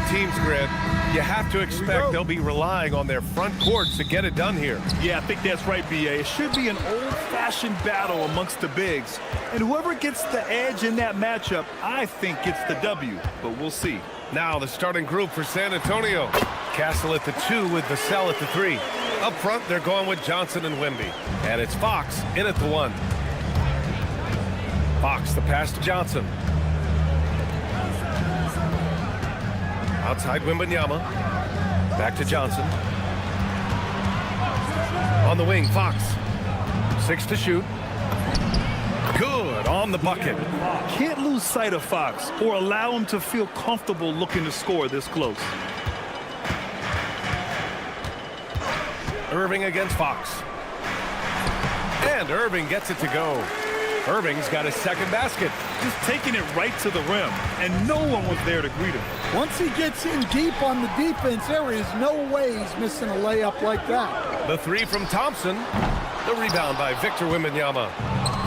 teams, Grant. You have to expect they'll be relying on their front court to get it done here. Yeah, I think that's right, B.A. It should be an old-fashioned battle amongst the bigs. And whoever gets the edge in that matchup, I think gets the W. But we'll see. Now the starting group for San Antonio. Castle at the 2 with Vassell at the 3. Up front, they're going with Johnson and Wemby. And it's Fox in at the 1. Fox, the pass to Johnson. Outside Wembanyama. Back to Johnson. On the wing, Fox. 6 to shoot. Good on the bucket. Can't lose sight of Fox or allow him to feel comfortable looking to score this close. Irving against Fox. And Irving gets it to go. Irving's got his second basket. Just taking it right to the rim, and no one was there to greet him. Once he gets in deep on the defense, there is no way he's missing a layup like that. The 3 from Thompson. The rebound by Victor Wembanyama.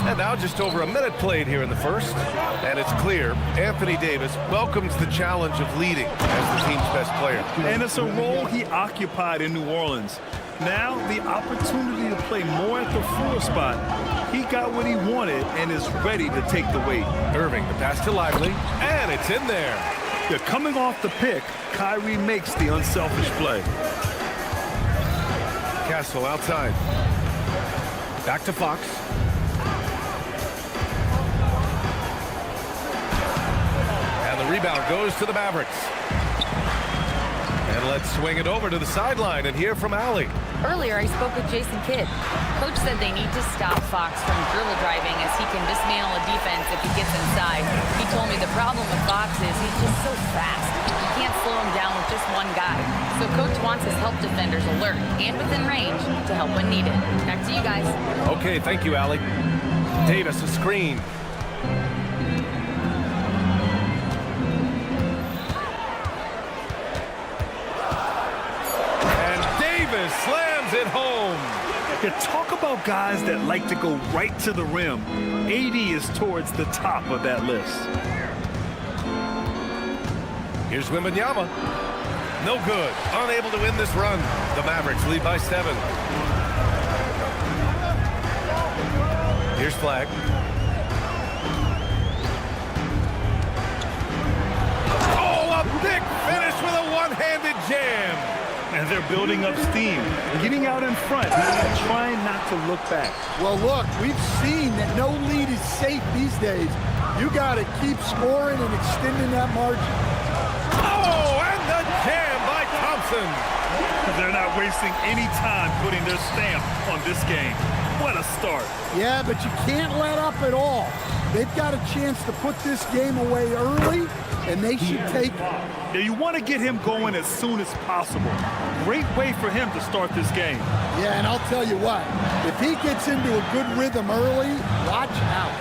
And now just over a minute played here in the first. And it's clear Anthony Davis welcomes the challenge of leading as the team's best player. And it's a role he occupied in New Orleans. Now the opportunity to play more at the 4 spot. He got what he wanted and is ready to take the weight. Irving, the pass to Lively, and it's in there. Yeah, coming off the pick, Kyrie makes the unselfish play. Castle outside. Back to Fox. And the rebound goes to the Mavericks. And let's swing it over to the sideline and hear from Allie. Earlier, I spoke with Jason Kidd. Coach said they need to stop Fox from dribble driving as he can dismantle a defense if he gets inside. He told me the problem with Fox is he's just so fast. You can't slow him down with just one guy. So Coach wants his help defenders alert and within range to help when needed. Back to you guys. Okay, thank you, Allie. Davis, a screen. Slams it home. You talk about guys that like to go right to the rim. AD is towards the top of that list. Here's Wembanyama. No good. Unable to win this run. The Mavericks lead by 7. Here's Flag. Oh, a big finish with a one-handed jam. And they're building up steam, getting out in front, and trying not to look back. Well, look, we've seen that no lead is safe these days. You got to keep scoring and extending that margin. Oh, and the jam by Thompson. They're not wasting any time putting their stamp on this game. What a start. Yeah, but you can't let up at all. They've got a chance to put this game away early, and they should take it. Yeah, you want to get him going as soon as possible. Great way for him to start this game. Yeah, and I'll tell you what, if he gets into a good rhythm early, watch out.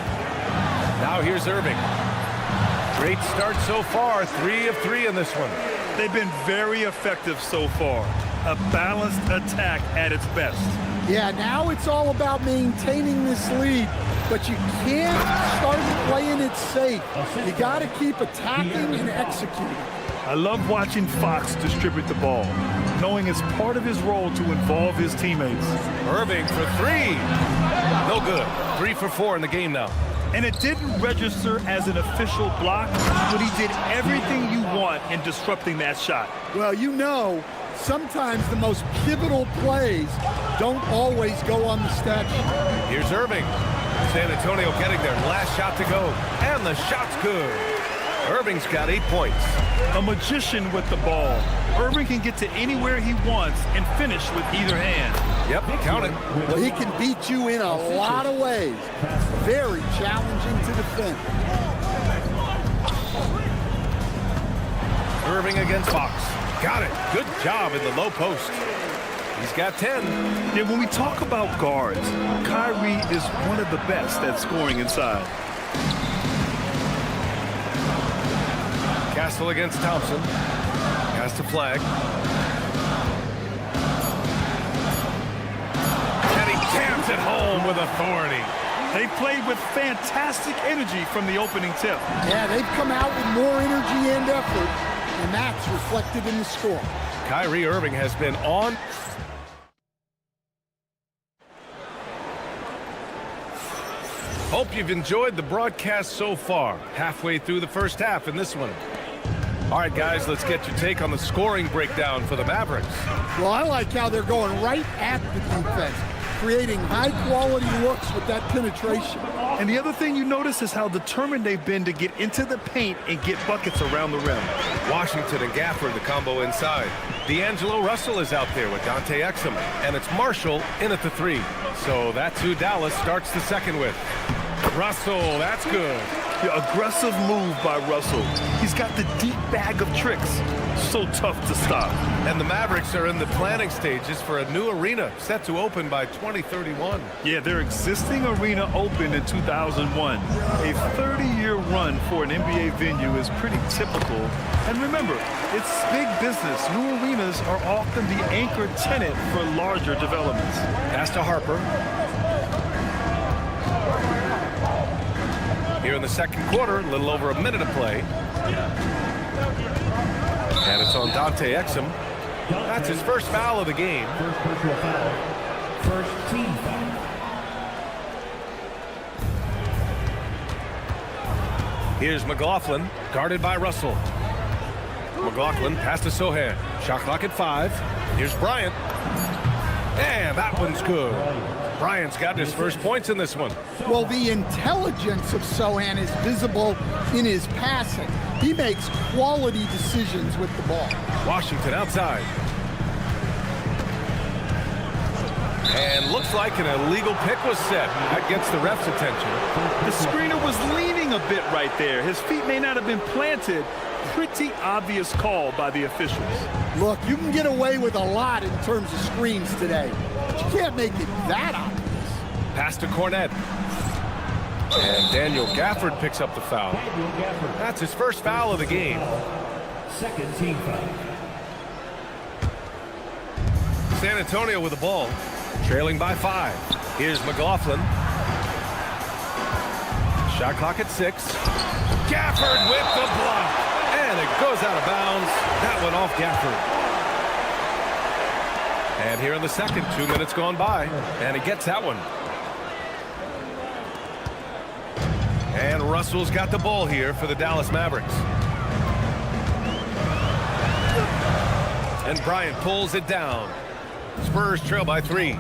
Now here's Irving. Great start so far, 3 of 3 in this one. They've been very effective so far. A balanced attack at its best. Yeah, now it's all about maintaining this lead, but you can't start playing it safe. You got to keep attacking and executing. I love watching Fox distribute the ball, knowing it's part of his role to involve his teammates. Irving for 3. No good. 3 for 4 in the game now. And it didn't register as an official block, but he did everything you want in disrupting that shot. Well, you know, sometimes the most pivotal plays don't always go on the stat sheet. Here's Irving. San Antonio getting their last shot to go. And the shot's good. Irving's got 8 points. A magician with the ball. Irving can get to anywhere he wants and finish with either hand. Yep, count it. Well, he can beat you in a lot of ways. Very challenging to defend. Irving against Fox. Got it. Good job in the low post. He's got 10. Yeah, when we talk about guards, Kyrie is one of the best at scoring inside. Castle against Thompson. Has to Flag. And he jams it home with authority. They played with fantastic energy from the opening tip. Yeah, they've come out with more energy and effort. and that's reflected in the score. Kyrie Irving has been on. Hope you've enjoyed the broadcast so far. Halfway through the first half in this one. All right, guys, let's get your take on the scoring breakdown for the Mavericks. Well, I like how they're going right at the defense, creating high-quality looks with that penetration. And the other thing you notice is how determined they've been to get into the paint and get buckets around the rim. Washington and Gafford, the combo inside. D'Angelo Russell is out there with Dante Exum, and it's Marshall in at the 3. So that's who Dallas starts the second with. Russell, that's good. The aggressive move by Russell. He's got the deep bag of tricks. So tough to stop. And the Mavericks are in the planning stages for a new arena set to open by 2031. Yeah, their existing arena opened in 2001. A 30-year run for an NBA venue is pretty typical. And remember, it's big business. New arenas are often the anchor tenant for larger developments. Pass to Harper. Here in the second quarter, a little over a minute of play. And it's on Dante Exum. That's his first foul of the game. First personal foul. First team foul. Here's McLaughlin, guarded by Russell. McLaughlin, pass to Sohan. Shot clock at 5. Here's Bryant. And that one's good. Bryant's got his first points in this one. Well, the intelligence of Sohan is visible in his passing. He makes quality decisions with the ball. Washington outside. And looks like an illegal pick was set. That gets the ref's attention. The screener was leaning a bit right there. His feet may not have been planted. Pretty obvious call by the officials. Look, you can get away with a lot in terms of screens today, but you can't make it that obvious. Pass to Cornette. And Daniel Gafford picks up the foul. That's his first foul of the game. Second team foul. San Antonio with the ball, trailing by 5. Here's McLaughlin. Shot clock at 6. Gafford with the block. And it goes out of bounds. That went off Gafford. And here in the second, 2 minutes gone by. And he gets that one. And Russell's got the ball here for the Dallas Mavericks. And Bryant pulls it down. Spurs trail by 3.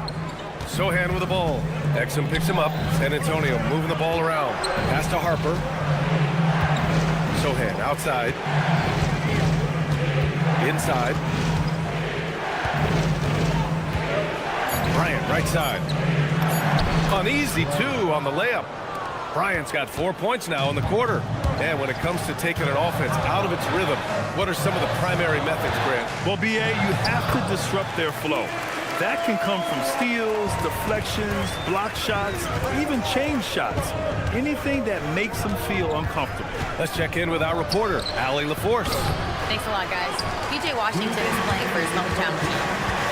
Sohan with the ball. Exum picks him up. San Antonio moving the ball around. Pass to Harper. Sohan outside. Inside. Bryant right side. Uneasy too on the layup. Bryant's got 4 points now in the quarter. And when it comes to taking an offense out of its rhythm, what are some of the primary methods, Grant? Well, BA, you have to disrupt their flow. That can come from steals, deflections, block shots, even change shots. Anything that makes them feel uncomfortable. Let's check in with our reporter, Allie LaForce. Thanks a lot, guys. PJ Washington is playing for his hometown team.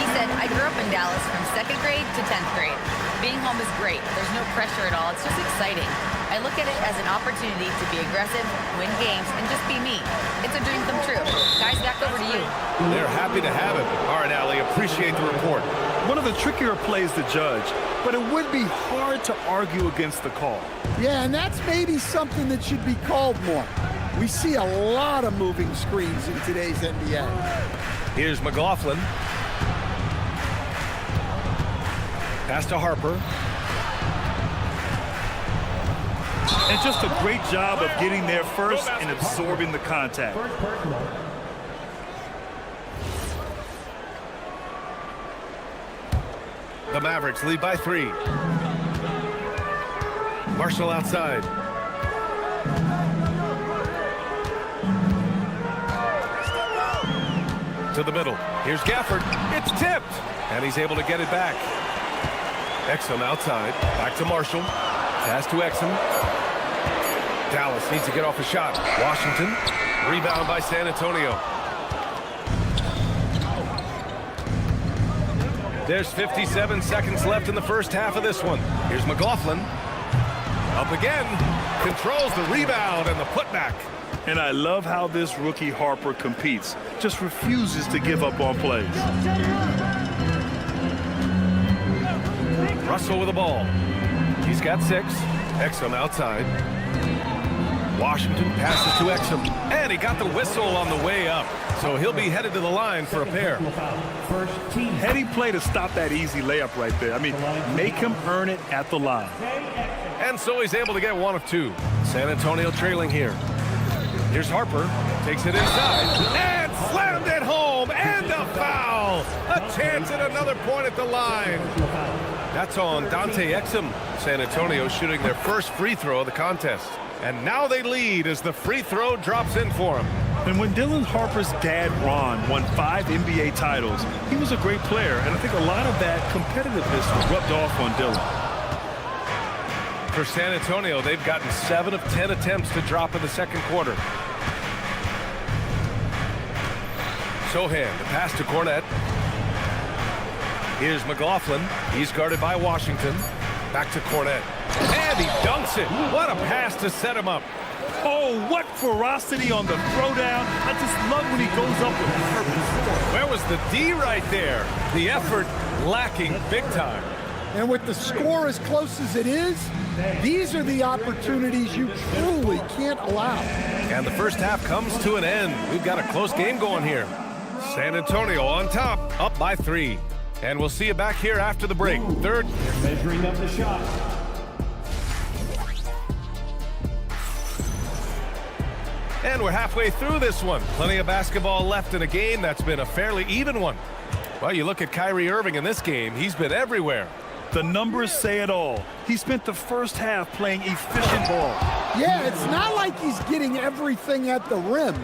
He said, I grew up in Dallas from 2nd grade to 10th grade. Being home is great. There's no pressure at all. It's just exciting. I look at it as an opportunity to be aggressive, win games, and just be me. It's a dream come true. Guys, back over to you. They're happy to have him. All right, Allie, appreciate the report. One of the trickier plays to judge, but it would be hard to argue against the call. Yeah, and that's maybe something that should be called more. We see a lot of moving screens in today's NBA. Here's McLaughlin. Pass to Harper. And just a great job of getting there first and absorbing the contact. First personal. The Mavericks lead by 3. Marshall outside. To the middle. Here's Gafford. It's tipped. And he's able to get it back. Exum outside. Back to Marshall. Pass to Exum. Dallas needs to get off a shot. Washington. Rebound by San Antonio. There's 57 seconds left in the first half of this one. Here's McLaughlin. Up again. Controls the rebound and the putback. And I love how this rookie Harper competes. Just refuses to give up on plays. Russell with the ball. He's got 6. Exum outside. Washington passes to Exum. And he got the whistle on the way up. So he'll be headed to the line for a pair. First team. Heady play to stop that easy layup right there. I mean, make him earn it at the line. And so he's able to get 1 of 2. San Antonio trailing here. Here's Harper. Takes it inside. And slammed it home. And a foul. A chance at another point at the line. That's on Dante Exum. San Antonio shooting their first free throw of the contest. And now they lead as the free throw drops in for him. And when Dylan Harper's dad, Ron, won 5 NBA titles, he was a great player. And I think a lot of that competitiveness rubbed off on Dylan. For San Antonio, they've gotten 7 of 10 attempts to drop in the second quarter. Sohan, the pass to Cornette. Here's McLaughlin. He's guarded by Washington. Back to Cornette. And he dunks it. What a pass to set him up. Oh, what ferocity on the throwdown. I just love when he goes up with purpose. Where was the D right there? The effort lacking big time. And with the score as close as it is, these are the opportunities you truly can't allow. And the first half comes to an end. We've got a close game going here. San Antonio on top, up by 3. And we'll see you back here after the break. Third. Measuring up the shot. And we're halfway through this one. Plenty of basketball left in a game that's been a fairly even one. Well, you look at Kyrie Irving in this game. He's been everywhere. The numbers say it all. He spent the first half playing efficient ball. Yeah, it's not like he's getting everything at the rim.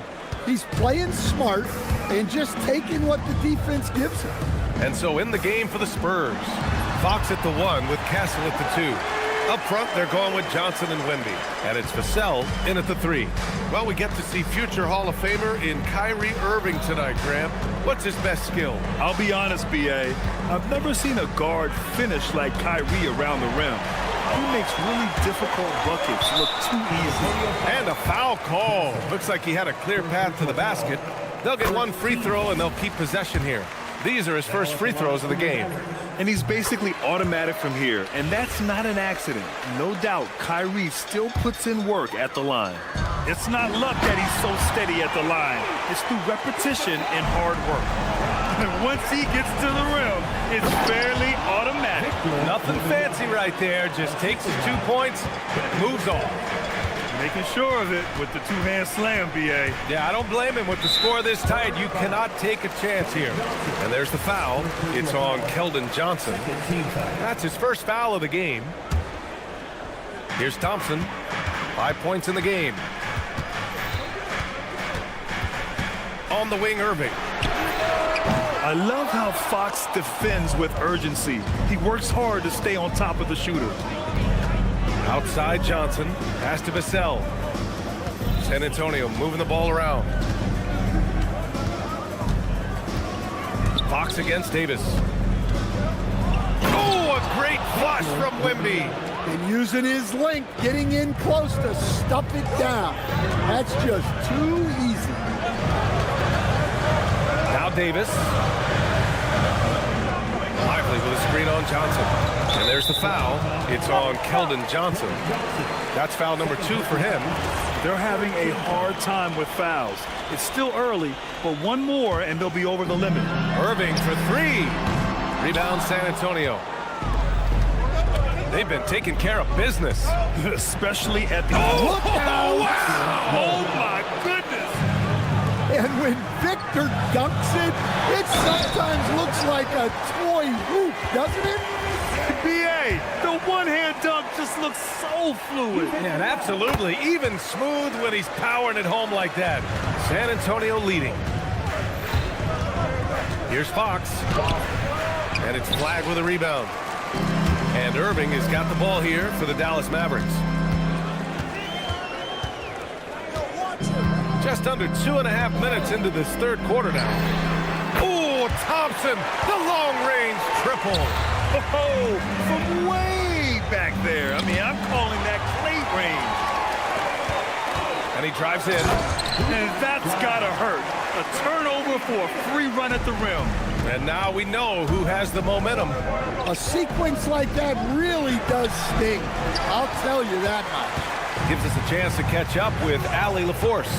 He's playing smart and just taking what the defense gives him. And so in the game for the Spurs, Fox at the 1 with Castle at the 2. Up front, they're going with Johnson and Wemby. And it's Vassell in at the 3. Well, we get to see future Hall of Famer in Kyrie Irving tonight, Graham. What's his best skill? I'll be honest, B.A. I've never seen a guard finish like Kyrie around the rim. He makes really difficult buckets look too easy. And a foul call. Looks like he had a clear path to the basket. They'll get 1 free throw, and they'll keep possession here. These are his first free throws of the game. And he's basically automatic from here, and that's not an accident. No doubt, Kyrie still puts in work at the line. It's not luck that he's so steady at the line. It's through repetition and hard work. And once he gets to the rim, it's fairly automatic. Nothing fancy right there. Just takes his 2 points, moves on. Making sure of it with the 2-hand slam, B.A. Yeah, I don't blame him. With the score this tight, you cannot take a chance here. And there's the foul. It's on Keldon Johnson. That's his first foul of the game. Here's Thompson. 5 points in the game. On the wing, Irving. I love how Fox defends with urgency. He works hard to stay on top of the shooter. Outside Johnson, pass to Vassell. San Antonio moving the ball around. Fox against Davis. Oh, a great flush from Wemby. And using his length, getting in close to stuff it down. That's just too easy. Now Davis. Lively with a screen on Johnson. And there's the foul. It's on Keldon Johnson. That's foul number 2 for him. They're having a hard time with fouls. It's still early, but 1 more and they'll be over the limit. Irving for 3. Rebound San Antonio. They've been taking care of business. Especially at the... Look out! Wow! Oh, my goodness! And when Victor dunks it, it sometimes looks like a toy hoop, doesn't it? B.A., the one-hand dunk just looks so fluid. Yeah, and absolutely. Even smooth when he's powering it home like that. San Antonio leading. Here's Fox. And it's flagged with a rebound. And Irving has got the ball here for the Dallas Mavericks. Just under 2.5 minutes into this third quarter now. Oh, Thompson, the long-range triple. Oh, from way back there. I mean, I'm calling that plate range. And And he drives in. And that's gotta hurt. A turnover for a free run at the rim. And now we know who has the momentum. A sequence like that really does sting. I'll tell you that much. Gives us a chance to catch up with Allie LaForce.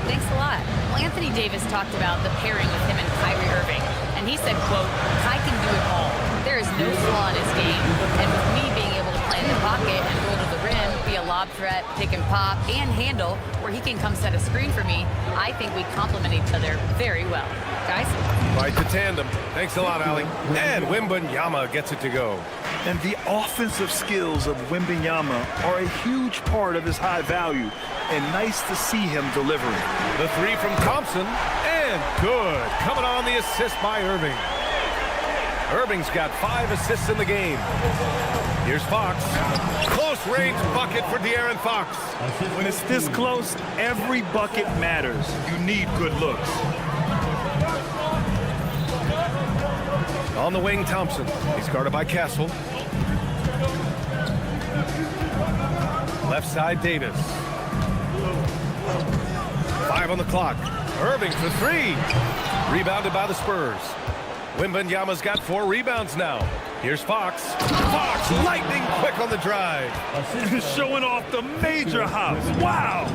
Thanks a lot. Well, Anthony Davis talked about the pairing with him and Kyrie Irving. And he said, quote, "Kai can do it all. There is no flaw in his game. And with me being able to play in the pocket and roll to the rim, be a lob threat, pick and pop, and handle, where he can come set a screen for me, I think we complement each other very well." Guys? Quite the tandem. Thanks a lot, Allie. And Wembanyama gets it to go. And the offensive skills of Wembanyama are a huge part of his high value. And nice to see him delivering. The three from Thompson. And good. Coming on the assist by Irving. Irving's got 5 assists in the game. Here's Fox. Close range bucket for De'Aaron Fox. When it's this close, every bucket matters. You need good looks. On the wing, Thompson. He's guarded by Castle. Left side, Davis. 5 on the clock. Irving for 3. Rebounded by the Spurs. Wembanyama's got 4 rebounds now. Here's Fox. Fox lightning quick on the drive. Showing off the major hops. Wow!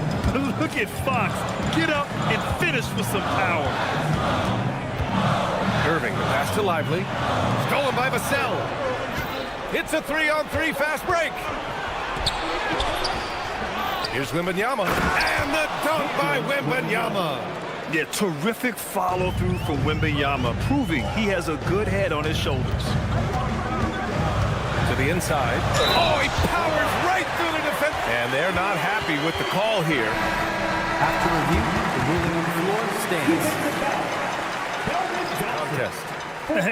Look at Fox. Get up and finish with some power. Irving, the pass to Lively. Stolen by Vassell. It's a 3-on-3 fast break. Here's Wembanyama. And the dunk by Wembanyama. Yeah, terrific follow-through from Wembanyama, proving he has a good head on his shoulders. To the inside. Oh, he powers right through the defense. And they're not happy with the call here. After review, the ruling on the floor stands. Contest.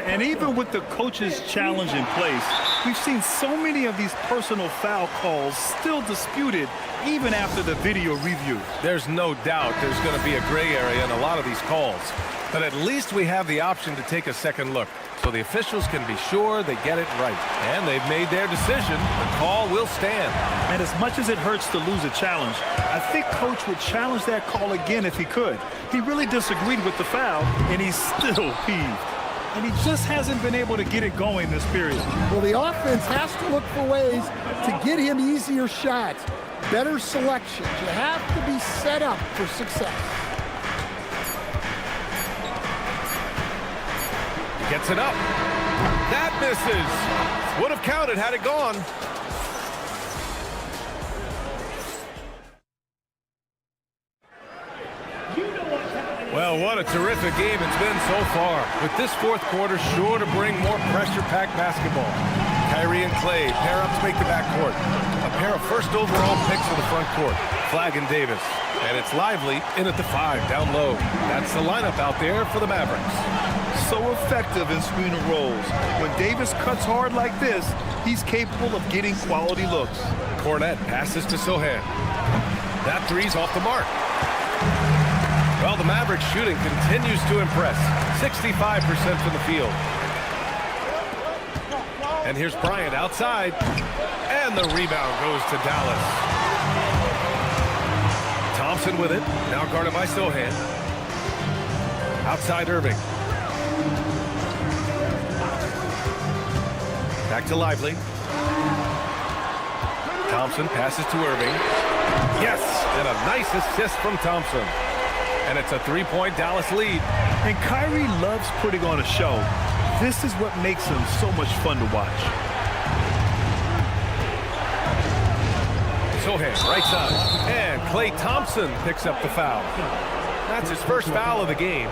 And even with the coach's challenge in place, we've seen so many of these personal foul calls still disputed even after the video review. There's no doubt there's going to be a gray area in a lot of these calls. But at least we have the option to take a second look, so the officials can be sure they get it right. And they've made their decision. The call will stand. And as much as it hurts to lose a challenge, I think Coach would challenge that call again if he could. He really disagreed with the foul, and he's still peeved. And he just hasn't been able to get it going this period. Well, the offense has to look for ways to get him easier shots, better selections. You have to be set up for success. He gets it up. That misses. Would have counted had it gone. Well, what a terrific game it's been so far. With this fourth quarter sure to bring more pressure-packed basketball. Kyrie and Clay pair up to make the backcourt. A pair of first overall picks for the front court. Flag and Davis. And it's Lively in at the 5, down low. That's the lineup out there for the Mavericks. So effective in screen and rolls. When Davis cuts hard like this, he's capable of getting quality looks. Cornette passes to Sohan. That three's off the mark. Well, the Mavericks shooting continues to impress. 65% from the field. And here's Bryant outside. And the rebound goes to Dallas. Thompson with it. Now guarded by Sohan. Outside Irving. Back to Lively. Thompson passes to Irving. Yes! And a nice assist from Thompson. And it's a 3-point Dallas lead. And Kyrie loves putting on a show. This is what makes him so much fun to watch. Sohan, right side. And Klay Thompson picks up the foul. That's his first foul of the game.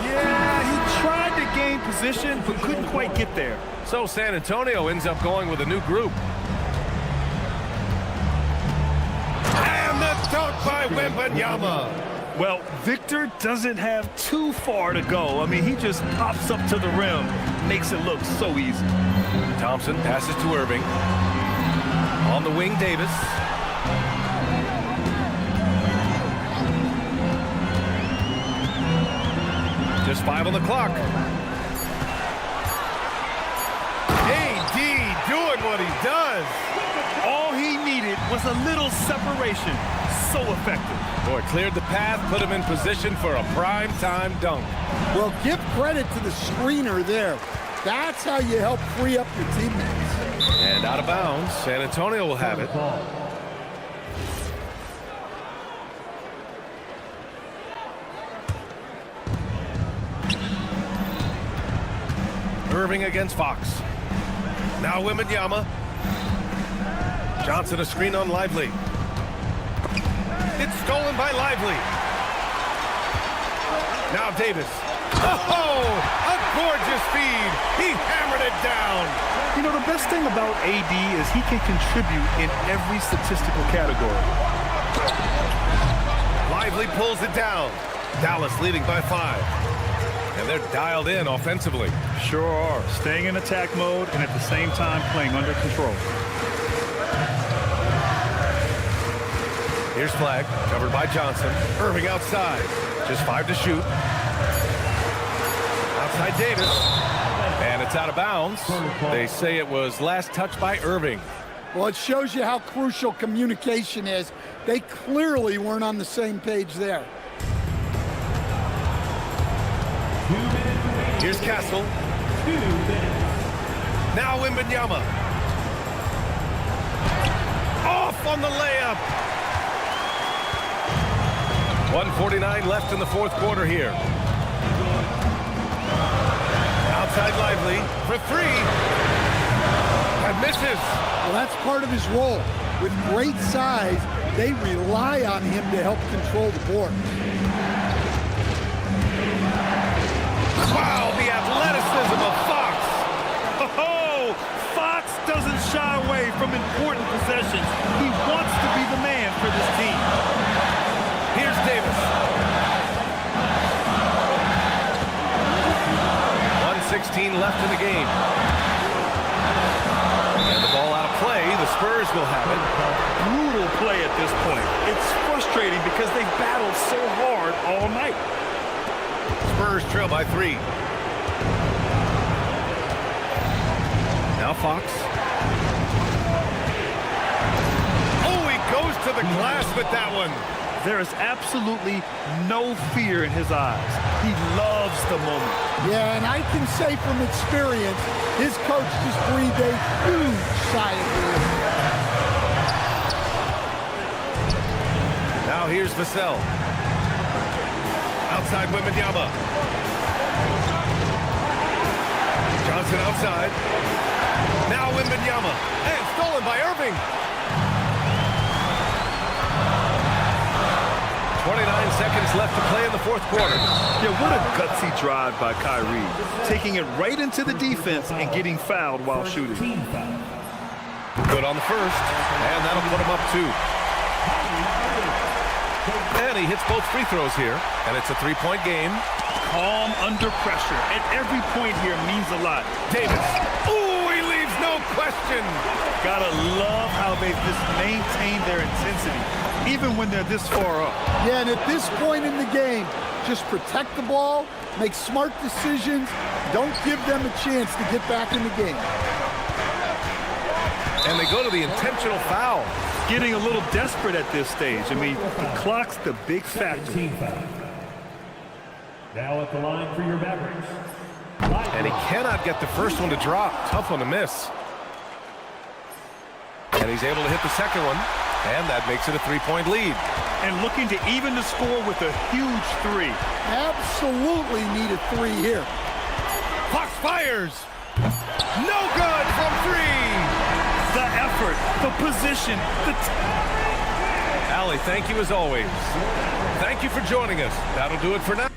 Yeah, he tried to gain position, but couldn't quite get there. So San Antonio ends up going with a new group. And the dunk by Wembanyama. Well, Victor doesn't have too far to go. I mean, he just pops up to the rim, makes it look so easy. Thompson passes to Irving. On the wing, Davis. Just 5 on the clock. AD doing what he does. All he needed was a little separation. so effective. Boy, cleared the path, put him in position for a prime-time dunk. Well, give credit to the screener there. That's how you help free up your teammates. And out of bounds, San Antonio will have it. Irving against Fox. Now Wembanyama. Johnson a screen on Lively. It's stolen by Lively. Now Davis. Oh, a gorgeous feed. He hammered it down. You know, the best thing about AD is he can contribute in every statistical category. Lively pulls it down. Dallas leading by 5. And they're dialed in offensively. Sure are. Staying in attack mode and at the same time playing under control. Here's Flag, covered by Johnson. Irving outside. Just 5 to shoot. Outside Davis. And it's out of bounds. They say it was last touched by Irving. Well, it shows you how crucial communication is. They clearly weren't on the same page there. Here's Castle. Now Wembanyama. Off on the layup. 1:49 left in the fourth quarter here. Outside Lively for 3. And misses. Well, that's part of his role. With great size, they rely on him to help control the board. Wow, the athleticism of Fox. Oh, Fox doesn't shy away from important possessions. He wants to be the man for this team. Here's Davis. 1:16 left in the game. And the ball out of play. The Spurs will have it. Brutal play at this point. It's frustrating because they've battled so hard all night. Spurs trail by 3. Now Fox. Oh, he goes to the glass with that one. There is absolutely no fear in his eyes. He loves the moment. Yeah, and I can say from experience, his coach just breathed a huge sigh of relief. Now here's Vassell. Outside Wembanyama. Johnson outside. Now Wembanyama. And stolen by Irving. 29 seconds left to play in the fourth quarter. Yeah, what a gutsy drive by Kyrie. Taking it right into the defense and getting fouled while shooting. Good on the first. And that'll put him up 2. And he hits both free throws here. And it's a 3-point game. Calm under pressure. And every point here means a lot. Davis. Ooh, he leaves no question. Gotta love how they've just maintained their intensity, even when they're this far up. Yeah, and at this point in the game, just protect the ball, make smart decisions, don't give them a chance to get back in the game. And they go to the intentional foul. Getting a little desperate at this stage. I mean, the clock's the big factor. Team foul. Now at the line for your Mavericks. And he cannot get the first one to drop. Tough one to miss. And he's able to hit the second one. And that makes it a 3-point lead. And looking to even the score with a huge 3. Absolutely need a 3 here. Fox fires. No good from 3. The effort, the position, Allie, thank you as always. Thank you for joining us. That'll do it for now.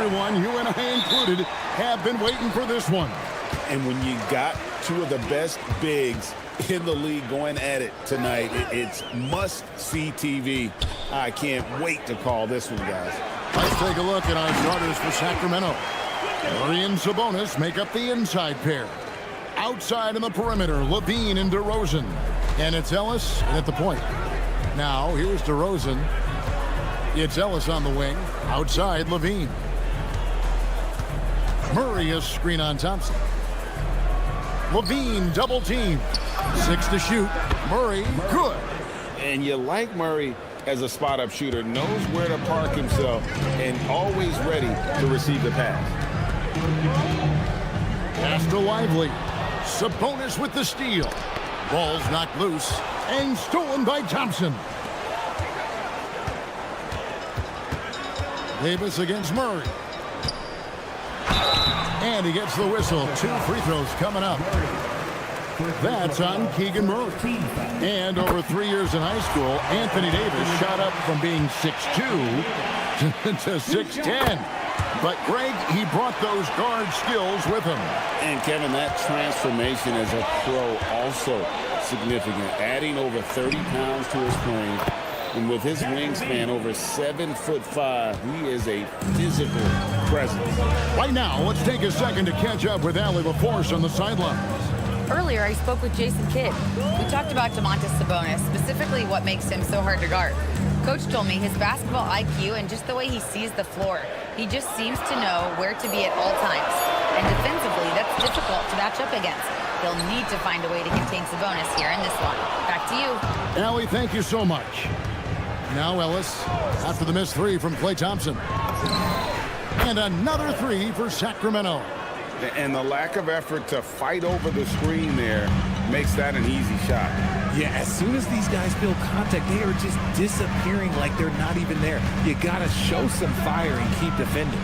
everyone, you and I included, have been waiting for this one. And when you got two of the best bigs in the league going at it tonight, it's must-see TV. I can't wait to call this one, guys. Let's take a look at our starters for Sacramento. Murray and Sabonis make up the inside pair. Outside in the perimeter, Levine and DeRozan. And it's Ellis at the point. Now, here's DeRozan. It's Ellis on the wing. Outside, Levine. Murray is screen on Thompson. Levine double team. 6 to shoot. Murray, good. And you like Murray as a spot-up shooter. Knows where to park himself and always ready to receive the pass. Pass to Lively. Sabonis with the steal. Ball's knocked loose and stolen by Thompson. Davis against Murray. And he gets the whistle. 2 free throws coming up. That's on Keegan Murray. And over 3 years in high school, Anthony Davis shot up from being 6'2" to 6'10". But Greg, he brought those guard skills with him. And Kevin, that transformation as a pro also significant. Adding over 30 pounds to his frame. And with his wingspan over 7'5", he is a physical presence. Right now, let's take a second to catch up with Allie LaForce on the sidelines. Earlier, I spoke with Jason Kidd. We talked about Domantas Sabonis, specifically what makes him so hard to guard. Coach told me his basketball IQ and just the way he sees the floor. He just seems to know where to be at all times. And defensively, that's difficult to match up against. They'll need to find a way to contain Sabonis here in this one. Back to you. Allie, thank you so much. Now Ellis, after the missed 3 from Klay Thompson. And another 3 for Sacramento. And the lack of effort to fight over the screen there makes that an easy shot. Yeah, as soon as these guys feel contact, they are just disappearing like they're not even there. You got to show some fire and keep defending.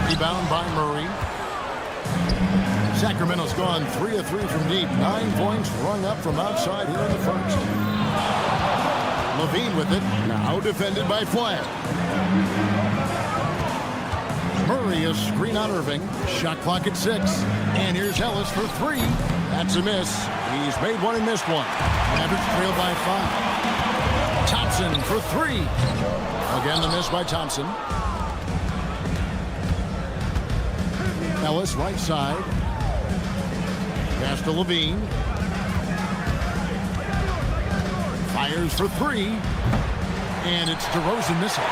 Rebound by Murray. Sacramento's gone 3 of 3 from deep. 9 points rung up from outside here in the first. Levine with it. Now defended by Flash. Murray is screen on Irving. Shot clock at 6. And here's Ellis for 3. That's a miss. He's made 1 and missed 1. Mavericks trail by 5. Thompson for 3. Again, the miss by Thompson. Ellis right side. Pass to Levine. Fires for 3. And it's DeRozan missing.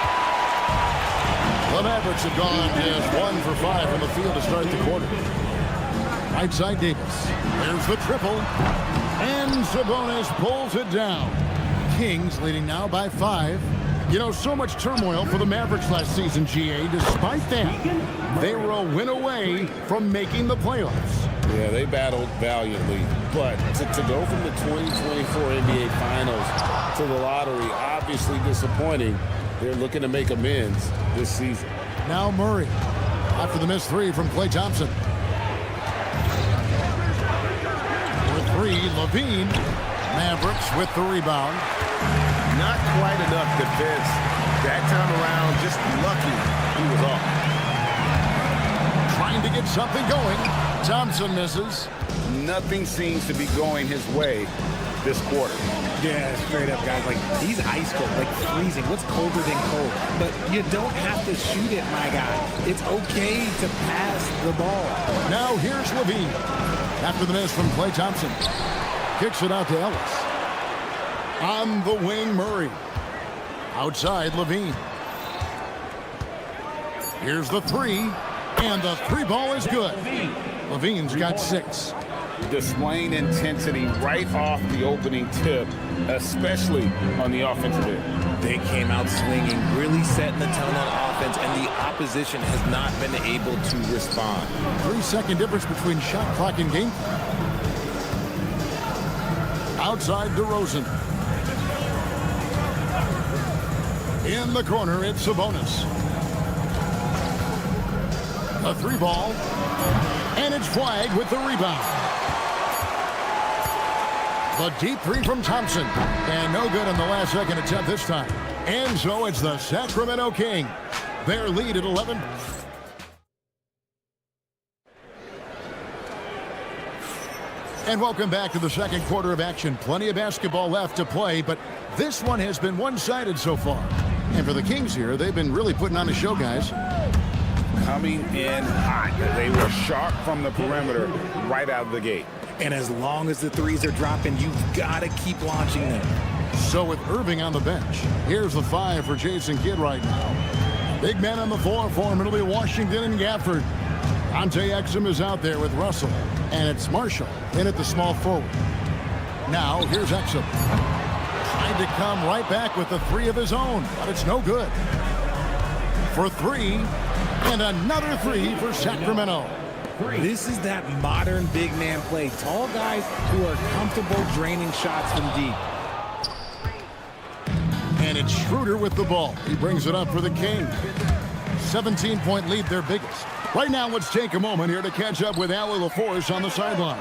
The Mavericks have gone just 1 for 5 from the field to start the quarter. Right side Davis. There's the triple. And Sabonis pulls it down. Kings leading now by 5. You know, so much turmoil for the Mavericks last season, GA. Despite that, they were a win away from making the playoffs. Yeah, they battled valiantly. But to go from the 2024 NBA Finals to the lottery, obviously disappointing. They're looking to make amends this season. Now Murray, after the missed 3 from Klay Thompson. With 3, Levine. Mavericks with the rebound. Not quite enough defense. That time around, just lucky he was off. Trying to get something going. Thompson misses. Nothing seems to be going his way this quarter. Yeah, straight up, guys. Like, he's ice cold, like freezing. What's colder than cold? But you don't have to shoot it, my guy. It's okay to pass the ball. Now here's Levine. After the miss from Klay Thompson. Kicks it out to Ellis. On the wing, Murray. Outside, Levine. Here's the 3. And the 3 ball is good. Levine's got 6. Displaying intensity right off the opening tip, especially on the offensive end. They came out swinging, really setting the tone on offense, and the opposition has not been able to respond. 3-second difference between shot clock and game. Outside DeRozan. In the corner, it's Sabonis. A 3 ball. And it's flagged with the rebound. The deep 3 from Thompson. And no good on the last second attempt this time. And so it's the Sacramento Kings their lead at 11. And welcome back to the second quarter of action. Plenty of basketball left to play, but this one has been one-sided so far. And for the Kings here, they've been really putting on a show, guys. Coming in hot. They were sharp from the perimeter right out of the gate. And as long as the threes are dropping, you've got to keep launching them. So with Irving on the bench, here's the 5 for Jason Kidd right now. Big man on the floor for him. It'll be Washington and Gafford. Ante Exum is out there with Russell. And it's Marshall in at the small forward. Now, here's Exum. Trying to come right back with the 3 of his own, but it's no good. For 3, and another 3 for Sacramento. This is that modern big man play. Tall guys who are comfortable draining shots from deep. And it's Schroeder with the ball. He brings it up for the Kings. 17-point lead, their biggest. Right now, let's take a moment here to catch up with Allie LaForce on the sidelines.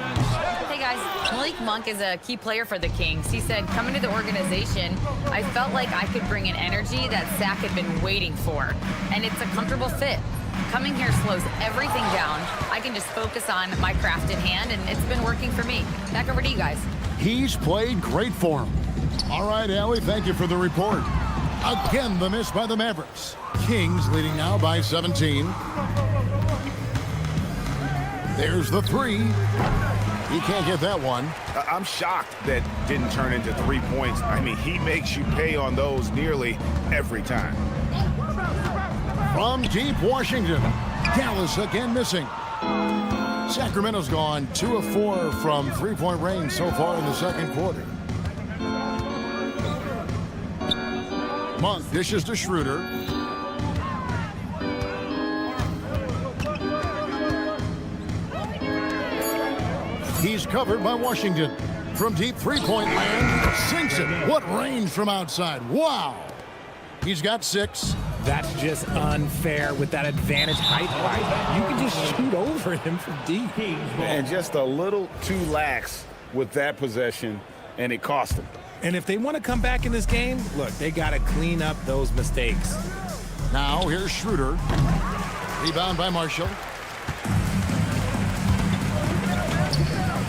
Hey guys, Malik Monk is a key player for the Kings. He said, coming to the organization, I felt like I could bring an energy that Sac had been waiting for. And it's a comfortable fit. Coming here slows everything down. I can just focus on my craft in hand, and it's been working for me. Back over to you guys. He's played great for him. All right, Allie, thank you for the report. Again, the miss by the Mavericks. Kings leading now by 17. There's the 3. He can't get that one. I'm shocked that didn't turn into 3 points. I mean, he makes you pay on those nearly every time. From deep Washington, Dallas again missing. Sacramento's gone 2 of 4 from three-point range so far in the second quarter. Monk dishes to Schroeder. He's covered by Washington. From deep three-point land, sinks it. What range from outside. Wow. He's got 6. That's just unfair with that advantage height-wise. You can just shoot over him from deep. And just a little too lax with that possession, and it cost him. And if they want to come back in this game, look, they got to clean up those mistakes. Now here's Schroeder. Rebound by Marshall.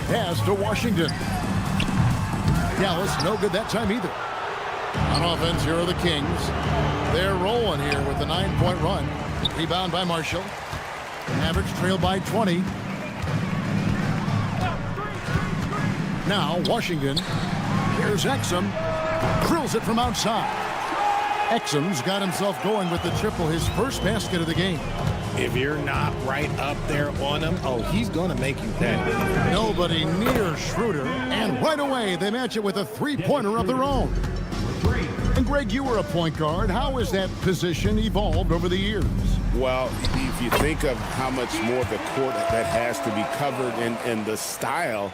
Pass to Washington. Dallas, no good that time either. On offense, here are the Kings. They're rolling here with a 9-point run. Rebound by Marshall. Mavericks trail by 20. Now Washington. Here's Exum. Drills it from outside. Exum's got himself going with the triple, his first basket of the game. If you're not right up there on him, oh, he's going to make you pay. Nobody near Schroeder. And right away, they match it with a three-pointer of their own. And Greg, you were a point guard. How has that position evolved over the years? Well, if you think of how much more the court that has to be covered and the style,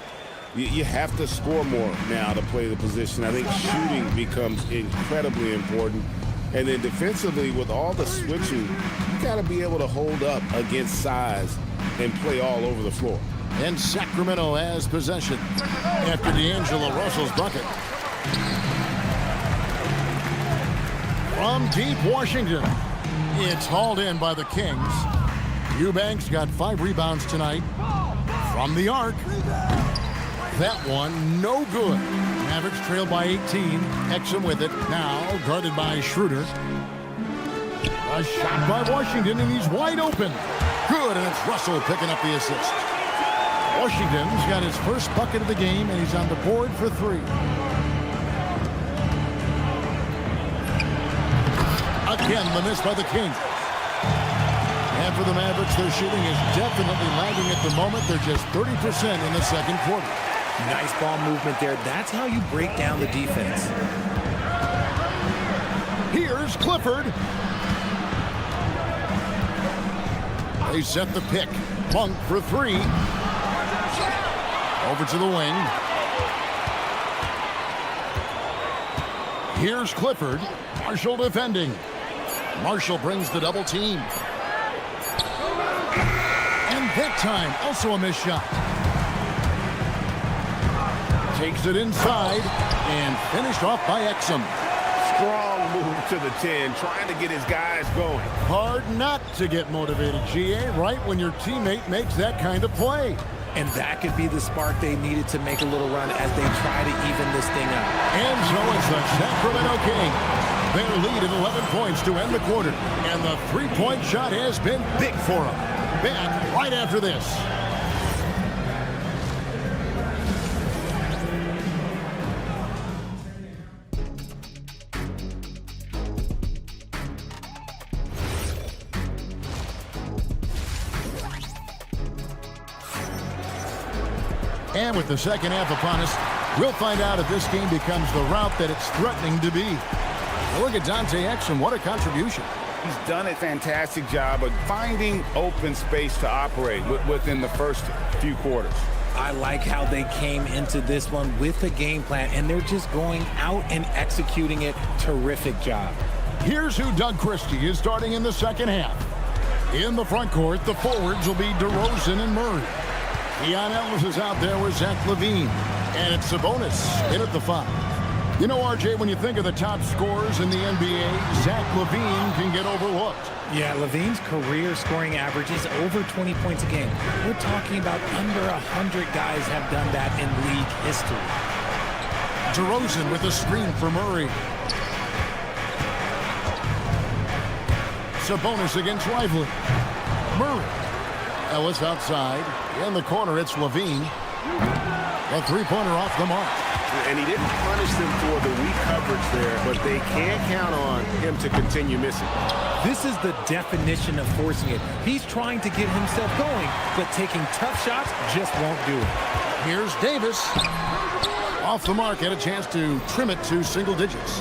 you have to score more now to play the position. I think shooting becomes incredibly important. And then defensively, with all the switching, you got to be able to hold up against size and play all over the floor. And Sacramento has possession after D'Angelo Russell's bucket. From deep Washington, it's hauled in by the Kings. Eubanks got 5 rebounds tonight. From the arc, that one no good. Mavericks trail by 18. Exum with it now, guarded by Schroeder. A shot by Washington, and he's wide open. Good, and it's Russell picking up the assist. Washington's got his first bucket of the game, and he's on the board for 3. Again, the miss by the Kings. And for the Mavericks, their shooting is definitely lagging at the moment. They're just 30% in the second quarter. Nice ball movement there. That's how you break down the defense. Here's Clifford. They set the pick. Monk for 3. Over to the wing. Here's Clifford. Marshall defending. Marshall brings the double team. And that time, also a missed shot. Takes it inside and finished off by Exum. Strong move to the 10, trying to get his guys going. Hard not to get motivated, GA, right when your teammate makes that kind of play. And that could be the spark they needed to make a little run as they try to even this thing up. And so it's the Sacramento Kings. Their lead at 11 points to end the quarter. And the three-point shot has been big for them. Back right after this. And with the second half upon us, we'll find out if this game becomes the route that it's threatening to be. Now look at Dante Exum. What a contribution. He's done a fantastic job of finding open space to operate within the first few quarters. I like how they came into this one with a game plan, and they're just going out and executing it. Terrific job. Here's who Doug Christie is starting in the second half. In the front court, the forwards will be DeRozan and Murray. Keon Ellis is out there with Zach LaVine. And it's Sabonis in at the 5. You know, RJ, when you think of the top scorers in the NBA, Zach LaVine can get overlooked. Yeah, LaVine's career scoring average is over 20 points a game. We're talking about under 100 guys have done that in league history. DeRozan with a screen for Murray. Sabonis against Lively. Murray. Ellis outside. In the corner, it's LaVine. A three-pointer off the mark. And he didn't punish them for the weak coverage there, but they can't count on him to continue missing. This is the definition of forcing it. He's trying to get himself going, but taking tough shots just won't do it. Here's Davis. Off the mark, had a chance to trim it to single digits.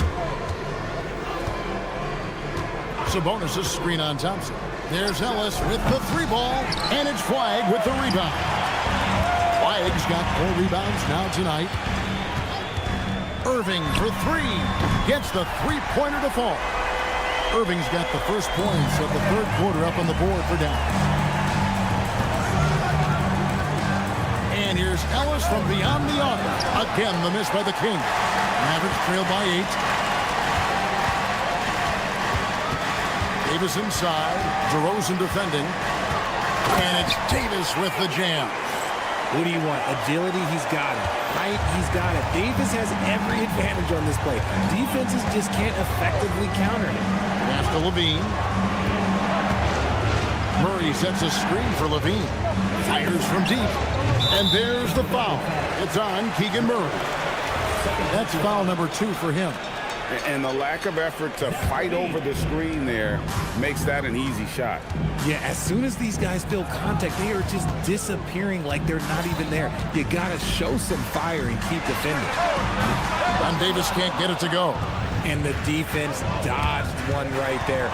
Sabonis' screen on Thompson. There's Ellis with the three ball, and it's Flagg with the rebound. Flagg's got 4 rebounds now tonight. Irving for 3. Gets the three-pointer to fall. Irving's got the first points of the third quarter up on the board for Dallas. And here's Ellis from beyond the arc. Again, the miss by the Kings. Mavericks trail by 8. Davis inside. DeRozan defending. And it's Davis with the jam. What do you want? Agility, he's got it. Height, he's got it. Davis has every advantage on this play. Defenses just can't effectively counter him. Pass to LaVine. Murray sets a screen for LaVine. Fires from deep. And there's the foul. It's on Keegan Murray. That's foul number 2 for him. And the lack of effort to fight over the screen there makes that an easy shot. Yeah, as soon as these guys feel contact, they are just disappearing like they're not even there. You got to show some fire and keep defending. And Davis can't get it to go. And the defense dodged one right there.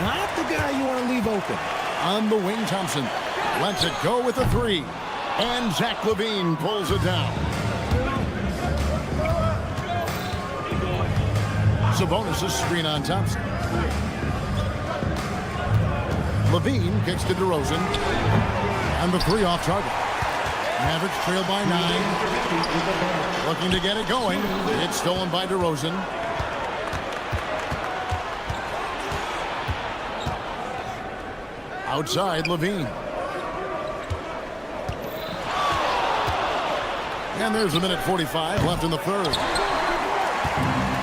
Not the guy you want to leave open. On the wing, Thompson lets it go with a 3. And Zach LaVine pulls it down. Sabonis' screen on Thompson. LaVine kicks to DeRozan. And the 3 off target. Mavericks trail by 9. Looking to get it going. It's stolen by DeRozan. Outside, LaVine. And there's 1:45 left in the third.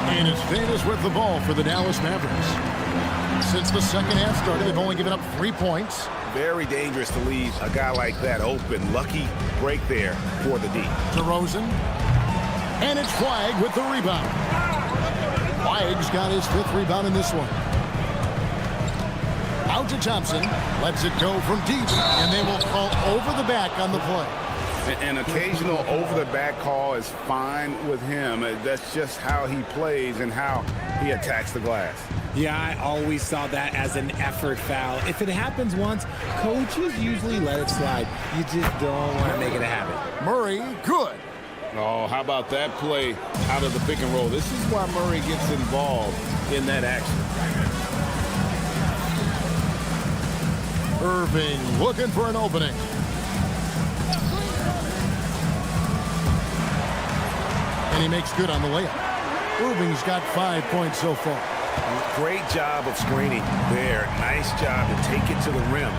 And it's Davis with the ball for the Dallas Mavericks. Since the second half started, they've only given up 3 points. Very dangerous to leave a guy like that open. Lucky break there for the D. DeRozan. And it's Flagg with the rebound. Flagg's got his 5th rebound in this one. Out to Thompson. Lets it go from deep. And they will call over the back on the play. An occasional over-the-back call is fine with him. That's just how he plays and how he attacks the glass. Yeah, I always saw that as an effort foul. If it happens once, coaches usually let it slide. You just don't want to make it a habit. Murray, good. Oh, how about that play out of the pick and roll? This is why Murray gets involved in that action. Irving looking for an opening. And he makes good on the layup. Irving's got 5 points so far. Great job of screening there. Nice job to take it to the rim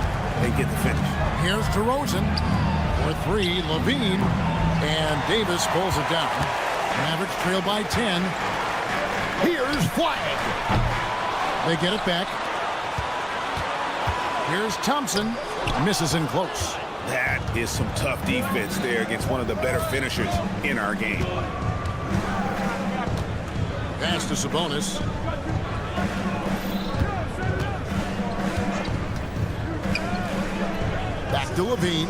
and get the finish. Here's DeRozan for three. Levine, and Davis pulls it down. Mavericks trail by 10. Here's Flag. They get it back. Here's Thompson. Misses in close. That is some tough defense there against one of the better finishers in our game. Pass to Sabonis. Back to Levine.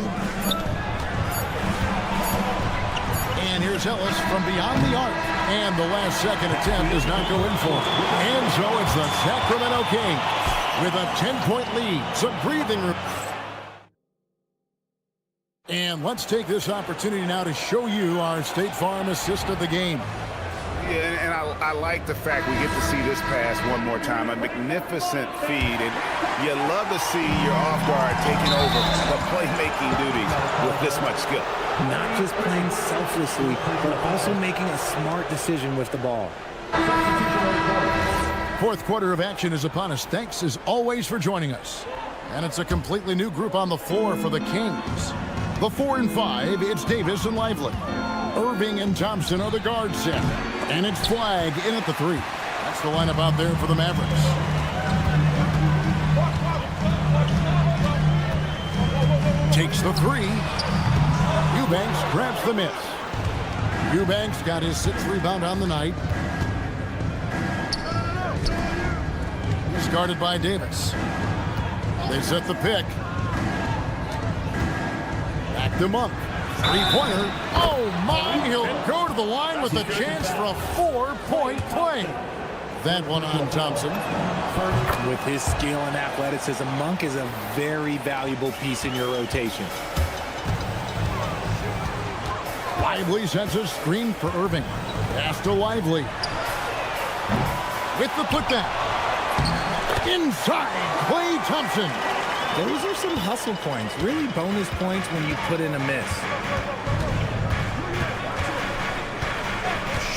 And here's Ellis from beyond the arc. And the last second attempt does not go in for him. And so it's the Sacramento Kings with a 10-point lead. Some breathing room. And let's take this opportunity now to show you our State Farm assist of the game. Yeah, and I like the fact we get to see this pass one more time. A magnificent feed, and you love to see your off guard taking over the playmaking duties with this much skill. Not just playing selflessly, but also making a smart decision with the ball. Fourth quarter of action is upon us. Thanks as always for joining us. And it's a completely new group on the floor for the Kings. The 4 and 5, it's Davis and Lively. Irving and Thompson are the guard set. And it's Flag in at the 3. That's the lineup out there for the Mavericks. Takes the 3. Eubanks grabs the miss. Eubanks got his 6th rebound on the night. He's guarded by Davis. They set the pick. Back to Monk. Three-pointer. Oh, my. He'll go to the line with a chance for a 4-point play. That one on Thompson. With his skill and athleticism, Monk is a very valuable piece in your rotation. Lively sets a screen for Irving. Pass to Lively. With the putback. Inside, Klay Thompson. Those are some hustle points, really bonus points when you put in a miss.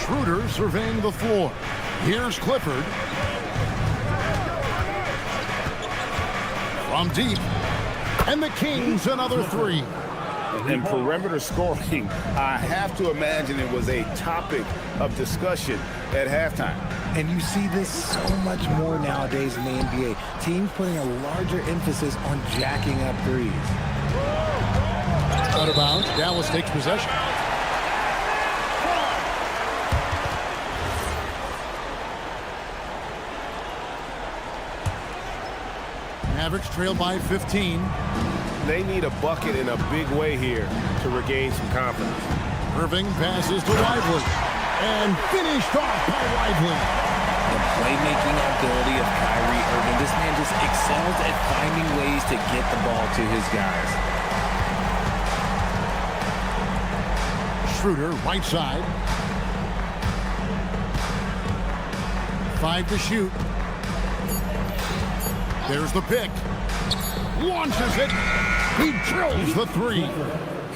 Schroeder surveying the floor. Here's Clifford. From deep. And the Kings another 3. And perimeter scoring, I have to imagine it was a topic of discussion at halftime. And you see this so much more nowadays in the NBA. Teams putting a larger emphasis on jacking up threes. Out of bounds. Dallas takes possession. Mavericks trail by 15. They need a bucket in a big way here to regain some confidence. Irving passes to Lively. And finished off by Lively. The playmaking ability of Kyrie Irving. This man just excels at finding ways to get the ball to his guys. Schroeder, right side. 5 to shoot. There's the pick. Launches it. He drills the 3.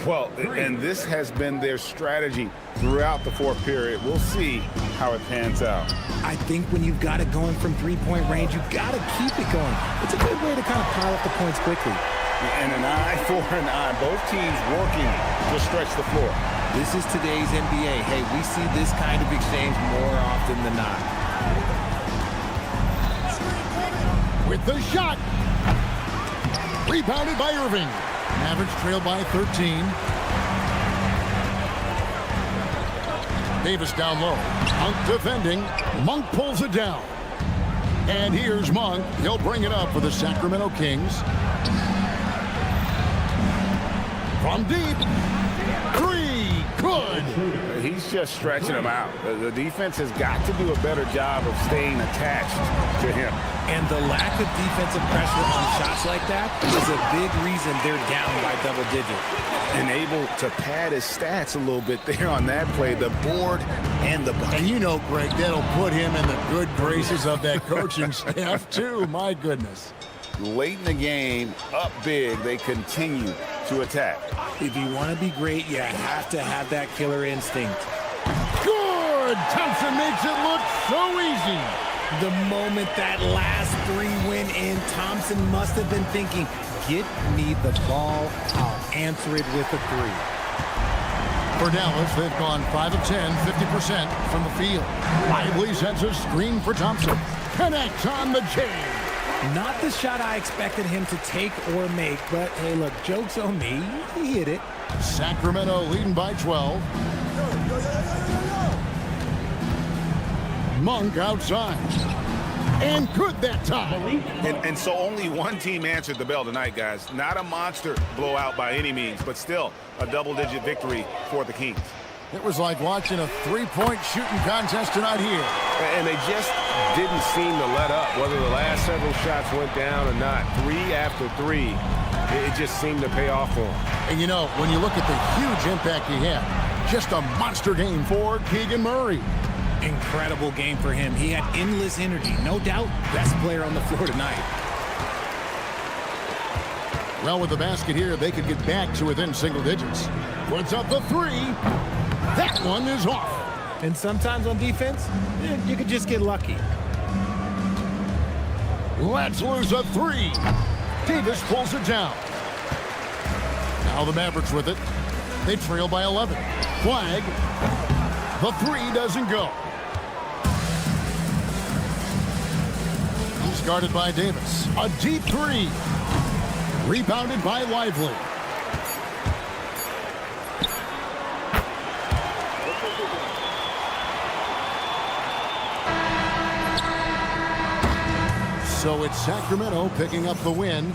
Well, and this has been their strategy throughout the fourth period. We'll see how it pans out. I think when you've got it going from three-point range, you've got to keep it going. It's a good way to kind of pile up the points quickly. And an eye for an eye. Both teams working to stretch the floor. This is today's NBA. Hey, we see this kind of exchange more often than not. With the shot. Rebounded by Irving. Mavericks trail by 13. Davis down low. Monk defending. Monk pulls it down. And here's Monk. He'll bring it up for the Sacramento Kings. From deep. 3. Good. He's just stretching him out. The defense has got to do a better job of staying attached to him. And the lack of defensive pressure on shots like that is a big reason they're down by double digits. And able to pad his stats a little bit there on that play, the board and the bucket. And you know, Greg, that'll put him in the good graces of that coaching staff, too. My goodness. Late in the game, up big, they continue to attack. If you want to be great, you have to have that killer instinct. Good! good. Thompson makes it look so easy. The moment that last three went in, Thompson must have been thinking, get me the ball, I'll answer it with a three. For Dallas, they've gone 5 of 10, 50% from the field. Lively sends a screen for Thompson. Connects on the J. Not the shot I expected him to take or make, but hey, look, joke's on me. He hit it. Sacramento leading by 12. Monk outside. And good that time. And so only one team answered the bell tonight, guys. Not a monster blowout by any means, but still a double-digit victory for the Kings. It was like watching a three-point shooting contest tonight here. And they just didn't seem to let up, whether the last several shots went down or not. 3 after 3, it just seemed to pay off for them. And you know, when you look at the huge impact he had, just a monster game for Keegan Murray. Incredible game for him. He had endless energy. No doubt, best player on the floor tonight. Well, with the basket here, they could get back to within single digits. Puts up the three. That one is off. And sometimes on defense, you could just get lucky. Let's lose a three. Davis pulls it down. Now the Mavericks with it. They trail by 11. Flag. The three doesn't go. He's guarded by Davis. A deep three. Rebounded by Lively. So it's Sacramento picking up the win.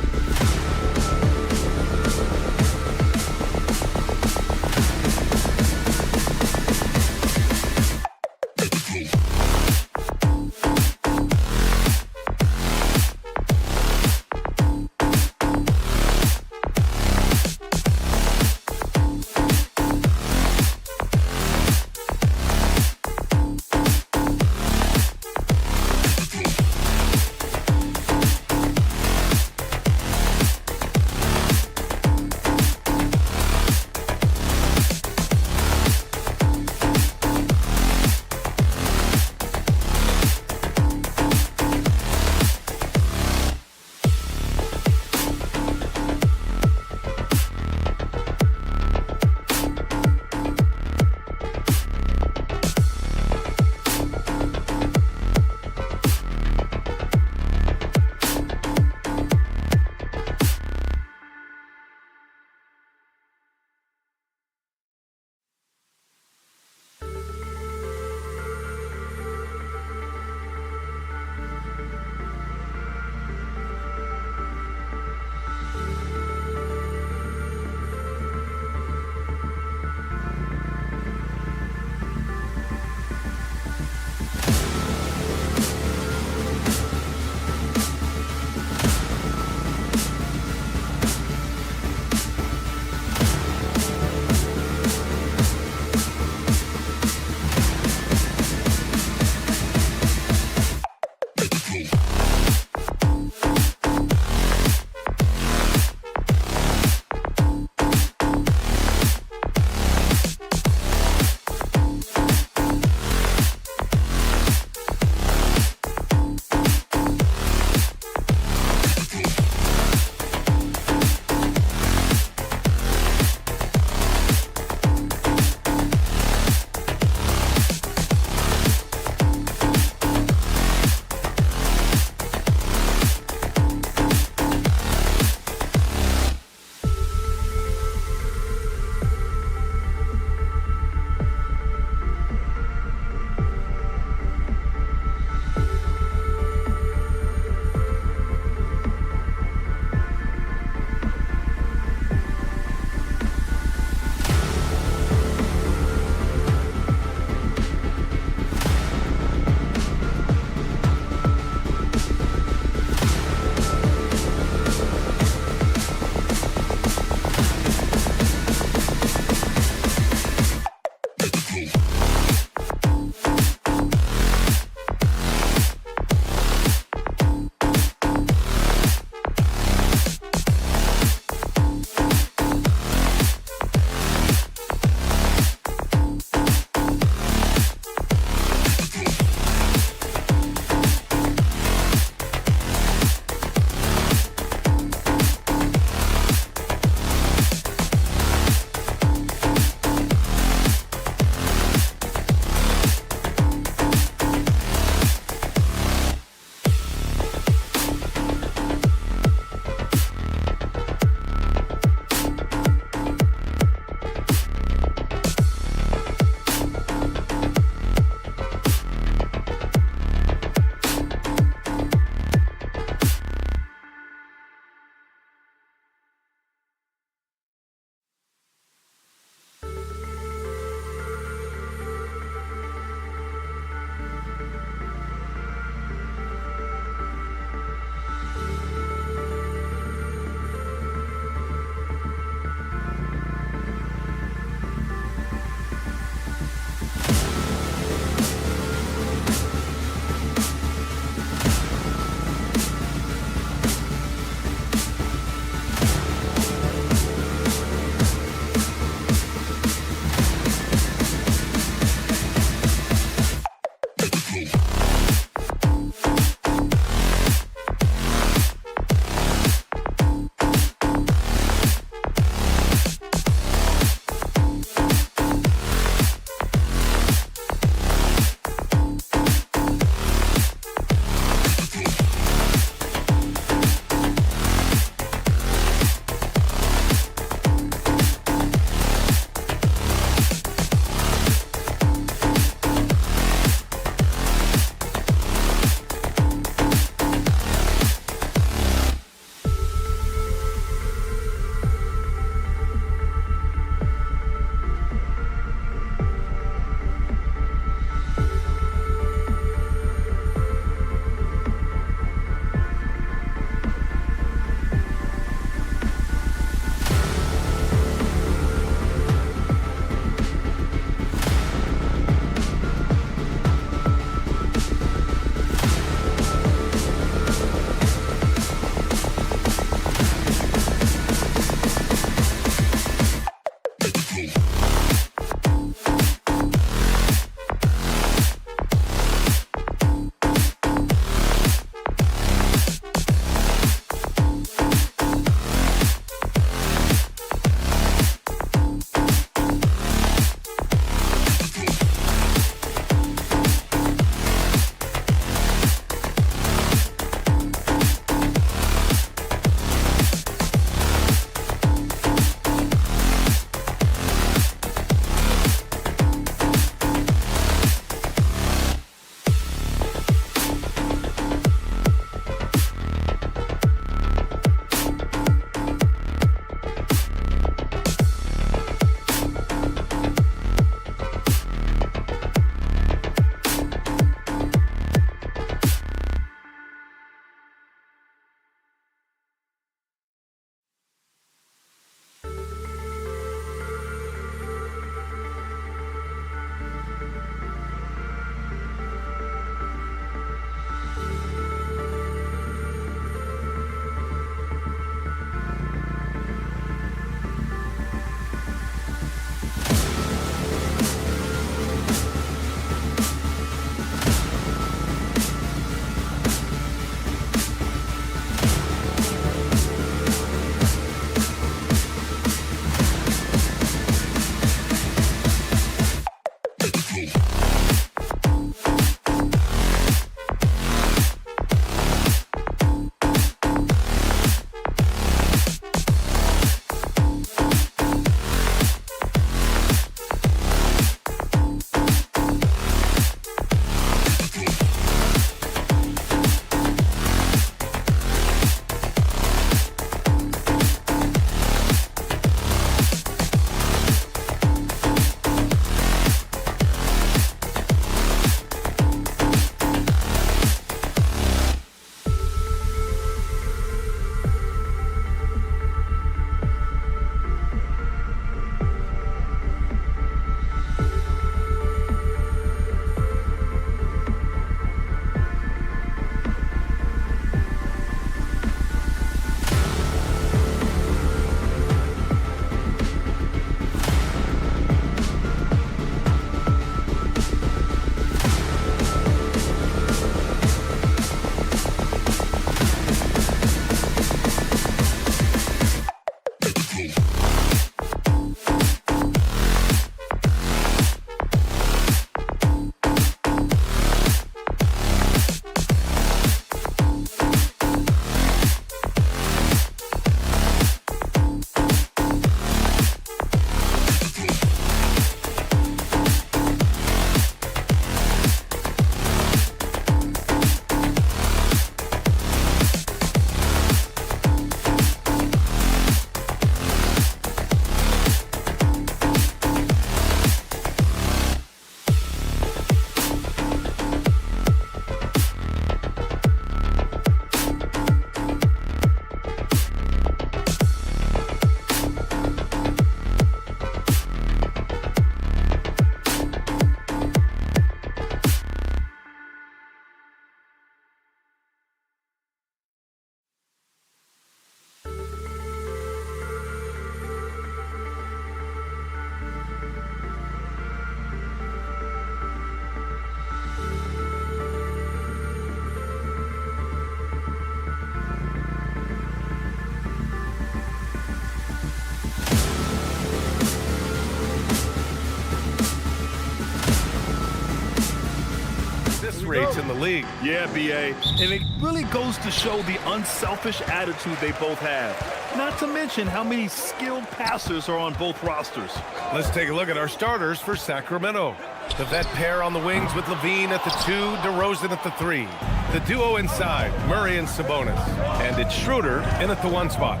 rates in the league. Yeah, B.A. And it really goes to show the unselfish attitude they both have. Not to mention how many skilled passers are on both rosters. Let's take a look at our starters for Sacramento. The vet pair on the wings with Levine at the 2, DeRozan at the 3. The duo inside, Murray and Sabonis. And it's Schroeder in at the 1 spot.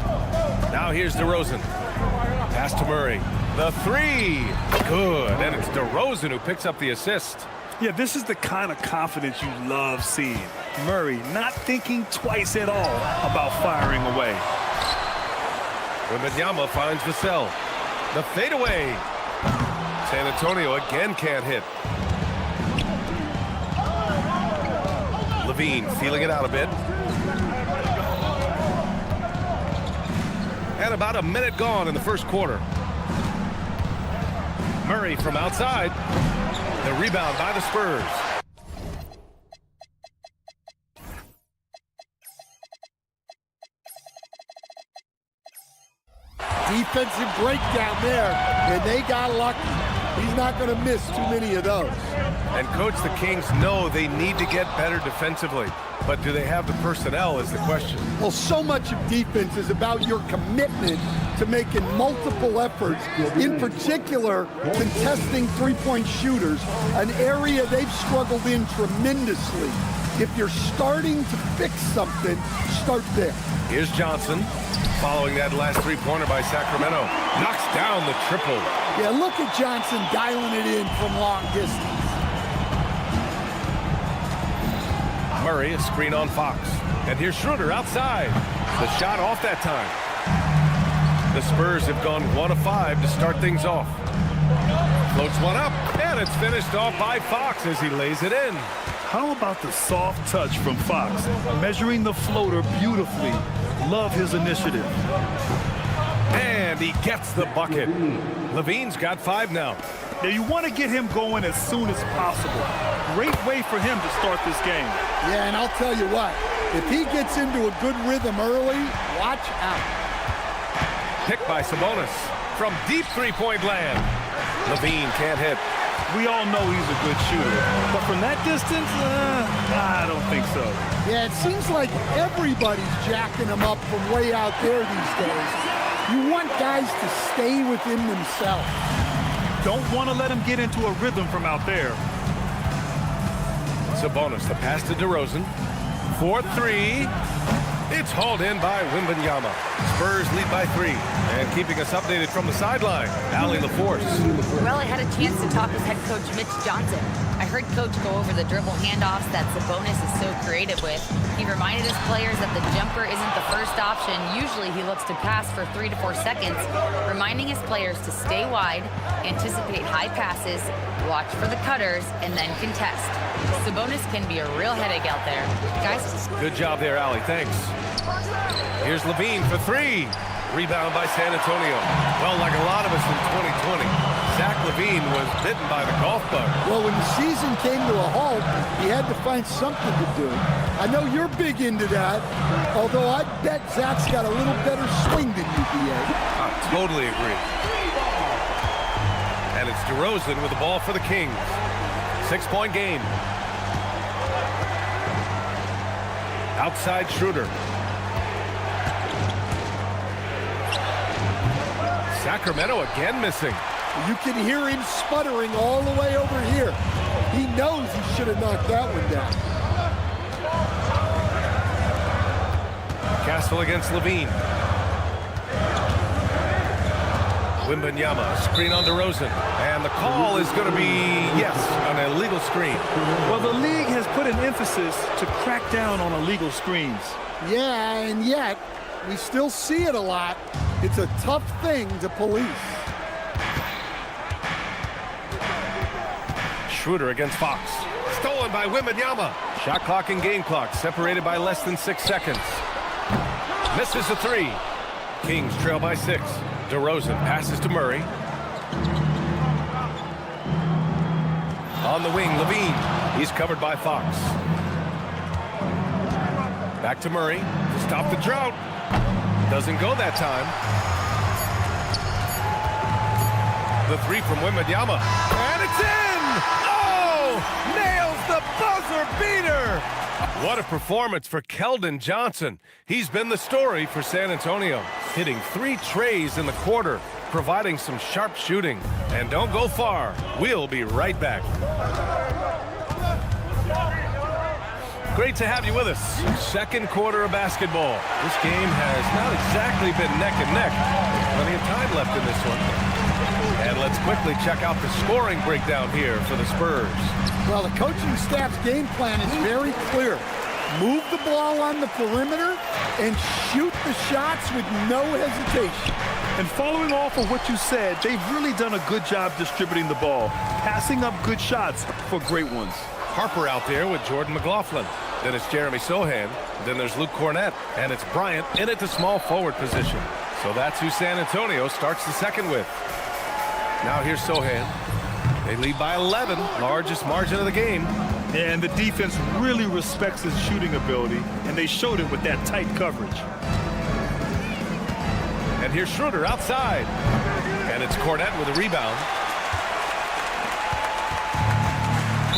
Now here's DeRozan. Pass to Murray. The 3. Good. And it's DeRozan who picks up the assist. Yeah, this is the kind of confidence you love seeing. Murray not thinking twice at all about firing away. Wembanyama finds Vassell. The fadeaway. San Antonio again can't hit. Levine feeling it out a bit. And about a minute gone in the first quarter. Murray from outside. The rebound by the Spurs. Defensive breakdown there, and they got lucky. He's not going to miss too many of those. And, Coach, the Kings know they need to get better defensively. But do they have the personnel is the question. Well, so much of defense is about your commitment to making multiple efforts, in particular, contesting three-point shooters, an area they've struggled in tremendously. If you're starting to fix something, start there. Here's Johnson, following that last three-pointer by Sacramento. Knocks down the triple. Yeah, look at Johnson dialing it in from long distance. Murray, a screen on Fox. And here's Schroeder outside. The shot off that time. The Spurs have gone 1 of 5 to start things off. Floats one up, and it's finished off by Fox as he lays it in. How about the soft touch from Fox? Measuring the floater beautifully. Love his initiative. And he gets the bucket. Levine's got 5 now. Now you want to get him going as soon as possible. Great way for him to start this game. Yeah, and I'll tell you what, if he gets into a good rhythm early, watch out. Picked by Sabonis from deep three-point land. Levine can't hit. We all know he's a good shooter, but from that distance, I don't think so. Yeah, it seems like everybody's jacking him up from way out there these days. You want guys to stay within themselves. Don't want to let him get into a rhythm from out there. Sabonis, the pass to DeRozan. 4-3. It's hauled in by Wembanyama. Spurs lead by 3. And keeping us updated from the sideline, Allie LaForce. Well, I had a chance to talk with head coach Mitch Johnson. I heard Coach go over the dribble handoffs that Sabonis is so creative with. He reminded his players that the jumper isn't the first option. Usually he looks to pass for 3 to 4 seconds, reminding his players to stay wide, anticipate high passes, watch for the cutters, and then contest. Sabonis can be a real headache out there. Guys? Good job there, Allie. Thanks. Here's Levine for 3. Rebound by San Antonio. Well, like a lot of us in 2020, Zach LaVine was bitten by the golf bug. Well, when the season came to a halt, he had to find something to do. I know you're big into that, although I bet Zach's got a little better swing than you, B.A. I totally agree. And it's DeRozan with the ball for the Kings. 6-point game. Outside Schroeder. Sacramento again missing. You can hear him sputtering all the way over here. He knows he should have knocked that one down. Castle against Levine. Wembanyama, screen on DeRozan. And the call is going to be, yes, an illegal screen. Well, the league has put an emphasis to crack down on illegal screens. Yeah, and yet, we still see it a lot. It's a tough thing to police. Schroeder against Fox. Stolen by Wembanyama. Shot clock and game clock separated by less than 6 seconds. Misses a 3. Kings trail by 6. DeRozan passes to Murray. On the wing, Levine. He's covered by Fox. Back to Murray to stop the drought. Doesn't go that time. The 3 from Wembanyama. And it's in! Oh! Nails the buzzer What a performance for Keldon Johnson. He's been the story for San Antonio, hitting 3 trays in the quarter, providing some sharp shooting. And don't go far. We'll be right back. Great to have you with us. Second quarter of basketball. This game has not exactly been neck and neck. Plenty of time left in this one. And let's quickly check out the scoring breakdown here for the Spurs. Well, the coaching staff's game plan is very clear. Move the ball on the perimeter and shoot the shots with no hesitation. And following off of what you said, they've really done a good job distributing the ball, passing up good shots for great ones. Harper out there with Jordan McLaughlin. Then it's Jeremy Sohan. Then there's Luke Cornett. And it's Bryant in at the small forward position. So that's who San Antonio starts the second with. Now here's Sohan. They lead by 11, largest margin of the game. And the defense really respects his shooting ability, and they showed it with that tight coverage. And here's Schroeder outside. And it's Cornett with a rebound.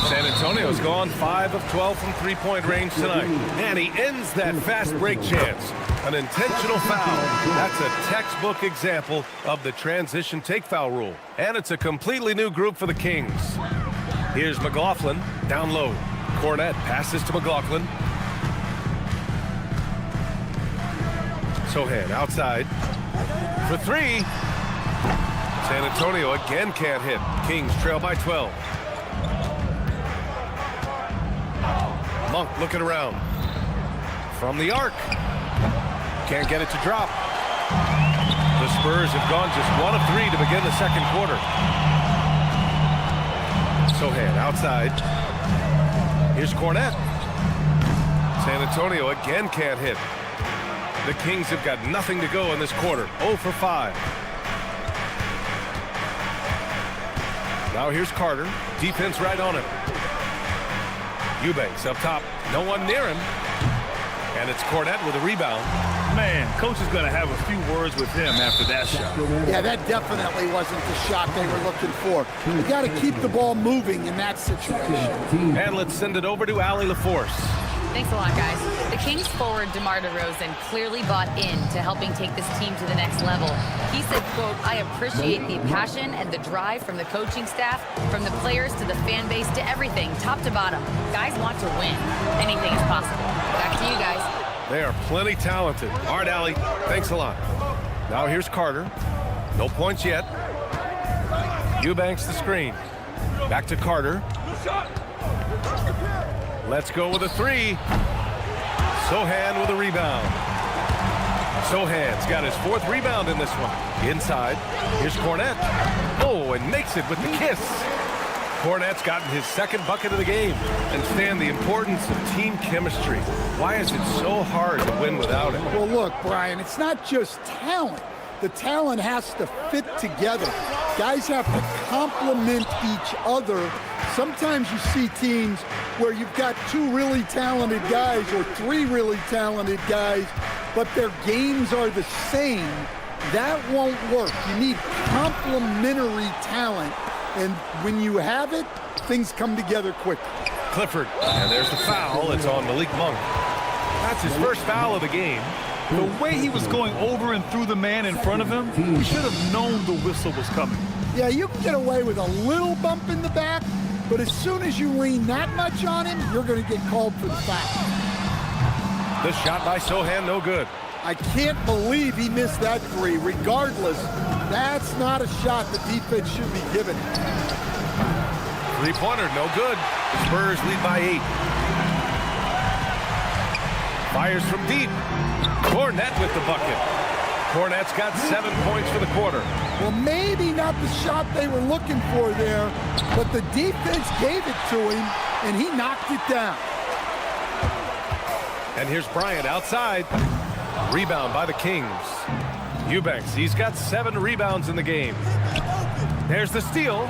San Antonio's gone 5 of 12 from three-point range tonight. And he ends that fast break chance. An intentional foul. That's a textbook example of the transition take foul rule. And it's a completely new group for the Kings. Here's McLaughlin down low. Cornett passes to McLaughlin. Sohan outside for 3. San Antonio again can't hit. Kings trail by 12. Monk looking around. From the arc. Can't get it to drop. The Spurs have gone just 1 of 3 to begin the second quarter. Sohan outside. Here's Cornett. San Antonio again can't hit. The Kings have got nothing to go in this quarter. 0 for 5. Now here's Carter. Defense right on him. Eubanks up top. No one near him. And it's Cornett with a rebound. Man, coach is going to have a few words with him after that shot. Yeah, that definitely wasn't the shot they were looking for. You got to keep the ball moving in that situation. And let's send it over to Allie LaForce. Thanks a lot, guys. The Kings forward DeMar DeRozan clearly bought in to helping take this team to the next level. He said, quote, "I appreciate the passion and the drive from the coaching staff, from the players to the fan base to everything, top to bottom. Guys want to win. Anything is possible." Back to you guys. They are plenty talented. All right, Allie, thanks a lot. Now here's Carter. No points yet. Eubanks the screen. Back to Carter. Let's go with a 3. Sohan with a rebound. Sohan's got his 4th rebound in this one. Inside. Here's Cornett. Oh, and makes it with the kiss. Cornett's gotten his 2nd bucket of the game. And Stan, the importance of team chemistry. Why is it so hard to win without it? Well, look, Brian, it's not just talent. The talent has to fit together. Guys have to complement each other. Sometimes you see teams where you've got 2 really talented guys or 3 really talented guys, but their games are the same. That won't work. You need complementary talent. And when you have it, things come together quickly. Clifford, and there's the foul. It's on Malik Monk. That's his first foul of the game. The way he was going over and through the man in front of him, he should have known the whistle was coming. Yeah, you can get away with a little bump in the back, but as soon as you lean that much on him, you're going to get called for the foul. The shot by Sohan, no good. I can't believe he missed that 3. Regardless, that's not a shot the defense should be giving. 3-pointer, no good. Spurs lead by 8. Fires from deep. Cornett with the bucket. Cornett's got 7 points for the quarter. Well, maybe not the shot they were looking for there, but the defense gave it to him, and he knocked it down. And here's Bryant outside. Rebound by the Kings. Eubanks, he's got 7 rebounds in the game. There's the steal.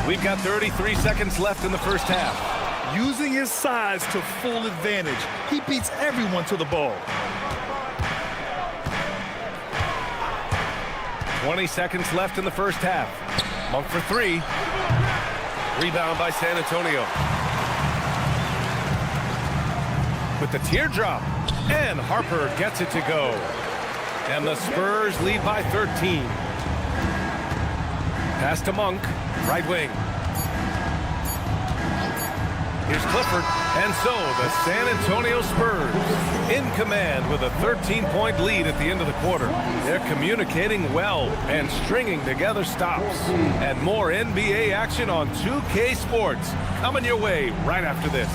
We've got 33 seconds left in the first half. Using his size to full advantage, he beats everyone to the ball. 20 seconds left in the first half. Monk for 3. Rebound by San Antonio. With the teardrop. And Harper gets it to go. And the Spurs lead by 13. Pass to Monk. Right wing. Here's Clifford. And so the San Antonio Spurs in command with a 13-point lead at the end of the quarter. They're communicating well and stringing together stops. And more NBA action on 2K Sports coming your way right after this.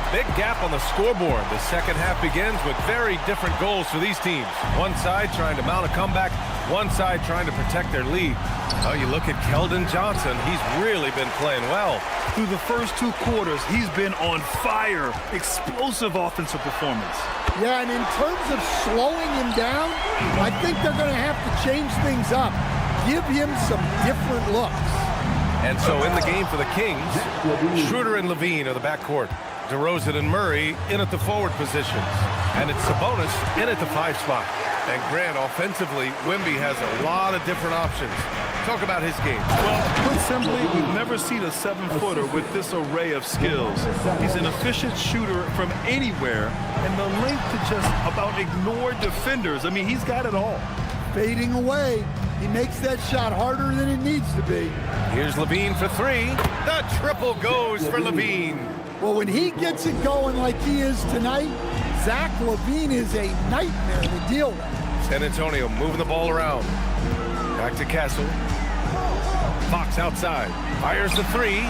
Big gap on the scoreboard. The second half begins with very different goals for these teams. One side trying to mount a comeback, one side trying to protect their lead. Oh, you look at Keldon Johnson. He's really been playing well. Through the first 2 quarters, he's been on fire. Explosive offensive performance. Yeah, and in terms of slowing him down, I think they're going to have to change things up. Give him some different looks. And so in the game for the Kings, Schroeder and Levine are the backcourt. DeRozan and Murray in at the forward positions. And it's Sabonis in at the 5 spot. And Grant, offensively, Wemby has a lot of different options. Talk about his game. Well, put simply, we've never seen a 7-footer with this array of skills. He's an efficient shooter from anywhere, and the length to just about ignore defenders. I mean, he's got it all. Fading away. He makes that shot harder than it needs to be. Here's Levine for 3. The triple goes for Levine. Well, when he gets it going like he is tonight, Zach LaVine is a nightmare to deal with. San Antonio moving the ball around. Back to Castle. Fox outside. Fires the 3.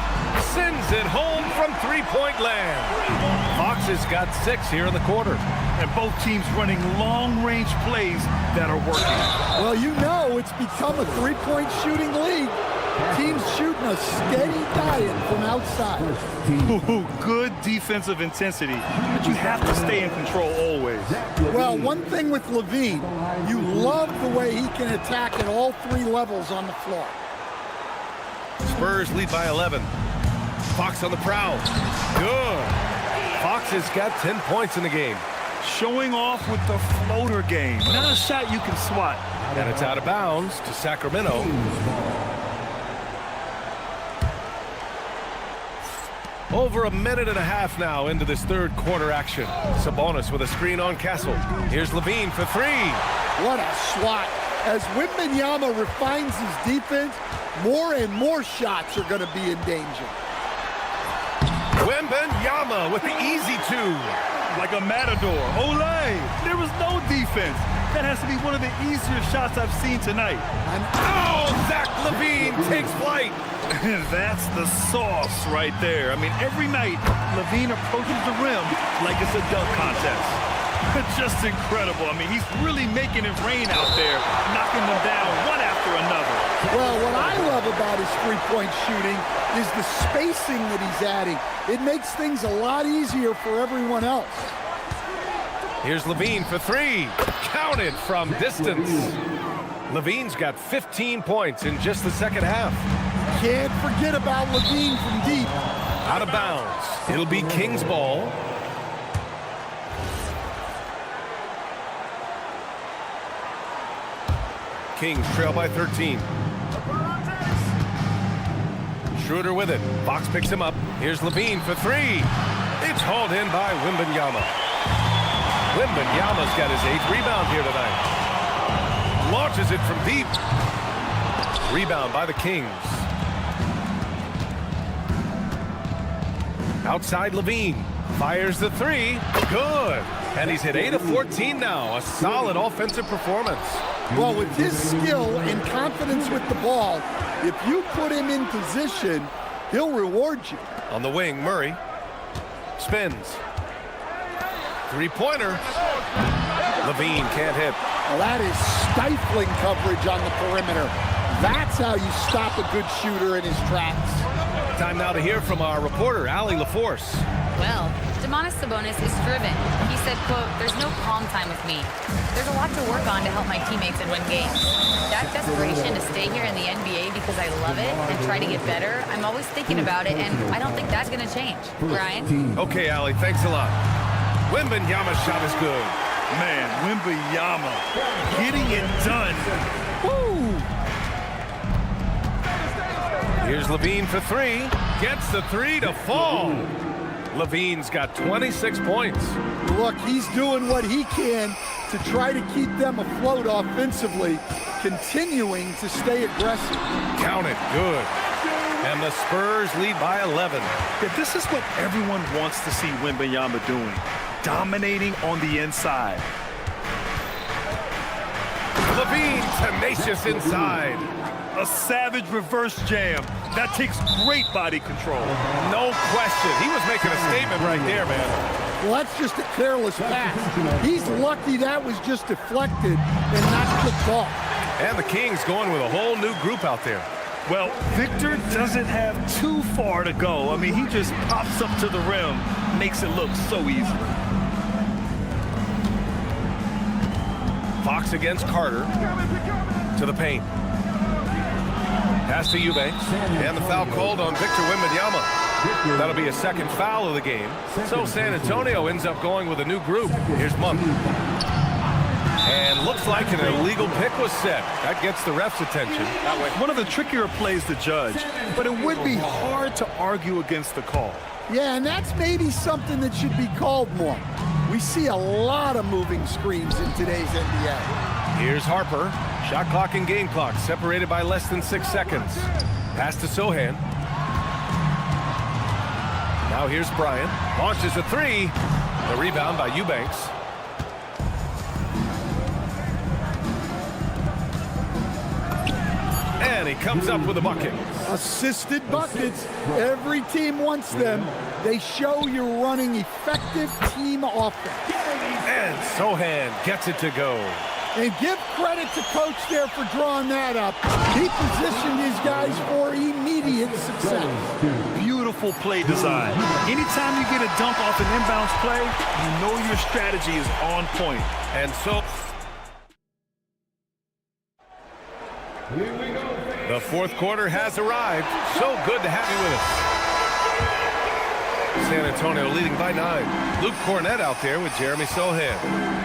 Sends it home from three-point land. Fox has got 6 here in the quarter. And both teams running long-range plays that are working. Well, you know it's become a three-point shooting league. Teams shooting a steady diet from outside. Ooh, good defensive intensity, but you have to stay in control always. Well, one thing with LaVine, you love the way he can attack at all 3 levels on the floor. Spurs lead by 11. Fox on the prowl. Good. Fox has got 10 points in the game. Showing off with the floater game. Not a shot you can swat. And it's out of bounds to Sacramento. Over a minute and a half now into this third quarter action. Sabonis with a screen on Castle. Here's Levine for 3. What a swat. As Wembanyama refines his defense, more and more shots are going to be in danger. Wembanyama with the easy 2. Like a matador. Olé! There was no defense. That has to be one of the easier shots I've seen tonight. And oh, Zach LaVine takes flight. That's the sauce right there. I mean, every night, LaVine approaches the rim like it's a dunk contest. Just incredible. I mean, he's really making it rain out there, knocking them down one after another. Well, what I love about his three-point shooting is the spacing that he's adding. It makes things a lot easier for everyone else. Here's Levine for 3. Counted from distance. Levine's got 15 points in just the second half. Can't forget about Levine from deep. Out of bounds. It'll be Kings ball. Kings trail by 13. Schroeder with it. Fox picks him up. Here's Levine for 3. It's hauled in by Wembanyama. Wembanyama's got his 8th rebound here tonight. Launches it from deep. Rebound by the Kings. Outside Levine. Fires the 3. Good. And he's hit 8 of 14 now. A solid offensive performance. Well, with his skill and confidence with the ball, if you put him in position, he'll reward you. On the wing, Murray. Spins. Three-pointer. Levine can't hit. Well, that is stifling coverage on the perimeter. That's how you stop a good shooter in his tracks. Time now to hear from our reporter, Allie LaForce. Well, Domantas Sabonis is driven. He said, quote, "There's no calm time with me. There's a lot to work on to help my teammates and win games. That desperation to stay here in the NBA because I love it and try to get better, I'm always thinking about it, and I don't think that's going to change." Brian? Okay, Allie, thanks a lot. Wembanyama's shot is good. Man, Wembanyama getting it done. Woo! Here's Levine for three. Gets the three to fall. Levine's got 26 points. Look, he's doing what he can to try to keep them afloat offensively, continuing to stay aggressive. Count it, good. And the Spurs lead by 11. Yeah, this is what everyone wants to see Wembanyama doing, dominating on the inside. Levine tenacious inside. A savage reverse jam. That takes great body control. No question. He was making a statement right there, man. Well, that's just a careless pass. He's lucky that was just deflected and not kicked off. And the Kings going with a whole new group out there. Well, Victor doesn't have too far to go. I mean, he just pops up to the rim, makes it look so easy. Fox against Carter. To the paint. Pass to Eubanks. And the foul called on Victor Wembanyama. That'll be a second foul of the game. So San Antonio ends up going with a new group. Here's Monk. And looks like an illegal pick was set. That gets the ref's attention. One of the trickier plays to judge, but it would be hard to argue against the call. Yeah, and that's maybe something that should be called more. We see a lot of moving screens in today's NBA. Here's Harper. Shot clock and game clock separated by less than 6 seconds. Pass to Sohan. Now here's Bryant. Launches a three. The rebound by Eubanks. And he comes up with a bucket. Assisted buckets. Every team wants them. They show you're running effective team offense. And Sohan gets it to go. And give credit to coach there for drawing that up. He positioned his guys for immediate success. Beautiful play design. Anytime you get a dunk off an inbounds play, you know your strategy is on point. And so the fourth quarter has arrived. So good to have you with us. San Antonio leading by 9. Luke Cornett out there with Jeremy Sohan.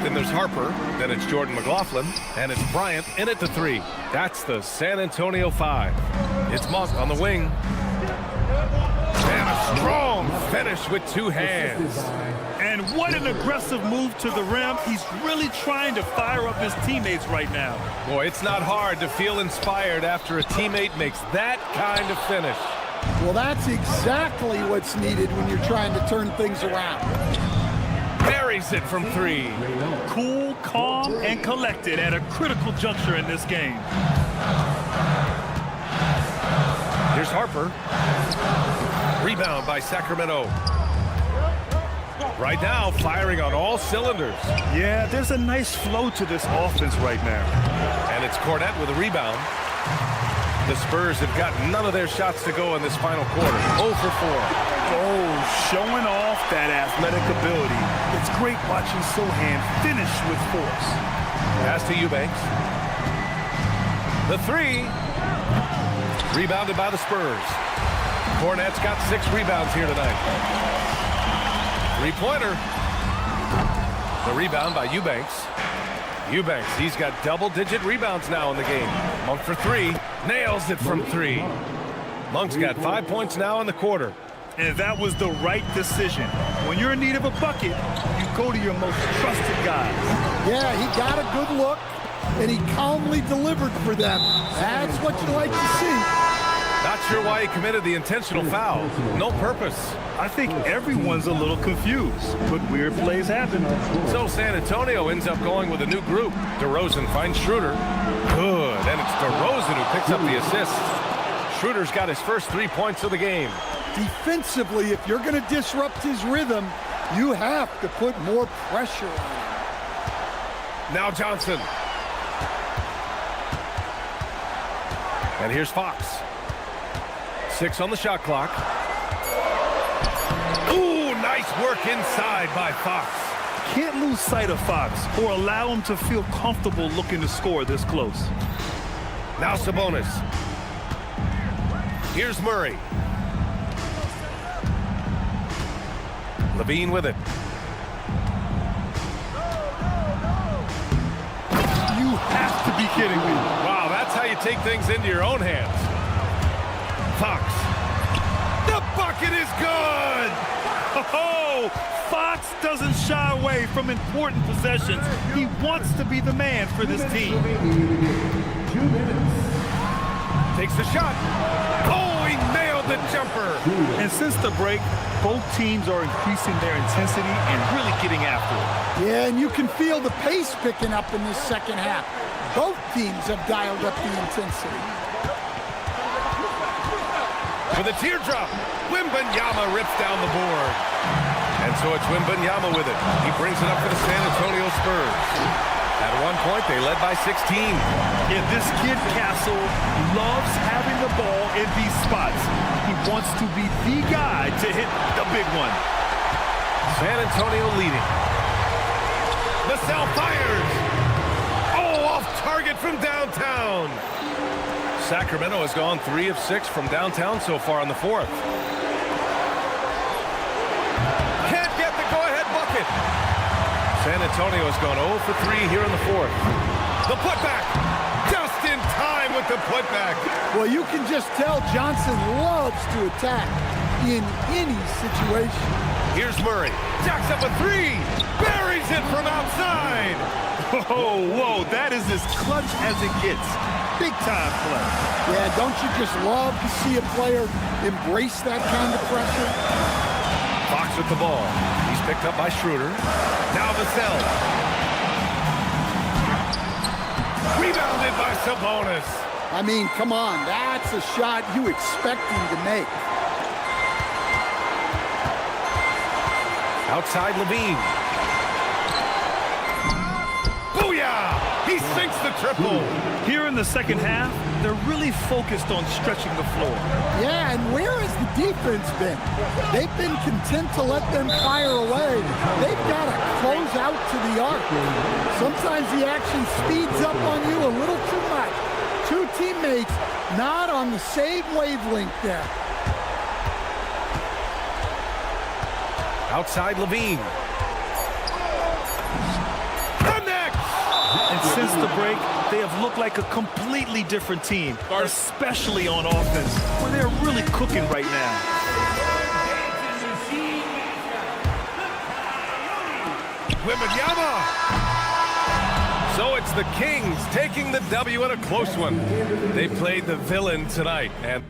Then there's Harper. Then it's Jordan McLaughlin. And it's Bryant in at the 3. That's the San Antonio 5. It's Monk on the wing. And a strong finish with 2 hands. And what an aggressive move to the rim. He's really trying to fire up his teammates right now. Boy, it's not hard to feel inspired after a teammate makes that kind of finish. Well, that's exactly what's needed when you're trying to turn things around. Buries it from 3. Cool, calm, and collected at a critical juncture in this game. Here's Harper. Rebound by Sacramento. Right now, firing on all cylinders. Yeah, there's a nice flow to this offense right now. And it's Cornett with a rebound. The Spurs have got none of their shots to go in this final quarter. 0 for 4. Oh, showing off that athletic ability. It's great watching Sohan finish with force. Pass to Eubanks. The 3. Rebounded by the Spurs. Cornett's got 6 rebounds here tonight. 3-pointer. The rebound by Eubanks. Eubanks, he's got double-digit rebounds now in the game. Monk for 3. Nails it from 3. Monk's got 5 points now in the quarter. And that was the right decision. When you're in need of a bucket, you go to your most trusted guys. Yeah, he got a good look, and he calmly delivered for them. That's what you like to see. Not sure why he committed the intentional foul. No purpose. I think everyone's a little confused, but weird plays happen. So San Antonio ends up going with a new group. DeRozan finds Schroeder. Good, and it's DeRozan who picks up the assist. Schroeder's got his first 3 points of the game. Defensively, if you're going to disrupt his rhythm, you have to put more pressure on him. Now Johnson. And here's Fox. 6 on the shot clock. Ooh, nice Nice work inside by Fox. Can't lose sight of Fox or allow him to feel comfortable looking to score this close. Now Sabonis. Here's Murray. Levine with it. You have to be kidding me. Wow, that's how you take things into your own hands. Fox. The bucket is good! Oh, Fox doesn't shy away from important possessions. He wants to be the man for this team. Takes the shot. Oh, he nailed the jumper. And since the break, both teams are increasing their intensity and really getting after it. Yeah, and you can feel the pace picking up in this second half. Both teams have dialed up the intensity. With a teardrop, Wembanyama rips down the board. And so it's Wembanyama with it. He brings it up for the San Antonio Spurs. At one point, they led by 16. Yeah, this kid Castle loves having the ball in these spots. He wants to be the guy to hit the big one. San Antonio leading. Vassell fires. Oh, off target from downtown. Sacramento has gone 3 of 6 from downtown so far in the fourth. Can't get the go-ahead bucket. San Antonio has gone 0 for 3 here in the fourth. The putback. Just in time with the putback. Well, you can just tell Johnson loves to attack in any situation. Here's Murray. Jacks up a 3. Buries it from outside. Oh, whoa, that is as clutch as it gets. Big time play. Yeah, don't you just love to see a player embrace that kind of pressure? Fox with the ball. He's picked up by Schroeder. Now Vassell. Rebounded by Sabonis. I mean, come on, that's a shot you expect him to make. Outside Levine. Booyah! He sinks the triple. Here in the second half, they're really focused on stretching the floor. Yeah, and where has the defense been? They've been content to let them fire away. They've got to close out to the arc. Sometimes the action speeds up on you a little too much. Two teammates not on the same wavelength there. Outside Levine. And since the break, they have looked like a completely different team, especially on offense, where they're really cooking right now. Wembanyama. So it's the Kings taking the W in a close one. They played the villain tonight, and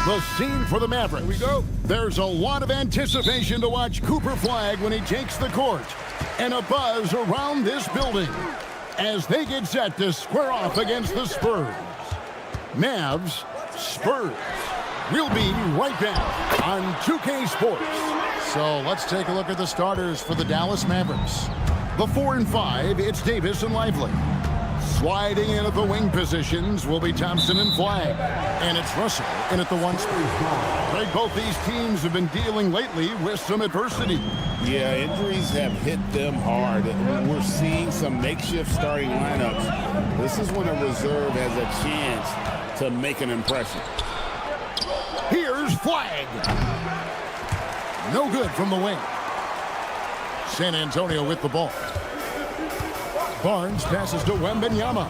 The scene for the Mavericks. Here we go. There's a lot of anticipation to watch Cooper Flagg when he takes the court. And a buzz around this building as they get set to square off against the Spurs. Mavs, Spurs. We'll be right back on 2K Sports. So let's take a look at the starters for the Dallas Mavericks. The 4 and 5, it's Davis and Lively. Sliding in at the wing positions will be Thompson and Flagg. And it's Russell in at the 1 spot. Greg, both these teams have been dealing lately with some adversity. Yeah, injuries have hit them hard. We're seeing some makeshift starting lineups. This is when a reserve has a chance to make an impression. Here's Flagg. No good from the wing. San Antonio with the ball. Barnes passes to Wembanyama.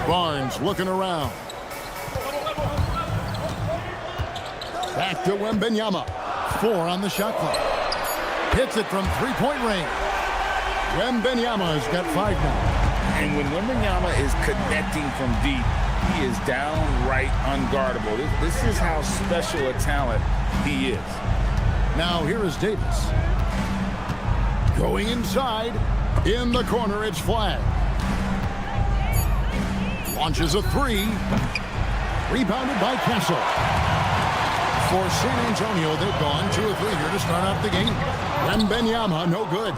Barnes looking around. Back to Wembanyama. 4 on the shot clock. Hits it from three-point range. Wembanyama has got 5 now. And when Wembanyama is connecting from deep, he is downright unguardable. This is how special a talent he is. Now here is Davis. Going inside. In the corner, it's Flagg. Launches a 3. Rebounded by Castle. For San Antonio, they've gone 2 of 3 here to start out the game. Wembanyama, no good.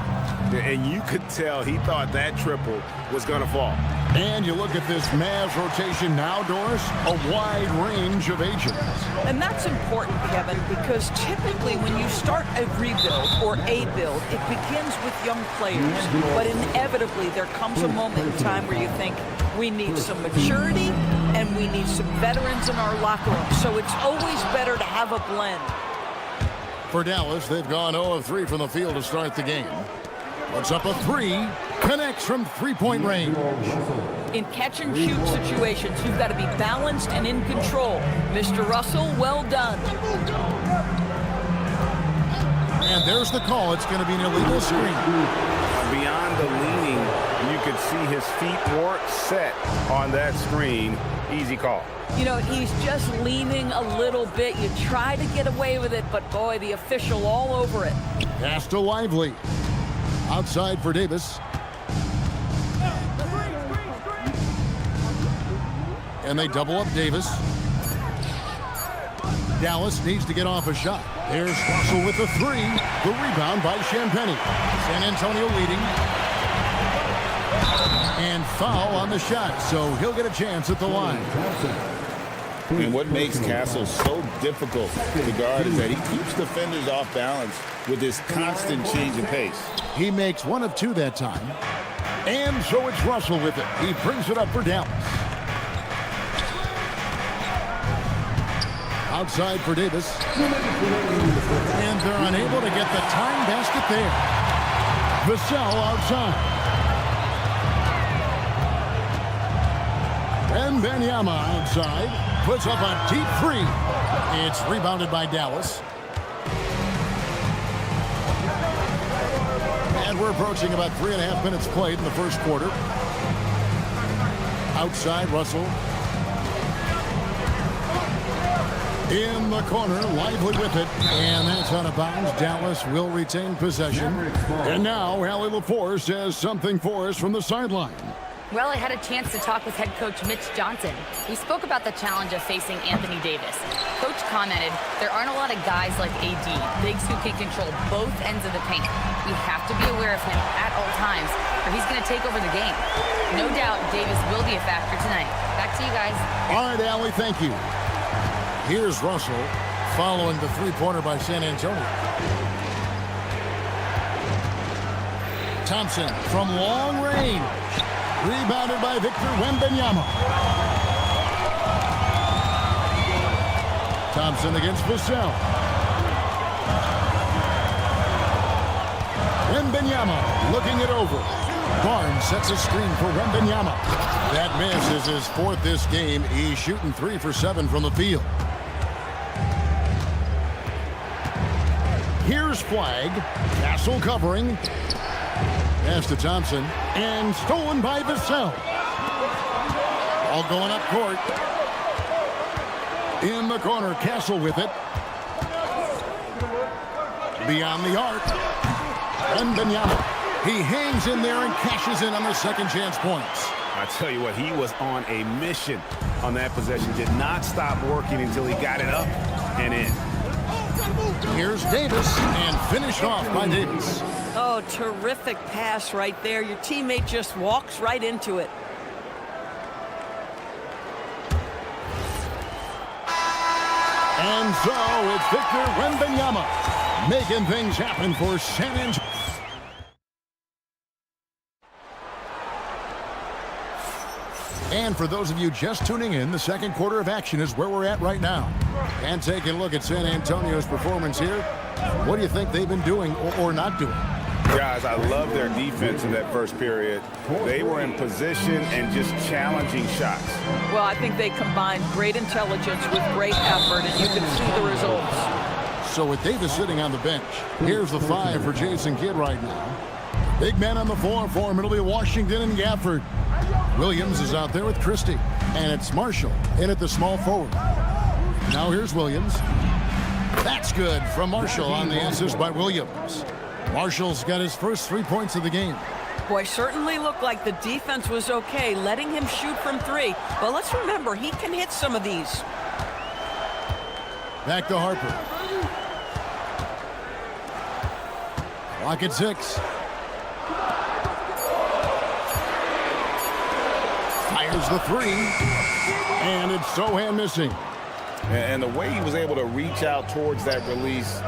And you could tell he thought that triple was going to fall. And you look at this Mavs rotation now, Doris, a wide range of ages. And that's important, Kevin, because typically when you start a rebuild or a build, it begins with young players. But inevitably, there comes a moment in time where you think, we need some maturity and we need some veterans in our locker room. So it's always better to have a blend. For Dallas, they've gone 0 of 3 from the field to start the game. Puts up a 3, connects from three-point range. In catch-and-shoot situations, you've got to be balanced and in control. Mr. Russell, well done. And there's the call. It's going to be an illegal screen. Beyond the leaning, you could see his feet weren't set on that screen. Easy call. You know, he's just leaning a little bit. You try to get away with it, but boy, the official all over it. Pass to Lively. Outside for Davis. And they double up Davis. Dallas needs to get off a shot. There's Russell with the 3. The rebound by Champagnie. San Antonio leading. And foul on the shot, so he'll get a chance at the line. And what makes Castle so difficult to guard is that he keeps defenders off balance with this constant change of pace. He makes 1 of 2 that time. And so it's Russell with it. He brings it up for Dallas. Outside for Davis. And they're unable to get the tying basket there. Vassell outside. And Wembanyama outside. Puts up a deep 3. It's rebounded by Dallas. And we're approaching about 3.5 minutes played in the first quarter. Outside, Russell. In the corner, Lively with it. And that's out of bounds. Dallas will retain possession. And now, Allie LaForce has something for us from the sideline. Well, I had a chance to talk with head coach Mitch Johnson. We spoke about the challenge of facing Anthony Davis. Coach commented, there aren't a lot of guys like AD, bigs who can control both ends of the paint. We have to be aware of him at all times, or he's going to take over the game. No doubt Davis will be a factor tonight. Back to you guys. All right, Allie, thank you. Here's Russell following the three-pointer by San Antonio. Thompson from long range. Rebounded by Victor Wembanyama. Thompson against Vassell. Wembanyama looking it over. Barnes sets a screen for Wembanyama. That miss is his fourth this game. He's shooting 3 for 7 from the field. Here's Flag. Castle covering. Pass to Thompson. And stolen by Vassell. All going up court. In the corner, Castle with it. Beyond the arc. Wembanyama. He hangs in there and cashes in on the second chance points. I tell you what, he was on a mission on that possession. Did not stop working until he got it up and in. Here's Davis, and finished off by Davis. Oh, terrific pass right there. Your teammate just walks right into it. And so it's Victor Wembanyama making things happen for San Antonio. And for those of you just tuning in, the second quarter of action is where we're at right now. And taking a look at San Antonio's performance here. What do you think they've been doing or not doing? Guys, I love their defense in that first period. They were in position and just challenging shots. Well, I think they combined great intelligence with great effort, and you can see the results. So with Davis sitting on the bench, here's the 5 for Jason Kidd right now. Big man on the floor for him. It'll be Washington and Gafford. Williams is out there with Christie. And it's Marshall in at the small forward. Now here's Williams. That's good from Marshall on the assist by Williams. Marshall's got his first 3 points of the game. Boy, certainly looked like the defense was okay, letting him shoot from 3. But let's remember, he can hit some of these. Back to Harper. Clock at 6. Fires the 3. And it's Sohan missing. And the way he was able to reach out towards that release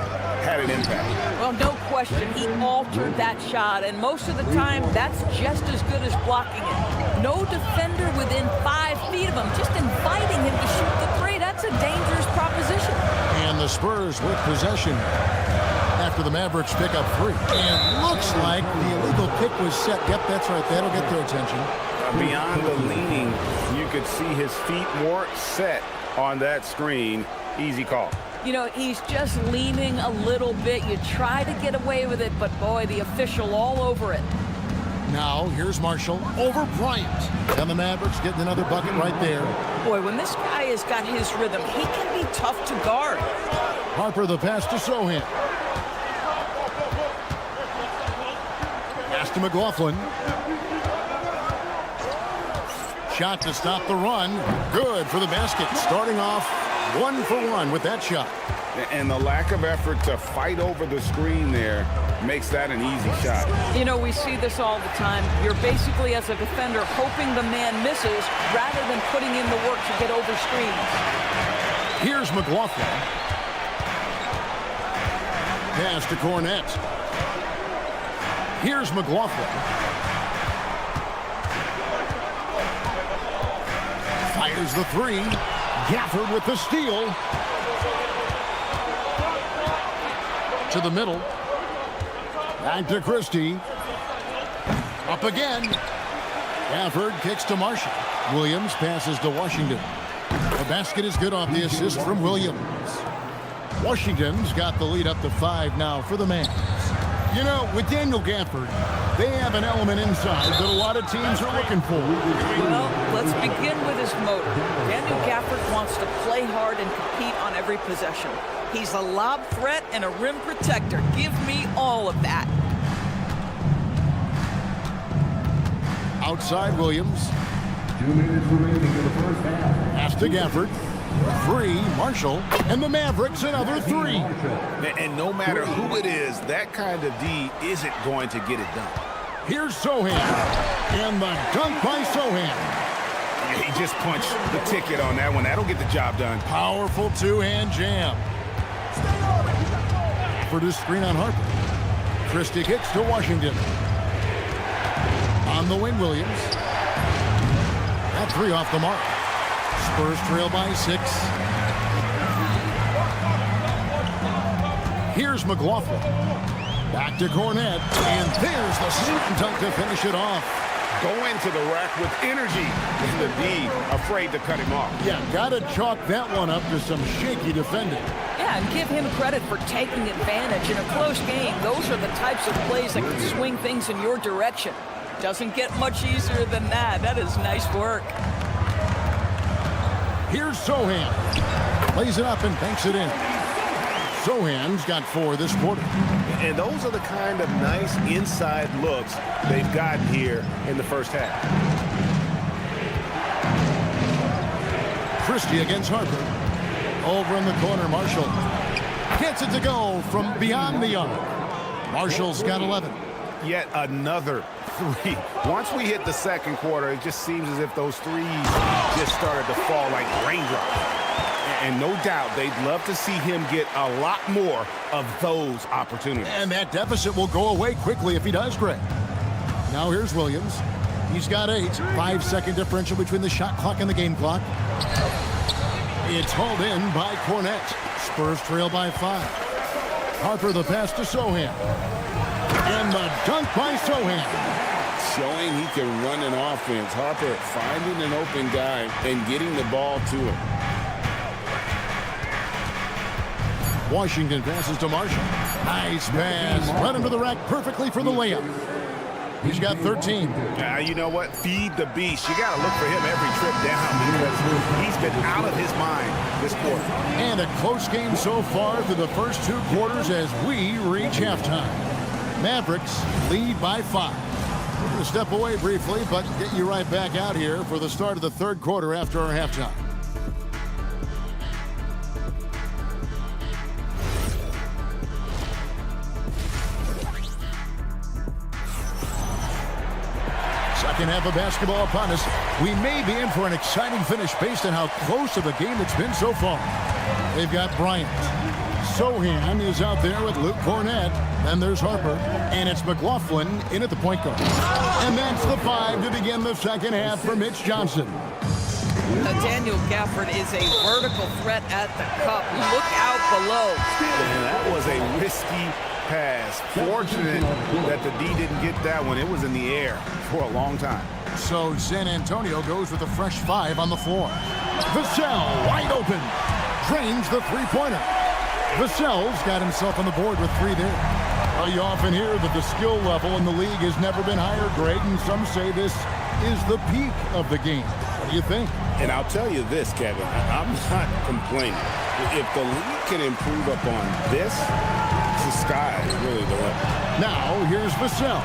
had an impact. Well, no question. He altered that shot, and most of the time, that's just as good as blocking it. No defender within 5 feet of him, just inviting him to shoot the 3. That's a dangerous proposition. And the Spurs with possession after the Mavericks pick up 3. And looks like the illegal kick was set. Yep, that's right. That'll get their attention. Beyond the leaning, you could see his feet weren't set on that screen. Easy call. You know, he's just leaning a little bit. You try to get away with it, but boy, the official all over it. Now, here's Marshall over Bryant. And the Mavericks getting another bucket right there. Boy, when this guy has got his rhythm, he can be tough to guard. Harper the pass to Sohan. Pass to McLaughlin. Shot to stop the run. Good for the basket. Starting off 1 for 1 with that shot. And the lack of effort to fight over the screen there makes that an easy shot. You know, we see this all the time. You're basically, as a defender, hoping the man misses rather than putting in the work to get over screens. Here's McLaughlin. Pass to Cornette. Here's McLaughlin. Fires the 3. Gafford with the steal. To the middle. Back to Christie. Up again. Gafford kicks to Marshall. Williams passes to Washington. The basket is good off the assist from Williams. Washington's got the lead up to 5 now for the Mavs. You know, with Daniel Gafford, They have an element inside that a lot of teams are looking for. Well, let's begin with his motor. Daniel Gafford wants to play hard and compete on every possession. He's a lob threat and a rim protector. Give me all of that. Outside Williams. 2 minutes remaining in the first half. Pass to Gafford. 3, Marshall. And the Mavericks another 3. And no matter who it is, that kind of D isn't going to get it done. Here's Sohan. And the dunk by Sohan. He just punched the ticket on that one. That'll get the job done. Powerful two-hand jam. For the screen on Harper. Christie kicks to Washington. On the wing, Williams. That 3 off the mark. Spurs trail by 6. Here's McLaughlin. Back to Cornette. And there's the slam dunk to finish it off. Going to the rack with energy. And the D afraid to cut him off. Yeah, got to chalk that one up to some shaky defending. Yeah, and give him credit for taking advantage in a close game. Those are the types of plays that can swing things in your direction. Doesn't get much easier than that. That is nice work. Here's Sohan. Plays it up and banks it in. Sohan's got 4 this quarter. And those are the kind of nice inside looks they've gotten here in the first half. Christie against Harper. Over in the corner, Marshall. Gets it to go from beyond the arc. Marshall's got 11. Yet another 3. Once we hit the second quarter, it just seems as if those threes just started to fall like raindrops. And no doubt they'd love to see him get a lot more of those opportunities. And that deficit will go away quickly if he does, Greg. Now here's Williams. He's got 8. 5-second differential between the shot clock and the game clock. It's hauled in by Cornette. Spurs trail by 5. Harper the pass to Sohan. And the dunk by Sohan. Showing he can run an offense. Harper finding an open guy and getting the ball to him. Washington passes to Marshall. Nice pass. Right into the rack perfectly for the layup. He's got 13. You know what? Feed the beast. You got to look for him every trip down because he's been out of his mind this quarter. And a close game so far through the first 2 quarters as we reach halftime. Mavericks lead by 5. We're going to step away briefly, but get you right back out here for the start of the third quarter after our halftime. Second half of basketball upon us. We may be in for an exciting finish based on how close of a game it's been so far. They've got Bryant. Sohan is out there with Luke Cornette. Then there's Harper. And it's McLaughlin in at the point guard. And that's the 5 to begin the second half for Mitch Johnson. Daniel Gafford is a vertical threat at the cup. Look out below. And that was a risky pass. Fortunate that the D didn't get that one. It was in the air for a long time. So San Antonio goes with a fresh 5 on the floor. Vassell wide open. Drains the three-pointer. Vassell's got himself on the board with 3 there. Well, you often hear that the skill level in the league has never been higher, Greg, and some say this is the peak of the game. What do you think? And I'll tell you this, Kevin, I'm not complaining. If the league can improve upon this, the sky is really the limit. Now, here's Vassell.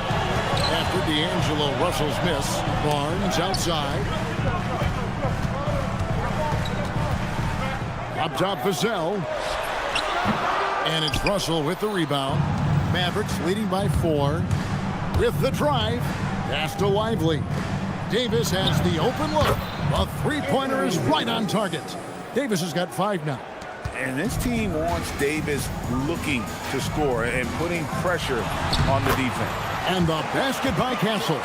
After D'Angelo Russell's miss, Barnes outside. Up top, Vassell. And it's Russell with the rebound. Mavericks leading by 4. With the drive, pass to Lively. Davis has the open look. The three-pointer is right on target. Davis has got 5 now. And this team wants Davis looking to score and putting pressure on the defense. And the basket by Castle.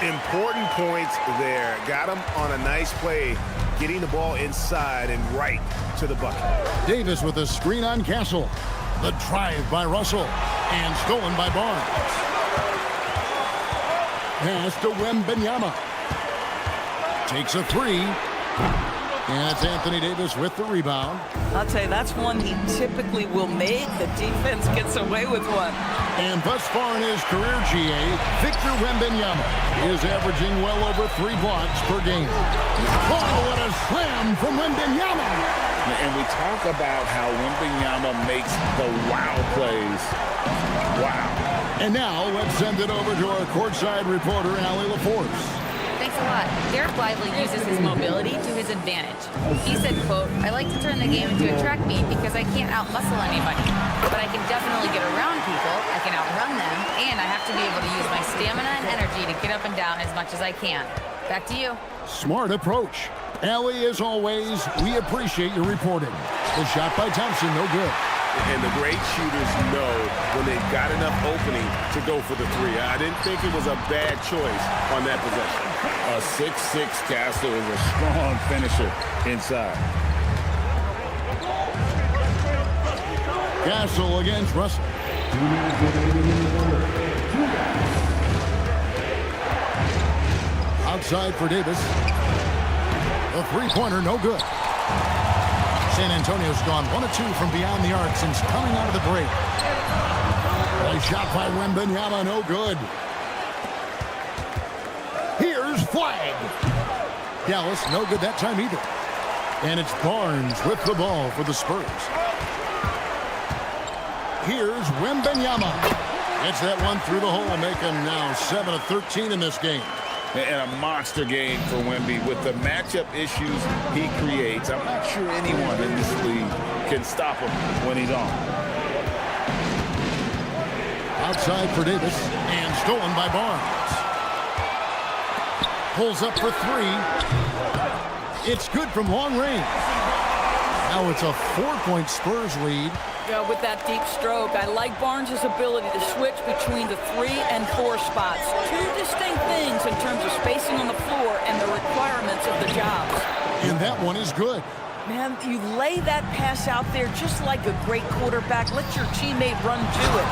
Important points there. Got him on a nice play, getting the ball inside and right to the bucket. Davis with a screen on Castle. The drive by Russell. And stolen by Barnes. Pass to Wembanyama. Takes a 3. And it's Anthony Davis with the rebound. I'll tell you, that's one he typically will make. The defense gets away with one. And thus far in his career, GA, Victor Wembanyama is averaging well over 3 blocks per game. Oh, what a slam from Wembanyama! And we talk about how Wembanyama makes the wow plays. Wow. And now let's send it over to our courtside reporter, Allie LaForce. Thanks a lot. Derek Lively uses his mobility to his advantage. He said, quote, "I like to turn the game into a track meet because I can't out-muscle anybody. But I can definitely get around people, I can outrun them, and I have to be able to use my stamina and energy to get up and down as much as I can." Back to you. Smart approach. Allie, as always, we appreciate your reporting. The shot by Thompson, no good. And the great shooters know when they've got enough opening to go for the three. I didn't think it was a bad choice on that possession. A 6'6" Castle is a strong finisher inside. Castle against Russell. Outside for Davis. A three-pointer, no good. San Antonio's gone 1 of 2 from beyond the arc since coming out of the break. A shot by Wembanyama, no good. Here's Flag. Dallas, no good that time either. And it's Barnes with the ball for the Spurs. Here's Wembanyama. Gets that one through the hole, making now 7 of 13 in this game. And a monster game for Wemby with the matchup issues he creates. I'm not sure anyone in this league can stop him when he's on. Outside for Davis, and stolen by Barnes. Pulls up for 3. It's good from long range. Now it's a 4-point Spurs lead. Yeah, with that deep stroke, I like Barnes' ability to switch between the 3 and 4 spots. 2 distinct things in terms of spacing on the floor and the requirements of the jobs. And that one is good. Man, you lay that pass out there just like a great quarterback. Let your teammate run to it.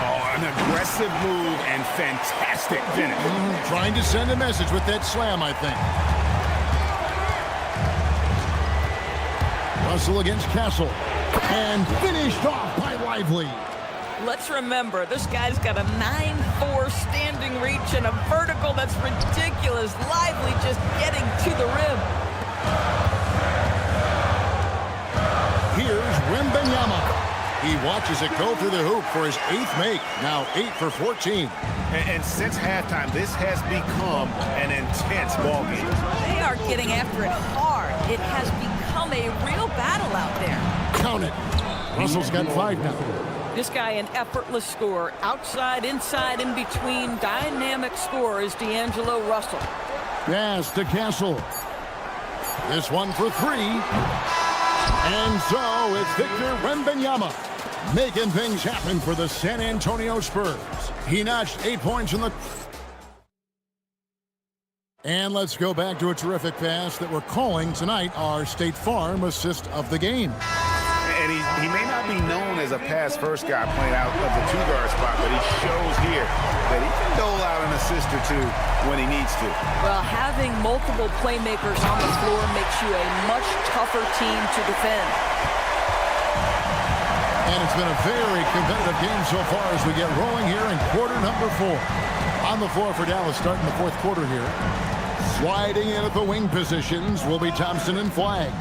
Oh, an aggressive move and fantastic finish. Trying to send a message with that slam, I think. Russell against Castle. And finished off by Lively. Let's remember, this guy's got a 9'4" standing reach and a vertical that's ridiculous. Lively just getting to the rim. Here's Wembanyama. He watches it go through the hoop for his 8th make. Now 8 for 14. And since halftime, this has become an intense ball game. They are getting after it hard. It has become a real battle out there. Count it. Russell's got 5 now. This guy an effortless scorer. Outside, inside, in between. Dynamic scorer is D'Angelo Russell. Pass to Castle. This one for 3. And so it's Victor Wembanyama making things happen for the San Antonio Spurs. He notched 8 points in the... And let's go back to a terrific pass that we're calling tonight our State Farm assist of the game. And he may not be known as a pass-first guy playing out of the 2-guard spot, but he shows here that he can dole out an assist or 2 when he needs to. Well, having multiple playmakers on the floor makes you a much tougher team to defend. And it's been a very competitive game so far as we get rolling here in quarter number 4. On the floor for Dallas starting the 4th quarter here. Sliding in at the wing positions will be Thompson and Flag.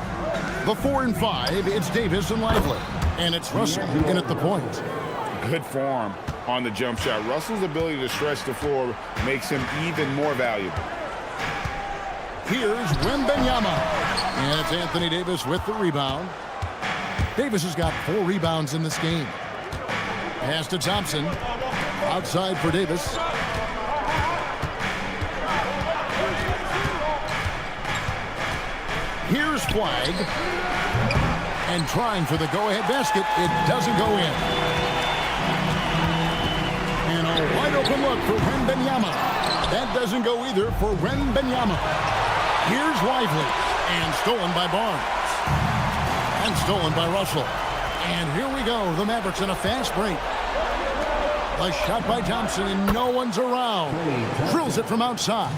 The 4 and 5, it's Davis and Lively. And it's Russell in at the point. Good form on the jump shot. Russell's ability to stretch the floor makes him even more valuable. Here's Wembanyama. And it's Anthony Davis with the rebound. Davis has got 4 rebounds in this game. Pass to Thompson. Outside for Davis. Here's Flag. And trying for the go-ahead basket. It doesn't go in. And a wide open look for Wembanyama. That doesn't go either for Wembanyama. Here's Lively. And stolen by Barnes. And stolen by Russell. And here we go. The Mavericks in a fast break. A shot by Thompson, and no one's around. Drills it from outside.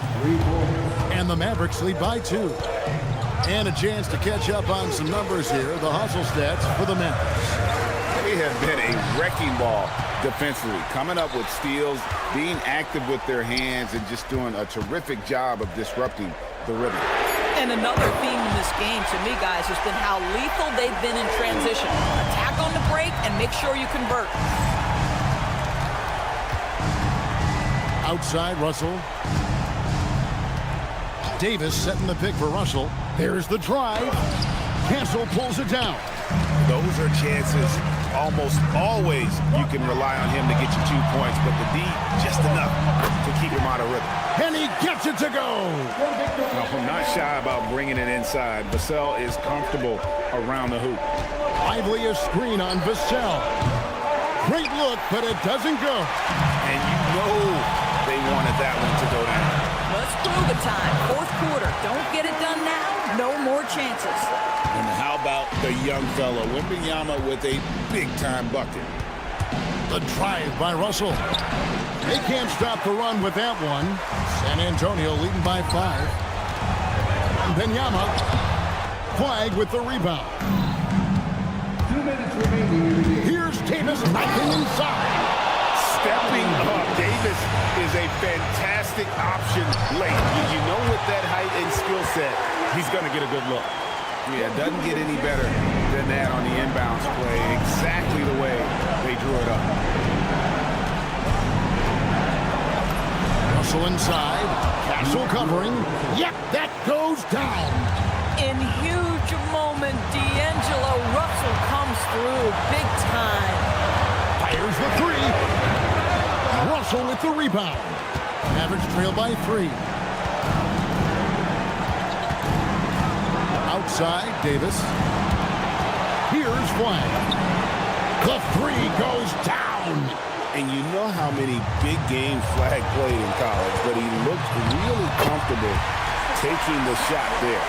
And the Mavericks lead by 2. And a chance to catch up on some numbers here. The hustle stats for the Mavericks. They have been a wrecking ball defensively, coming up with steals, being active with their hands, and just doing a terrific job of disrupting the rhythm. And another theme in this game, to me, guys, has been how lethal they've been in transition. Attack on the break and make sure you convert. Outside, Russell. Davis setting the pick for Russell. There's the drive. Cancel pulls it down. Those are chances almost always you can rely on him to get you 2 points, but the D, just enough to keep him out of rhythm. And he gets it to go. I'm not shy about bringing it inside. Vassell is comfortable around the hoop. Lively a screen on Vassell. Great look, but it doesn't go. And you know they wanted that one to go down. Let's prove it time. Fourth quarter. Don't get it done now. No more chances. And how about the young fella, Wembanyama, with a big-time bucket. The drive by Russell. They can't stop the run with that one. San Antonio leading by 5. Wembanyama, flag with the rebound. 2 minutes remaining. Here's Davis knocking inside. Stepping up, Davis is a fantastic option late. You know, with that height and skill set, he's going to get a good look. Yeah, it doesn't get any better than that on the inbounds play. Exactly the way they drew it up. Russell inside. Castle covering. Yep, that goes down. In huge moment, D'Angelo Russell comes through big time. Fires the 3. Russell with the rebound. Mavericks trail by 3. Outside, Davis. Here's Flag. The 3 goes down. And you know how many big games Flag played in college, but he looked really comfortable taking the shot there.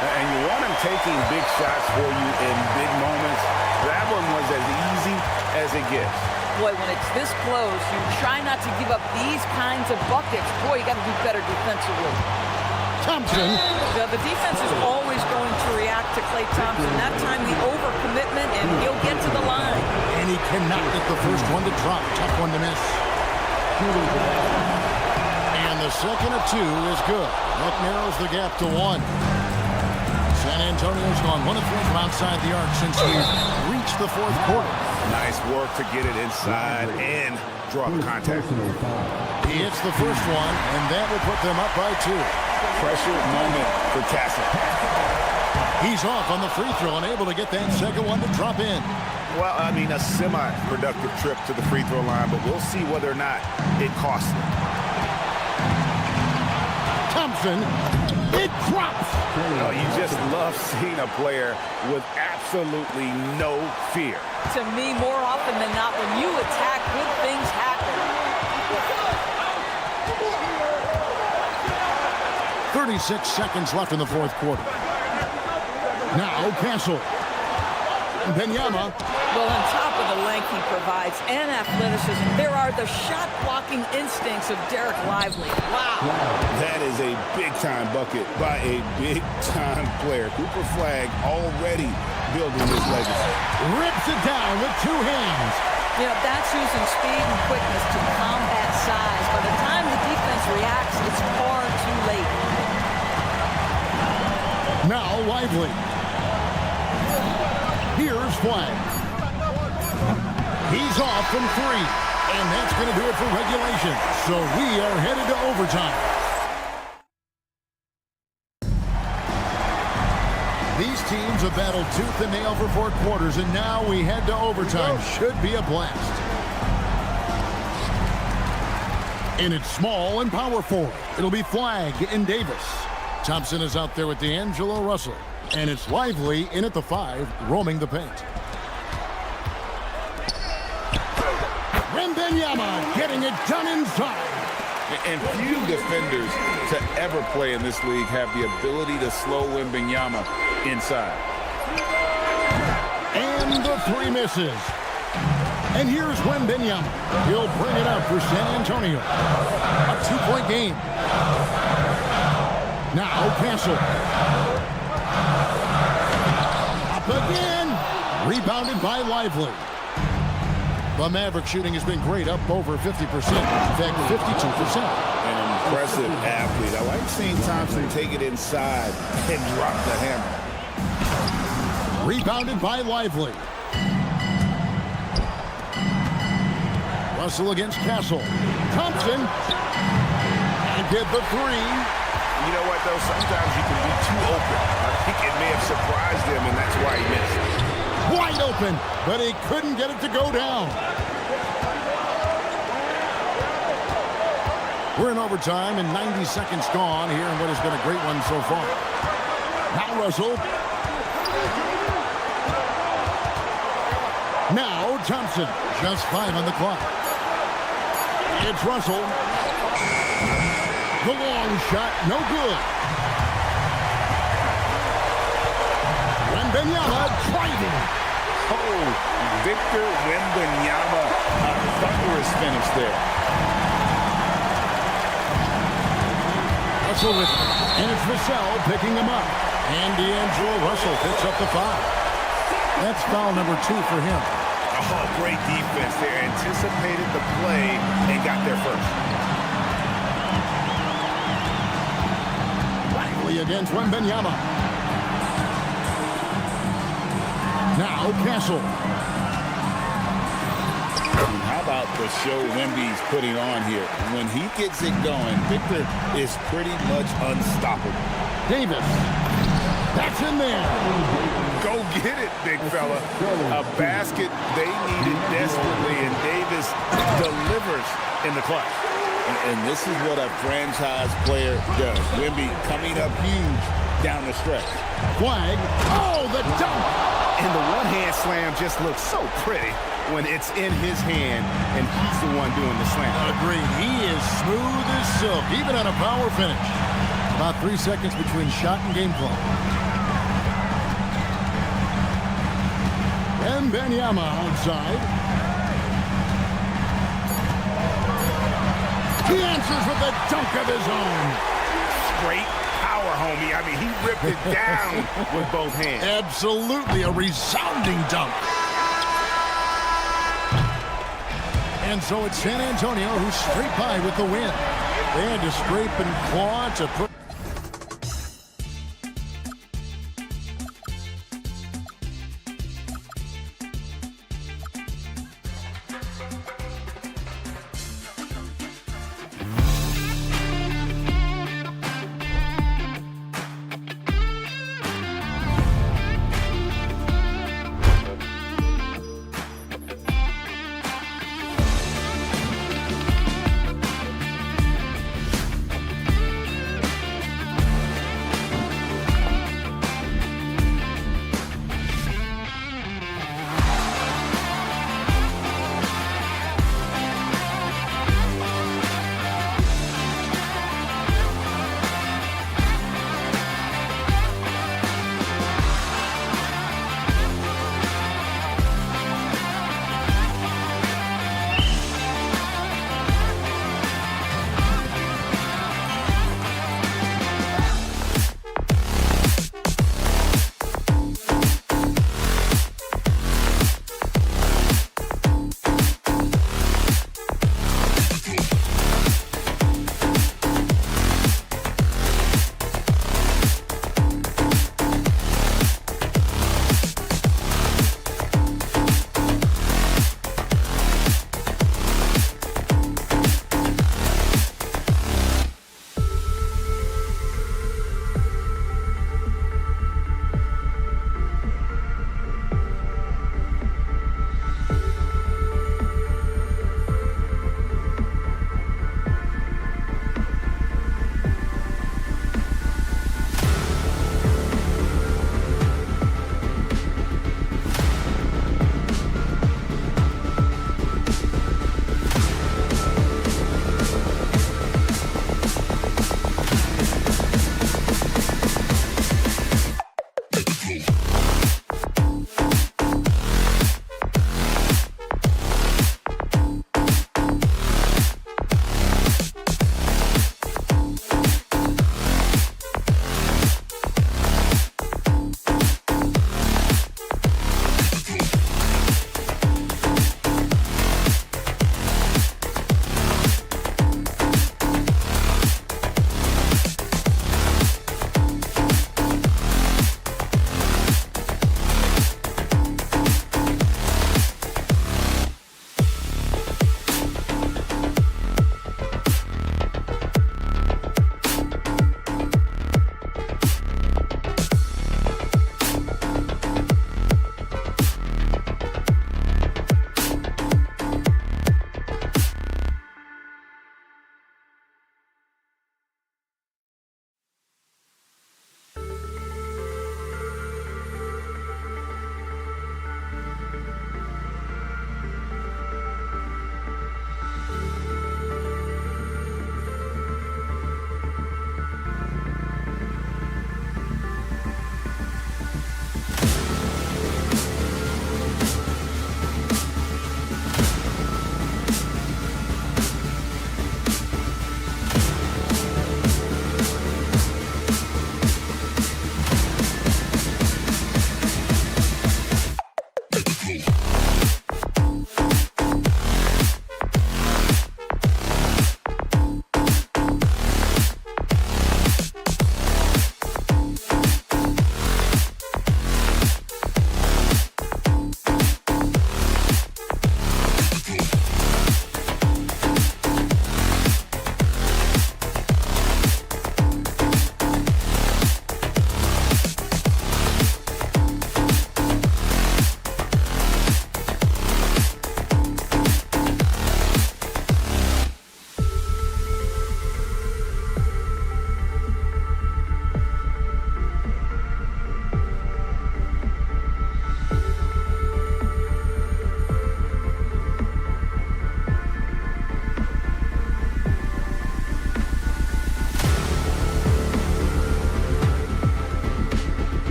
And you want him taking big shots for you in big moments. That one was as easy as it gets. Boy, when it's this close, you try not to give up these kinds of buckets. Boy, you got to do better defensively. Thompson. The defense is always going to react to Klay Thompson. That time, the overcommitment, and he'll get to the line. And he cannot get the first one to drop. Tough one to miss. And the second of 2 is good. That narrows the gap to 1. San Antonio's gone 1 of 3 from outside the arc since we reached the fourth quarter. Nice work to get it inside and draw the contact. He hits the first one, and that will put them up by 2. Pressure moment for Castle. He's off on the free throw and able to get that second one to drop in. Well, I mean, a semi-productive trip to the free throw line, but we'll see whether or not it costs him. Thompson, it drops. Oh, you just love seeing a player with absolutely no fear. To me, more often than not, when you attack, good things happen. 36 seconds left in the fourth quarter. Now, Castle. Wembanyama. Well, on top of the length he provides and athleticism, there are the shot-blocking instincts of Derek Lively. Wow. That is a big-time bucket by a big-time player. Cooper Flag already building his legacy. Rips it down with 2 hands. You know, that's using speed and quickness to combat size. By the time the defense reacts, it's far too late. Now Lively. Here's Flag. He's off from 3. And that's going to do it for regulation. So we are headed to overtime. These teams have battled tooth and nail for 4 quarters, and now we head to overtime. Should be a blast. And it's small and power forward. It'll be Flag and Davis. Thompson is out there with D'Angelo Russell. And it's Lively in at the 5, roaming the paint. Wembanyama getting it done inside. And few defenders to ever play in this league have the ability to slow Wembanyama inside. And the 3 misses. And here's Wembanyama. He'll bring it up for San Antonio. A 2-point game. Now Castle. Up again. Rebounded by Lively. The Mavericks shooting has been great, up over 50%. In fact, 52%. An impressive athlete. I like seeing Thompson take it inside and drop the hammer. Rebounded by Lively. Russell against Castle. Thompson. And get the three. You know what, though? Sometimes you can be too open. I think it may have surprised him, and that's why he missed. Wide open, but he couldn't get it to go down. We're in overtime, and 90 seconds gone here in what has been a great one so far. Now Russell. Now Thompson. Just 5 on the clock. It's Russell. The long shot, no good. Wembanyama driving. Oh, Victor Wembanyama, a thunderous finish there. Russell with it. And it's Vassell picking him up. And D'Angelo Russell picks up the foul. That's foul number 2 for him. Oh, great defense there. Anticipated the play and got there first. Lively against Wembanyama. Now Castle. How about the show Wemby's putting on here? When he gets it going, Victor is pretty much unstoppable. Davis. That's in there. Go get it, big fella. A basket they needed desperately, and Davis delivers in the clutch. And this is what a franchise player does. Wemby coming up huge down the stretch. Flag. Oh, the dunk. And the one-hand slam just looks so pretty when it's in his hand, and he's the one doing the slam. Agreed. He is smooth as silk, even on a power finish. About 3 seconds between shot and game clock. And Wembanyama outside. He answers with a dunk of his own. Straight power, homie. I mean, he ripped it down with both hands. Absolutely a resounding dunk. And so it's San Antonio who's straight by with the win. They had to scrape and claw to put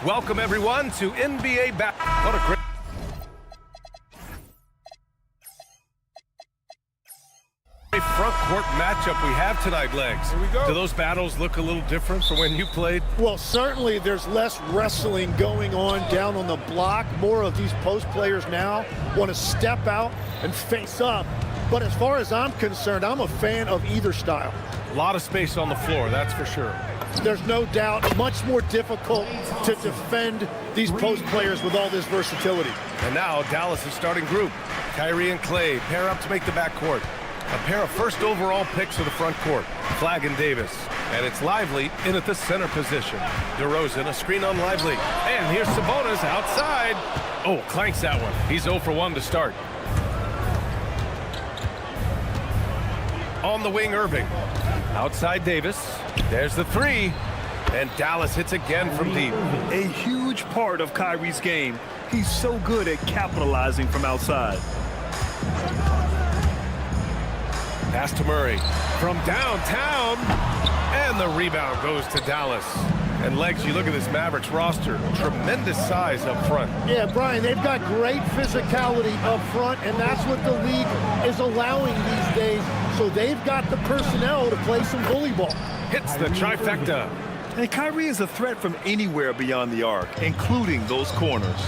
Welcome, everyone, to NBA What a great... front court matchup we have tonight, Legs. Here we go. Do those battles look a little different from when you played? Well, certainly there's less wrestling going on down on the block. More of these post players now want to step out and face up. But as far as I'm concerned, I'm a fan of either style. A lot of space on the floor, that's for sure. There's no doubt much more difficult to defend these post players with all this versatility. And now Dallas' starting group. Kyrie and Clay pair up to make the backcourt. A pair of first overall picks of the front court, Flag and Davis. And it's Lively in at the center position. DeRozan, a screen on Lively. And here's Sabonis outside. Oh, clanks that one. He's 0 for 1 to start. On the wing, Irving. Outside Davis. There's the three. And Dallas hits again from deep. A huge part of Kyrie's game. He's so good at capitalizing from outside. Pass to Murray from downtown, and the rebound goes to Dallas. And Legs, you look at this Mavericks roster, tremendous size up front. Yeah, Brian, they've got great physicality up front, and that's what the league is allowing these days. So they've got the personnel to play some bully ball. Hits the trifecta. And Kyrie is a threat from anywhere beyond the arc, including those corners.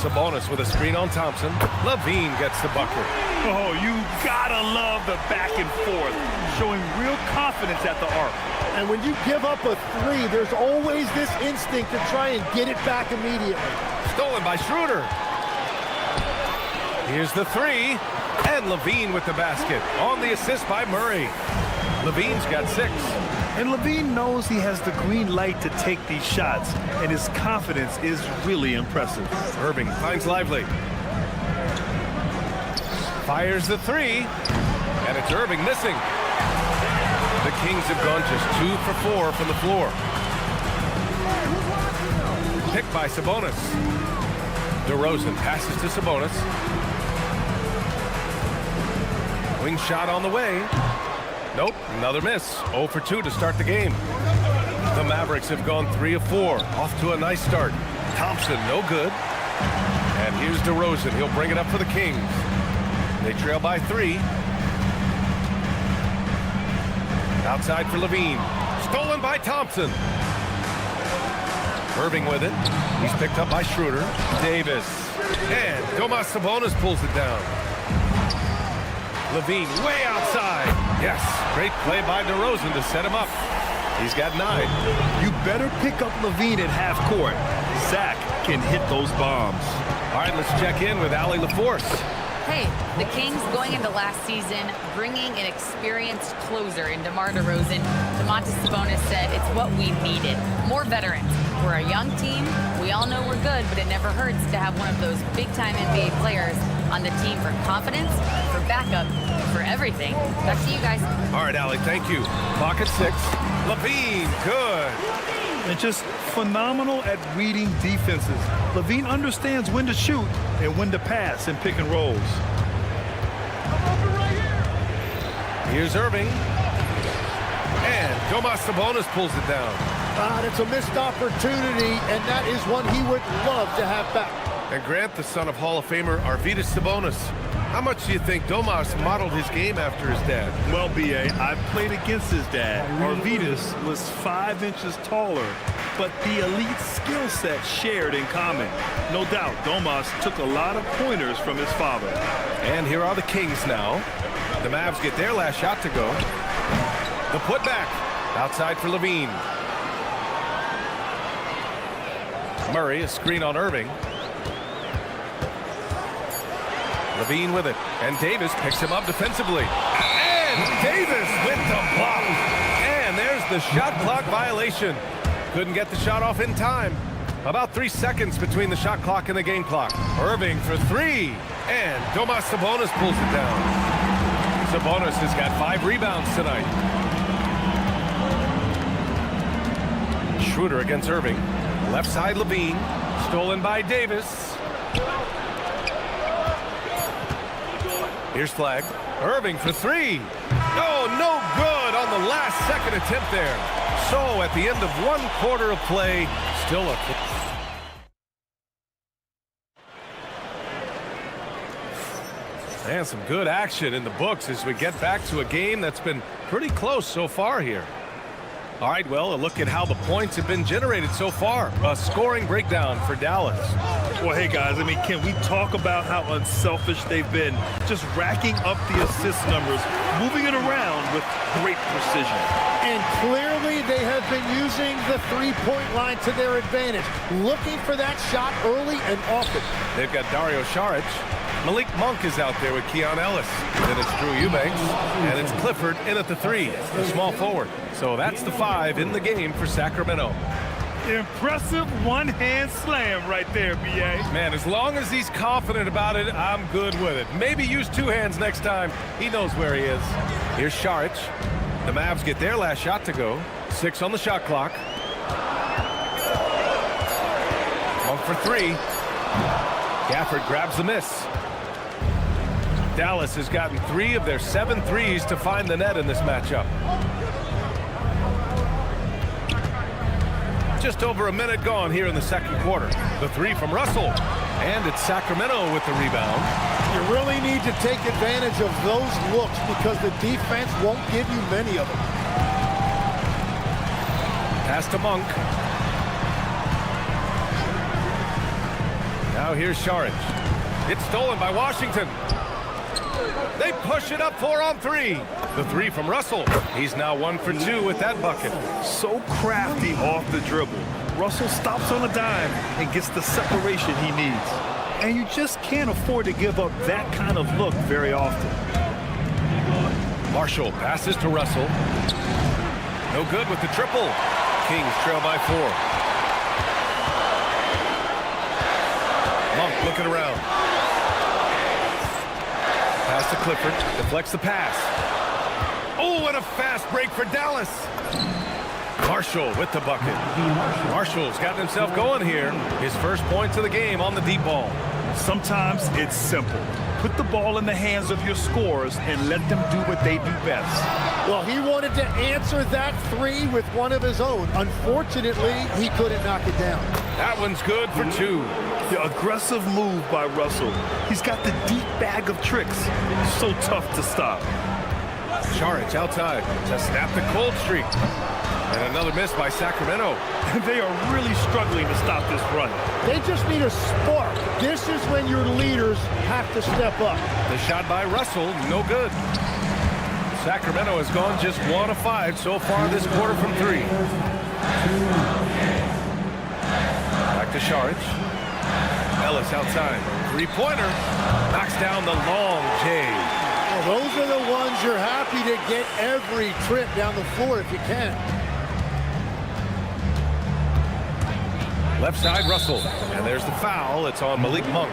Sabonis with a screen on Thompson. LaVine gets the bucket. Oh, you gotta love the back and forth, showing real confidence at the arc. And when you give up a three, there's always this instinct to try and get it back immediately. Stolen by Schroeder. Here's the three, and LaVine with the basket. On the assist by Murray. LaVine's got 6. And LaVine knows he has the green light to take these shots, and his confidence is really impressive. Irving finds Lively. Fires the three, and it's Irving missing. The Kings have gone just 2 for 4 from the floor. Picked by Sabonis. DeRozan passes to Sabonis. Wing shot on the way. Nope, another miss. 0 for 2 to start the game. The Mavericks have gone 3 of 4. Off to a nice start. Thompson, no good. And here's DeRozan. He'll bring it up for the Kings. They trail by 3. Outside for LaVine. Stolen by Thompson. Irving with it. He's picked up by Schroeder. Davis. And Domas Sabonis pulls it down. LaVine way outside. Yes, great play by DeRozan to set him up. He's got 9. You better pick up LaVine at half court. Zach can hit those bombs. All right, let's check in with Allie LaForce. Hey, the Kings going into last season, bringing an experienced closer in DeMar DeRozan. Domantas Sabonis said it's what we needed. More veterans. We're a young team. We all know we're good, but it never hurts to have one of those big-time NBA players on the team for confidence, for backup, for everything. Back to you guys. All right, Allie, thank you. Clock at 6. LaVine, good. And just phenomenal at reading defenses. LaVine understands when to shoot and when to pass in pick and rolls. Here's Irving. And Domas Sabonis pulls it down. It's a missed opportunity, and that is one he would love to have back. And Grant, the son of Hall of Famer Arvydas Sabonis. How much do you think Domas modeled his game after his dad? Well, B.A., I've played against his dad. Arvydas was 5 inches taller, but the elite skill set shared in common. No doubt, Domas took a lot of pointers from his father. And here are the Kings now. The Mavs get their last shot to go. The putback. Outside for LaVine. Murray, a screen on Irving. LaVine with it, and Davis picks him up defensively. And Davis with the block. And there's the shot clock violation. Couldn't get the shot off in time. About 3 seconds between the shot clock and the game clock. Irving for 3, and Domas Sabonis pulls it down. Sabonis has got 5 rebounds tonight. Schroeder against Irving. Left side LaVine, stolen by Davis. Here's Flag. Irving for 3. Oh, no good on the last-second attempt there. So at the end of one quarter of play, still a... And some good action in the books as we get back to a game that's been pretty close so far here. All right, well, a look at how the points have been generated so far. A scoring breakdown for Dallas. Well, hey, guys, I mean, can we talk about how unselfish they've been? Just racking up the assist numbers, moving it around with great precision. And clearly they have been using the three-point line to their advantage, looking for that shot early and often. They've got Dario Saric. Malik Monk is out there with Keon Ellis. Then it's Drew Eubanks, and it's Clifford in at the 3, the small forward. So that's the 5 in the game for Sacramento. Impressive one-hand slam right there, B.A. Man, as long as he's confident about it, I'm good with it. Maybe use 2 hands next time. He knows where he is. Here's Saric. The Mavs get their last shot to go. 6 on the shot clock. Monk for 3. Gafford grabs the miss. Dallas has gotten 3 of their 7 threes to find the net in this matchup. Just over a minute gone here in the second quarter. The 3 from Russell. And it's Sacramento with the rebound. You really need to take advantage of those looks because the defense won't give you many of them. Pass to Monk. Now here's Saric. It's stolen by Washington. They push it up 4 on 3. The 3 from Russell. He's now 1 for 2 with that bucket. So crafty off the dribble. Russell stops on a dime and gets the separation he needs. And you just can't afford to give up that kind of look very often. Marshall passes to Russell. No good with the triple. Kings trail by 4. Monk looking around. Pass to Clifford. Deflects the pass. Oh, and a fast break for Dallas. Marshall with the bucket. Marshall's gotten himself going here. His first points of the game on the deep ball. Sometimes it's simple. Put the ball in the hands of your scorers and let them do what they do best. Well, he wanted to answer that 3 with one of his own. Unfortunately, he couldn't knock it down. That one's good for 2. The aggressive move by Russell. He's got the deep bag of tricks. So tough to stop. Saric outside to snap the cold streak. And another miss by Sacramento. They are really struggling to stop this run. They just need a spark. This is when your leaders have to step up. The shot by Russell, no good. Sacramento has gone just 1 of 5 so far this quarter from 3. Back to Saric. Ellis outside. 3-pointer. Knocks down the long J. Well, those are the ones you're happy to get every trip down the floor if you can. Left side, Russell. And there's the foul. It's on Malik Monk.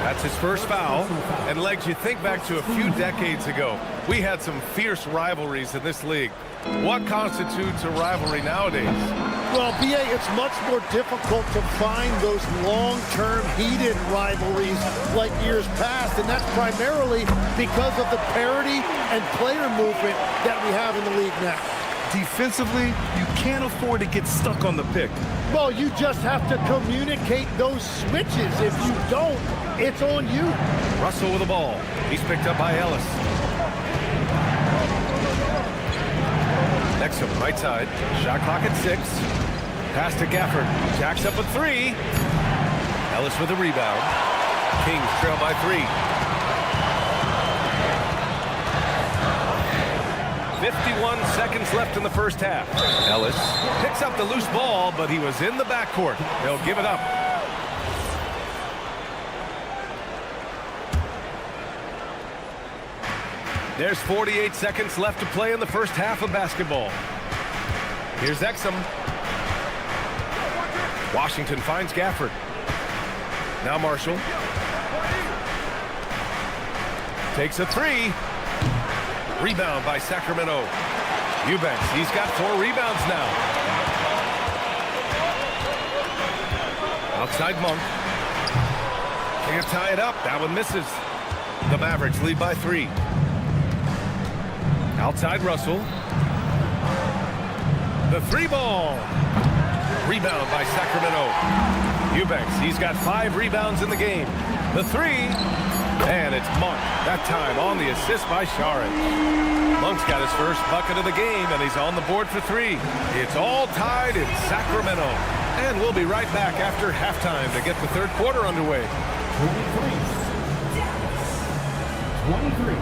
That's his first foul. And, Legs, you think back to a few decades ago, we had some fierce rivalries in this league. What constitutes a rivalry nowadays? Well, B.A., it's much more difficult to find those long-term heated rivalries like years past, and that's primarily because of the parity and player movement that we have in the league now. Defensively, you can't afford to get stuck on the pick. Well, you just have to communicate those switches. If you don't, it's on you. Russell with the ball. He's picked up by Ellis. Exum, right side. Shot clock at 6. Pass to Gafford. Jacks up a 3. Ellis with the rebound. Kings trail by 3. 51 seconds left in the first half. Ellis picks up the loose ball, but he was in the backcourt. They'll give it up. There's 48 seconds left to play in the first half of basketball. Here's Exum. Washington finds Gafford. Now Marshall. Takes a 3. Rebound by Sacramento. Eubanks, he's got 4 rebounds now. Outside Monk. Can't tie it up. That one misses. The Mavericks lead by 3. Outside Russell. The three ball. Rebound by Sacramento. Eubanks, he's got 5 rebounds in the game. The three. And it's Monk. That time on the assist by Sharad. Monk's got his first bucket of the game, and he's on the board for 3. It's all tied in Sacramento. And we'll be right back after halftime to get the third quarter underway. 23.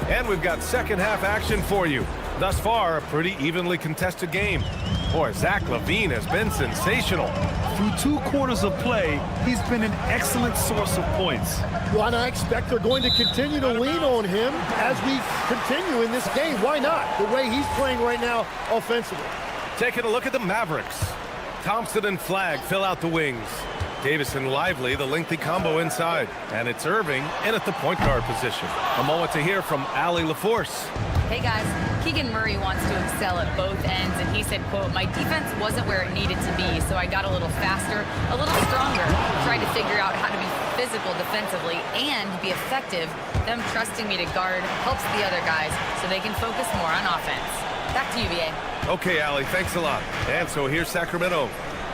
And we've got second half action for you. Thus far, a pretty evenly contested game. Boy, Zach LaVine has been sensational. Through 2 quarters of play, he's been an excellent source of points. Well, and I expect they're going to continue to lean on him as we continue in this game. Why not? The way he's playing right now offensively. Taking a look at the Mavericks. Thompson and Flagg fill out the wings. Davis and Lively, the lengthy combo inside. And it's Irving in at the point guard position. A moment to hear from Allie LaForce. Hey guys, Keegan Murray wants to excel at both ends, and he said, quote, "My defense wasn't where it needed to be, so I got a little faster, a little stronger, tried to figure out how to be physical defensively and be effective. Them trusting me to guard helps the other guys so they can focus more on offense." Back to you, BA. Okay, Allie, thanks a lot. And so here's Sacramento.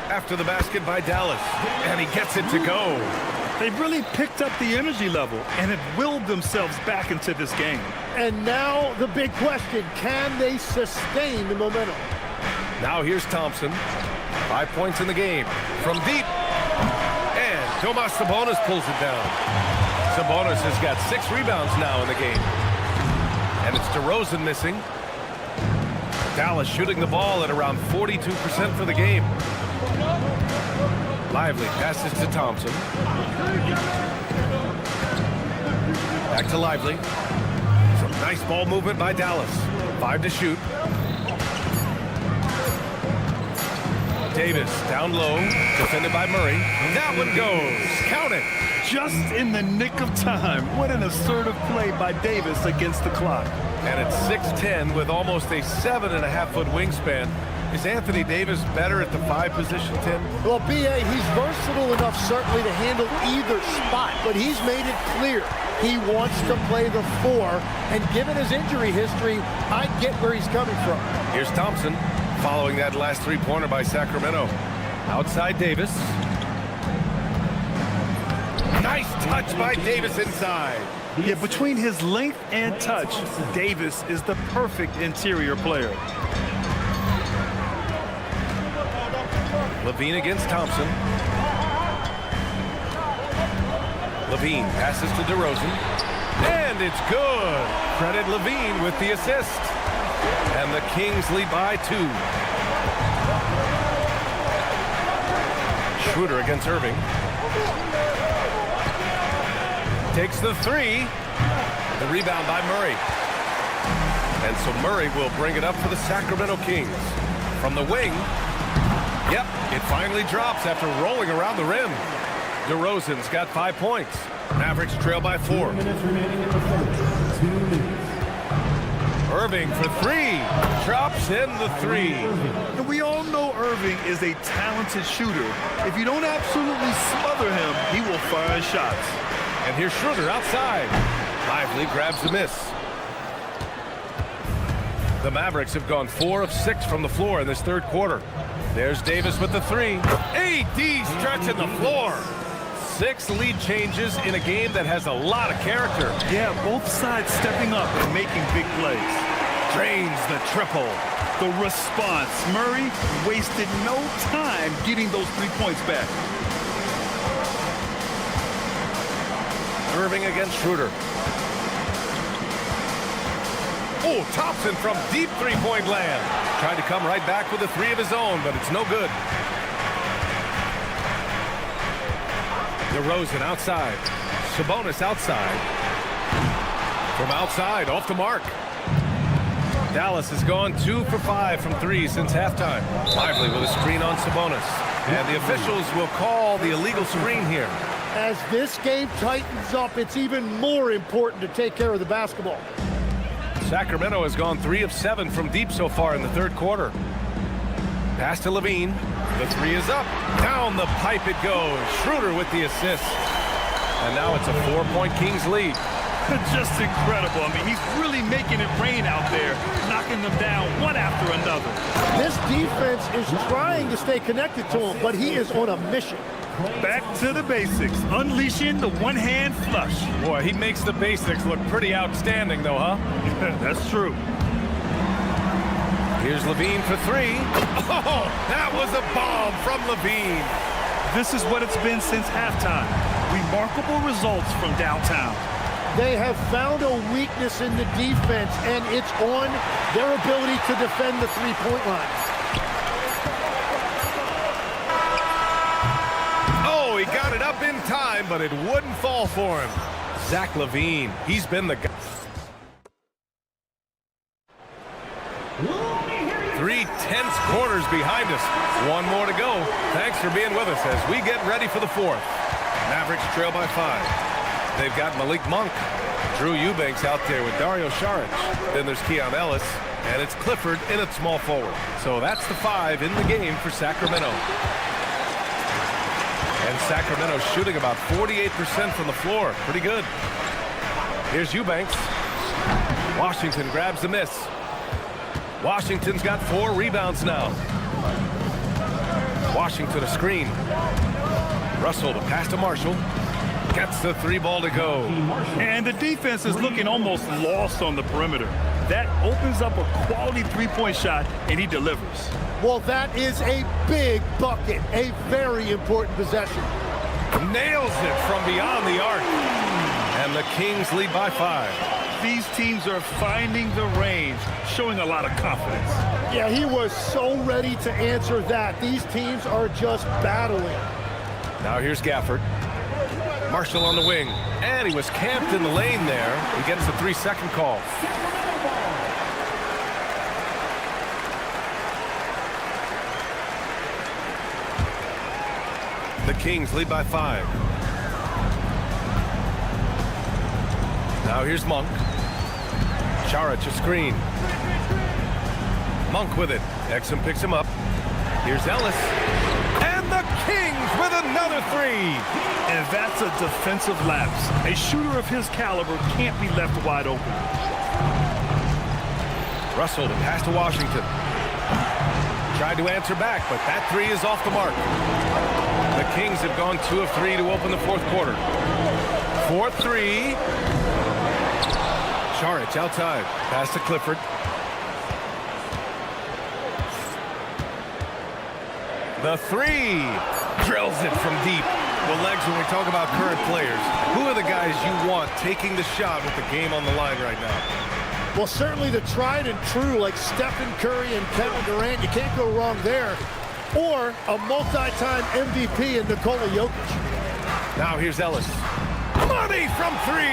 After the basket by Dallas, and he gets it to go. They've really picked up the energy level and have willed themselves back into this game. And now the big question, can they sustain the momentum? Now here's Thompson. 5 points in the game from deep. And Domas Sabonis pulls it down. Sabonis has got 6 rebounds now in the game. And it's DeRozan missing. Dallas shooting the ball at around 42% for the game. Lively passes to Thompson. Back to Lively. Some nice ball movement by Dallas. 5 to shoot. Davis down low, defended by Murray. That one goes. Count it. Just in the nick of time. What an assertive play by Davis against the clock. And it's 6'10" with almost a 7.5-foot wingspan. Is Anthony Davis better at the 5 position, Tim? Well, BA, he's versatile enough certainly to handle either spot, but he's made it clear he wants to play the 4, and given his injury history, I get where he's coming from. Here's Thompson following that last 3-pointer by Sacramento. Outside Davis. Nice touch by Davis inside. Yeah, between his length and touch, Davis is the perfect interior player. LaVine against Thompson. LaVine passes to DeRozan. And it's good. Credit LaVine with the assist. And the Kings lead by 2. Schroeder against Irving. Takes the 3. The rebound by Murray. And so Murray will bring it up for the Sacramento Kings. From the wing. Yep, it finally drops after rolling around the rim. DeRozan's got 5 points. Mavericks trail by 4. 2 minutes remaining in the third. 2 minutes. Irving for 3. Drops in the 3. And we all know Irving is a talented shooter. If you don't absolutely smother him, he will fire shots. And here's Schroeder outside. Lively grabs the miss. The Mavericks have gone 4 of 6 from the floor in this third quarter. There's Davis with the 3. AD stretching the floor. 6 lead changes in a game that has a lot of character. Yeah, both sides stepping up and making big plays. Drains the triple. The response. Murray wasted no time getting those 3 points back. Irving against Schroeder. Oh, Thompson from deep 3-point land. Tried to come right back with a 3 of his own, but it's no good. DeRozan outside. Sabonis outside. From outside, off the mark. Dallas has gone 2 for 5 from 3 since halftime. Lively with a screen on Sabonis. And the officials will call the illegal screen here. As this game tightens up, it's even more important to take care of the basketball. Sacramento has gone 3 of 7 from deep so far in the third quarter. Pass to Levine. The three is up. Down the pipe it goes. Schroeder with the assist. And now it's a 4-point Kings lead. Just incredible. I mean, he's really making it rain out there, knocking them down one after another. This defense is trying to stay connected to him, but he is on a mission. Back to the basics, unleashing the one-hand flush. Boy, he makes the basics look pretty outstanding, though, huh? That's true. Here's Levine for 3. Oh, that was a bomb from Levine. This is what it's been since halftime. Remarkable results from downtown. They have found a weakness in the defense, and it's on their ability to defend the three-point line. Oh, he got it up in time, but it wouldn't fall for him. Zach LaVine, he's been the guy. 3 tense quarters behind us. One more to go. Thanks for being with us as we get ready for the fourth. Mavericks trail by 5. They've got Malik Monk, Drew Eubanks out there with Dario Saric. Then there's Keon Ellis, and it's Clifford in at small forward. So that's the 5 in the game for Sacramento. And Sacramento shooting about 48% from the floor. Pretty good. Here's Eubanks. Washington grabs the miss. Washington's got 4 rebounds now. Washington a screen. Russell the pass to Marshall. Gets the 3 ball to go. And the defense is looking almost lost on the perimeter. That opens up a quality three-point shot, and he delivers. Well, that is a big bucket, a very important possession. Nails it from beyond the arc. And the Kings lead by 5. These teams are finding the range, showing a lot of confidence. Yeah, he was so ready to answer that. These teams are just battling. Now here's Gafford. Marshall on the wing. And he was camped in the lane there. He gets the 3-second call. The Kings lead by 5. Now here's Monk. Saric a screen. Monk with it. Exum picks him up. Here's Ellis. And the Kings with another 3. And that's a defensive lapse. A shooter of his caliber can't be left wide open. Russell to pass to Washington. Tried to answer back, but that 3 is off the mark. The Kings have gone 2 of 3 to open the fourth quarter. 4-3. Saric outside. Pass to Clifford. The 3. Drills it from deep. Well, Legs, when we talk about current players, who are the guys you want taking the shot with the game on the line right now? Well, certainly the tried and true, like Stephen Curry and Kevin Durant. You can't go wrong there. Or a multi-time MVP in Nikola Jokic. Now here's Ellis. Money from 3.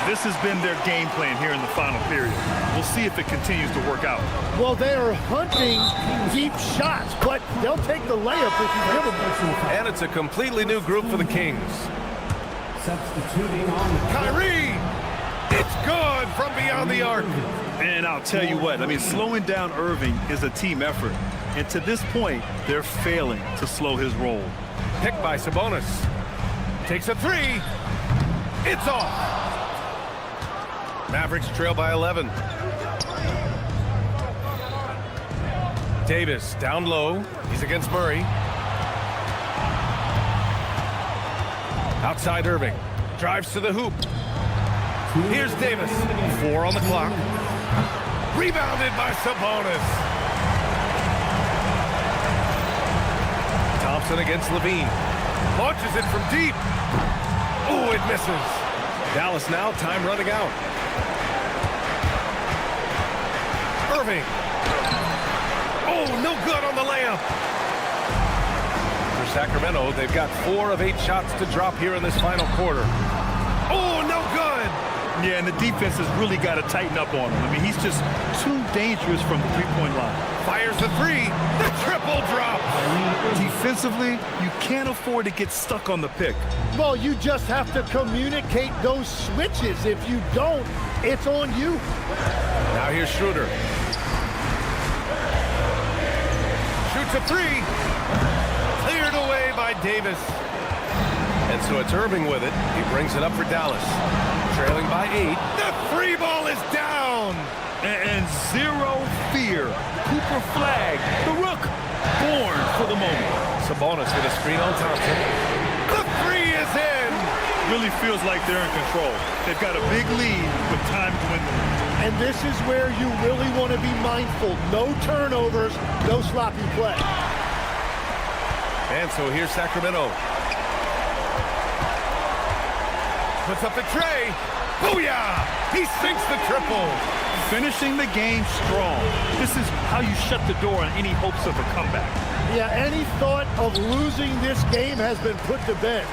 This has been their game plan here in the final period. We'll see if it continues to work out. Well, they are hunting deep shots, but they'll take the layup if you give them. And it's a completely new group for the Kings. Substituting on Kyrie! It's good from beyond the arc. And I'll tell you what, I mean, slowing down Irving is a team effort. And to this point, they're failing to slow his roll. Picked by Sabonis. Takes a 3. It's off. Mavericks trail by 11. Davis down low. He's against Murray. Outside Irving. Drives to the hoop. Here's Davis. 4 on the clock. Rebounded by Sabonis. Thompson against Levine. Launches it from deep. Oh, it misses. Dallas now, time running out. Irving. Oh, no good on the layup. For Sacramento, they've got 4 of 8 shots to drop here in this final quarter. Oh, no good. Yeah, and the defense has really got to tighten up on him. I mean, he's just too dangerous from the three-point line. Fires the three. The triple drop. Defensively, you can't afford to get stuck on the pick. Well, you just have to communicate those switches. If you don't, it's on you. Now here's Schroeder. Shoots a three. Cleared away by Davis. And so it's Irving with it. He brings it up for Dallas. Trailing by 8. The free ball is down. And zero fear. Cooper Flag, the rook, born for the moment. Sabonis with a screen on Thompson. The three is in. Really feels like they're in control. They've got a big lead with time dwindling. And this is where you really want to be mindful. No turnovers, no sloppy play. And so here's Sacramento. Puts up the tray. Booyah! He sinks the triple. Finishing the game strong. This is how you shut the door on any hopes of a comeback. Yeah, any thought of losing this game has been put to bed.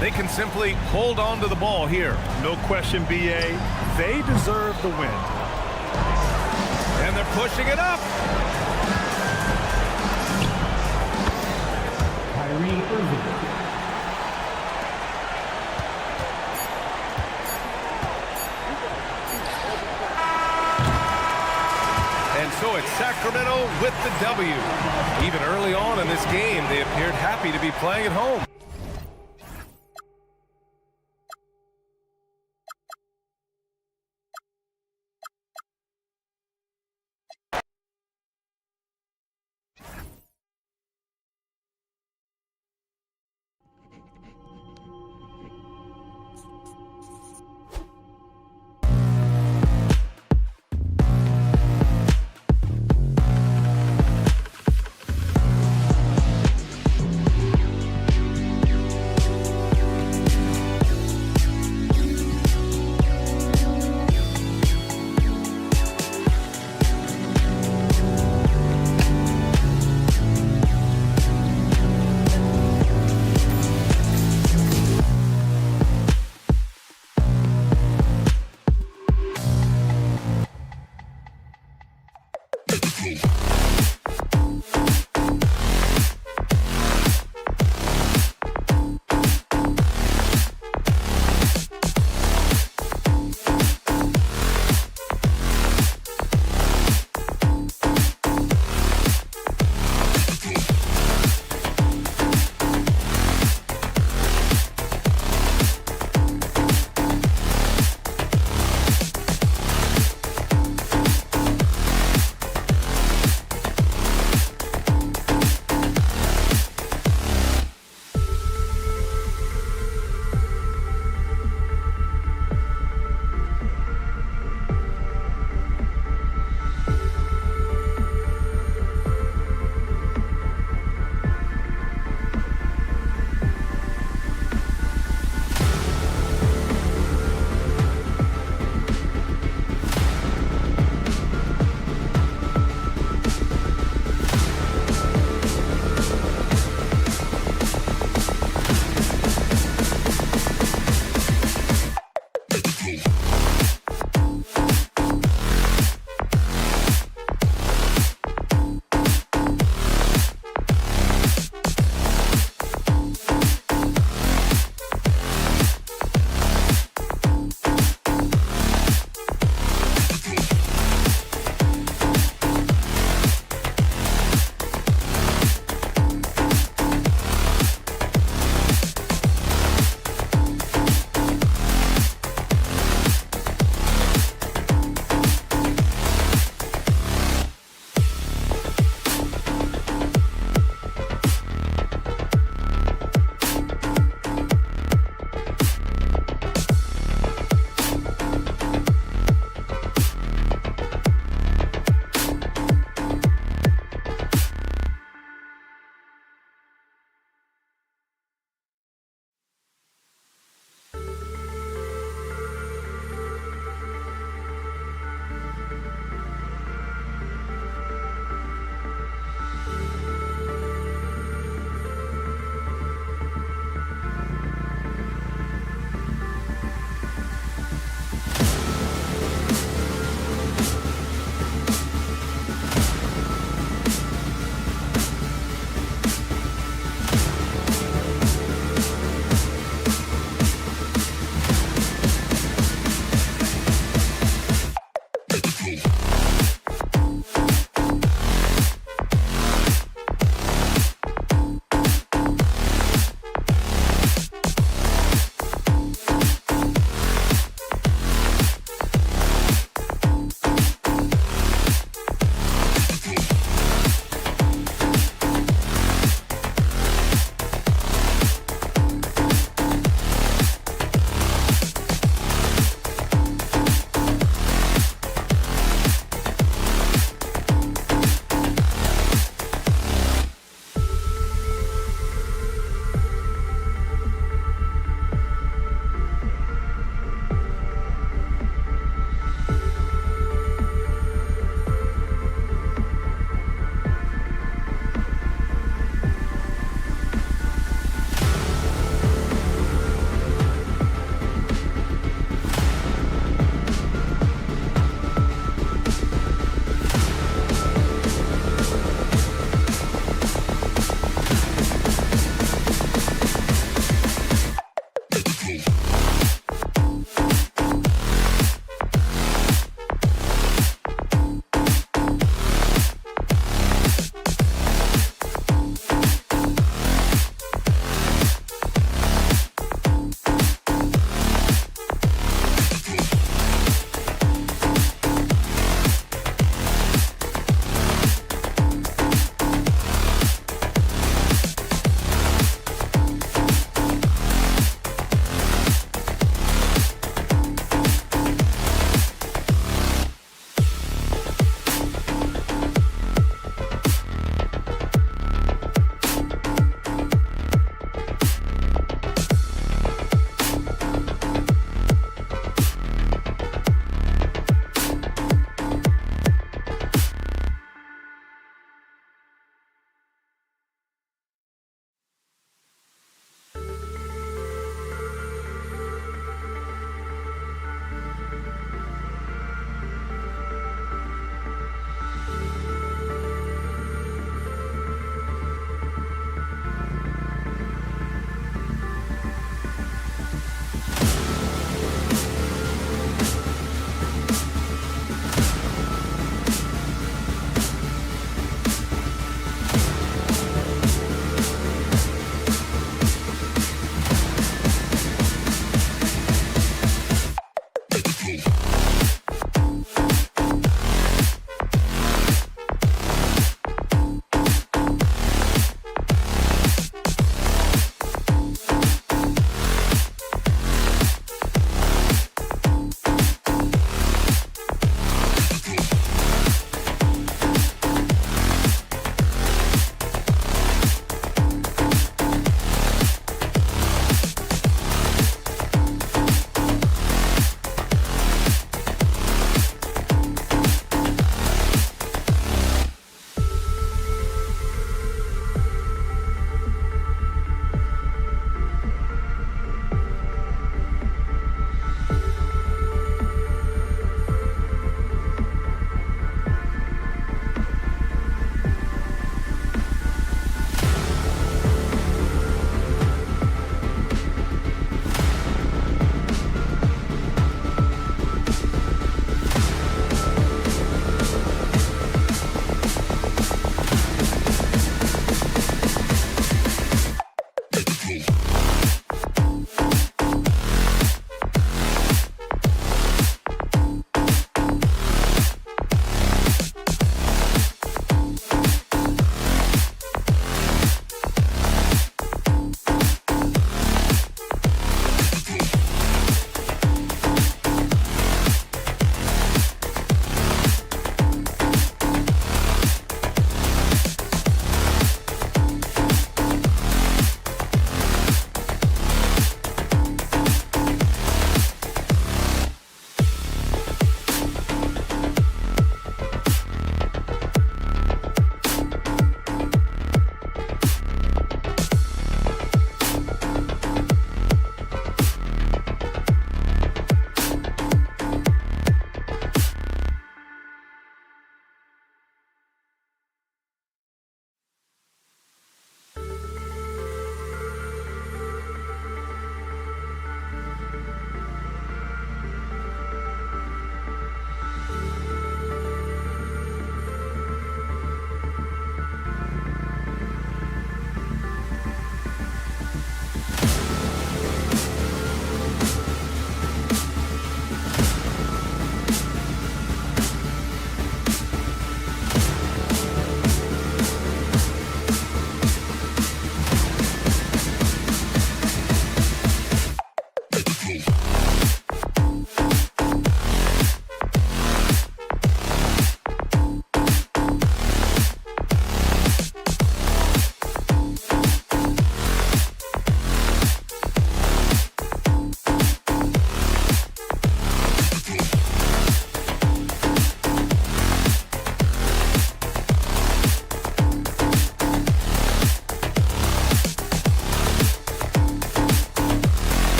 They can simply hold on to the ball here. No question, BA. They deserve the win. And they're pushing it up. Kyrie Irving. And so it's Sacramento with the W. Even early on in this game, they appeared happy to be playing at home.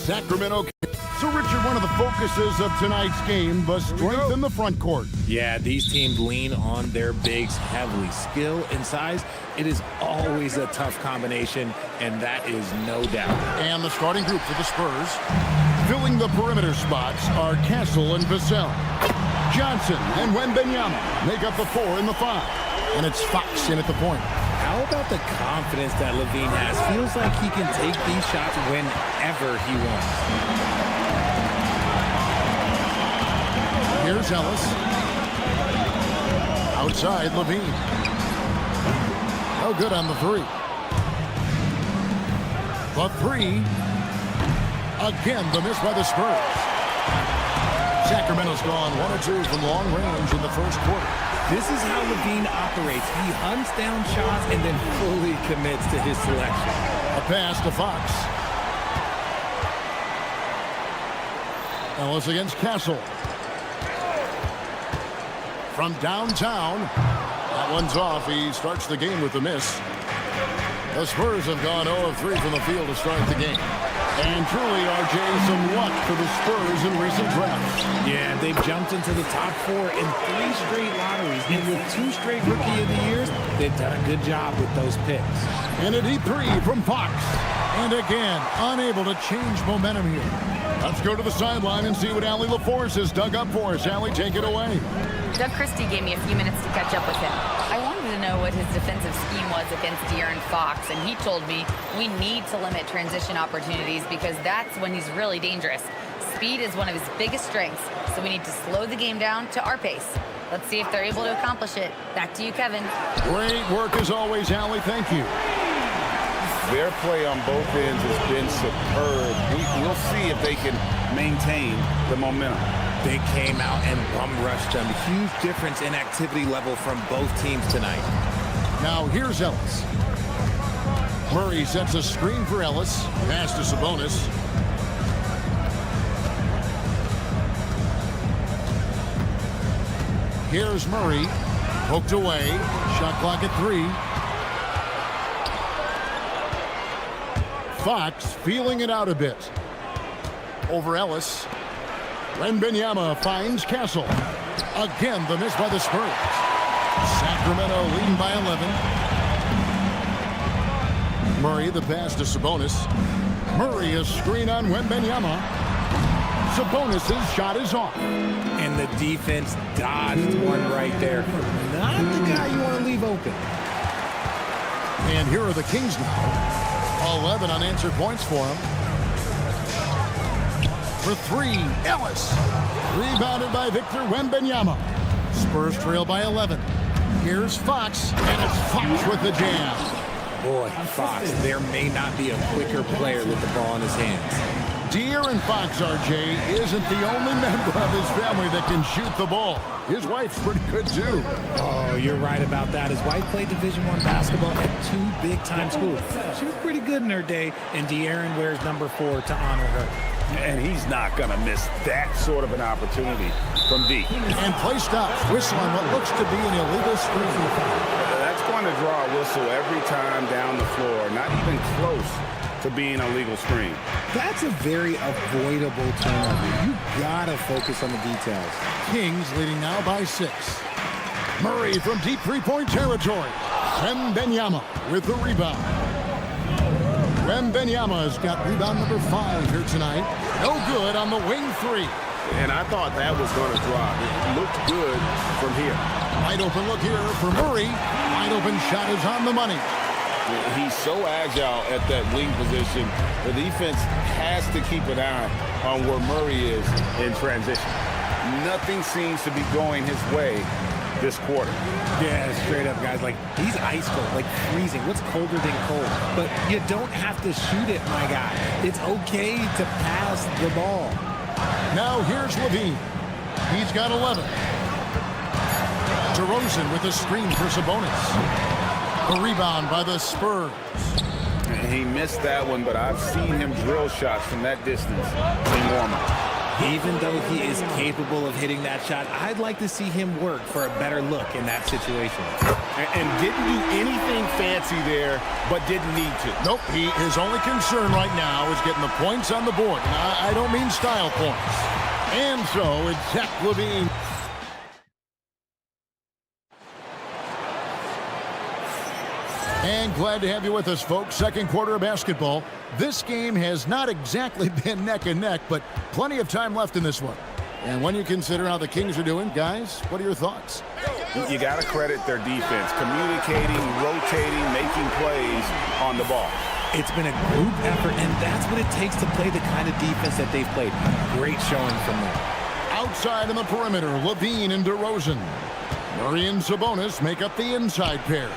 Sacramento. So, Richard, one of the focuses of tonight's game, the strength in the front court. Yeah, these teams lean on their bigs heavily. Skill and size, it is always a tough combination, and that is no doubt. And the starting group for the Spurs, filling the perimeter spots, are Castle and Vassell. Johnson and Wembanyama make up the 4 and the 5. And it's Fox in at the point. How about the confidence that Levine has? Feels like he can take these shots whenever he wants. Here's Ellis. Outside, Levine. No good on the 3. The 3. Again, the miss by the Spurs. Sacramento's gone 1 or 2 from long range in the first quarter. This is how Levine operates. He hunts down shots and then fully commits to his selection. A pass to Fox. Ellis against Castle. From downtown. That one's off. He starts the game with a miss. The Spurs have gone 0 of 3 from the field to start the game. And truly, RJ, some luck for the Spurs in recent drafts. Yeah, they've jumped into the top 4 in 3 straight lotteries. And with 2 straight Rookie of the Years, they've done a good job with those picks. And a deep 3 from Fox. And again, unable to change momentum here. Let's go to the sideline and see what Allie LaForce has dug up for us. Allie, take it away. Doug Christie gave me a few minutes to catch up with him. I wanted to know what his defensive scheme was against De'Aaron Fox, and he told me we need to limit transition opportunities because that's when he's really dangerous. Speed is one of his biggest strengths, so we need to slow the game down to our pace. Let's see if they're able to accomplish it. Back to you, Kevin. Great work as always, Allie. Thank you. Their play on both ends has been superb. We'll see if they can maintain the momentum. They came out and bum rushed them. Huge difference in activity level from both teams tonight. Now here's Ellis. Murray sets a screen for Ellis. Pass to Sabonis. Here's Murray. Poked away. Shot clock at 3. Fox feeling it out a bit. Over Ellis. Wembanyama finds Castle. Again, the miss by the Spurs. Sacramento leading by 11. Murray, the pass to Sabonis. Murray, a screen on Wembanyama. Sabonis' shot is off. And the defense dodged one right there. Not the guy you want to leave open. And here are the Kings now. 11 unanswered points for him. For 3, Ellis. Rebounded by Victor Wembanyama. Spurs trail by 11. Here's Fox, and it's Fox with the jam. Boy, Fox, there may not be a quicker player with the ball in his hands. De'Aaron Fox, RJ, isn't the only member of his family that can shoot the ball. His wife's pretty good, too. Oh, you're right about that. His wife played Division I basketball at 2 big-time schools. She was pretty good in her day, and De'Aaron wears number 4 to honor her. And he's not going to miss that sort of an opportunity from D. And play stops. Whistle on what looks to be an illegal screen. That's going to draw a whistle every time down the floor. Not even close to being a legal screen. That's a very avoidable turnover. You gotta focus on the details. Kings leading now by 6. Murray from deep 3-point territory. Wembanyama with the rebound. Wembanyama's got rebound number 5 here tonight. No good on the wing 3. And I thought that was going to drop. It looked good from here. Wide open look here for Murray. Wide open shot is on the money. He's so agile at that wing position. The defense has to keep an eye on where Murray is in transition. Nothing seems to be going his way this quarter. Yeah, straight up, guys. Like, he's ice cold, like freezing. What's colder than cold? But you don't have to shoot it, my guy. It's okay to pass the ball. Now here's Levine. He's got 11. DeRozan with a screen for Sabonis. A rebound by the Spurs. He missed that one, but I've seen him drill shots from that distance in warm-up. Even though he is capable of hitting that shot, I'd like to see him work for a better look in that situation. And didn't do anything fancy there, but didn't need to. Nope, his only concern right now is getting the points on the board. And I don't mean style points. And so it's Zach LaVine. And glad to have you with us, folks. Second quarter of basketball. This game has not exactly been neck and neck, but plenty of time left in this one. And when you consider how the Kings are doing, guys, what are your thoughts? You got to credit their defense, communicating, rotating, making plays on the ball. It's been a group effort, and that's what it takes to play the kind of defense that they've played. Great showing from them. Outside on the perimeter, LaVine and DeRozan. Murray and Sabonis make up the inside pair.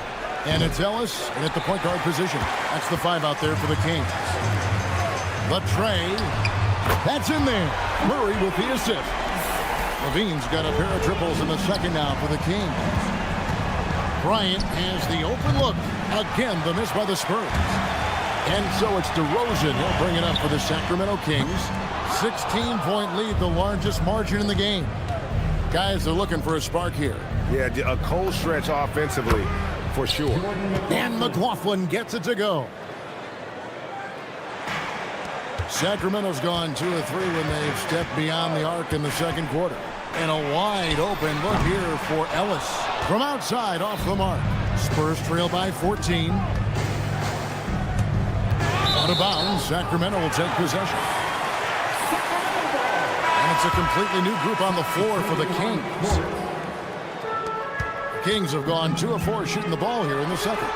And it's Ellis and at the point guard position. That's the 5 out there for the Kings. The tray. That's in there. Murray with the assist. LaVine's got a pair of triples in the second now for the Kings. Bryant has the open look. Again, the miss by the Spurs. And so it's DeRozan. He'll bring it up for the Sacramento Kings. 16-point lead, the largest margin in the game. Guys are looking for a spark here. Yeah, a cold stretch offensively for sure. And McLaughlin gets it to go. Sacramento's gone 2 of 3 when they've stepped beyond the arc in the second quarter. And a wide open look here for Ellis. From outside, off the mark. Spurs trail by 14. Out of bounds, Sacramento will take possession. And it's a completely new group on the floor for the Kings. The Kings have gone 2 of 4 shooting the ball here in the second.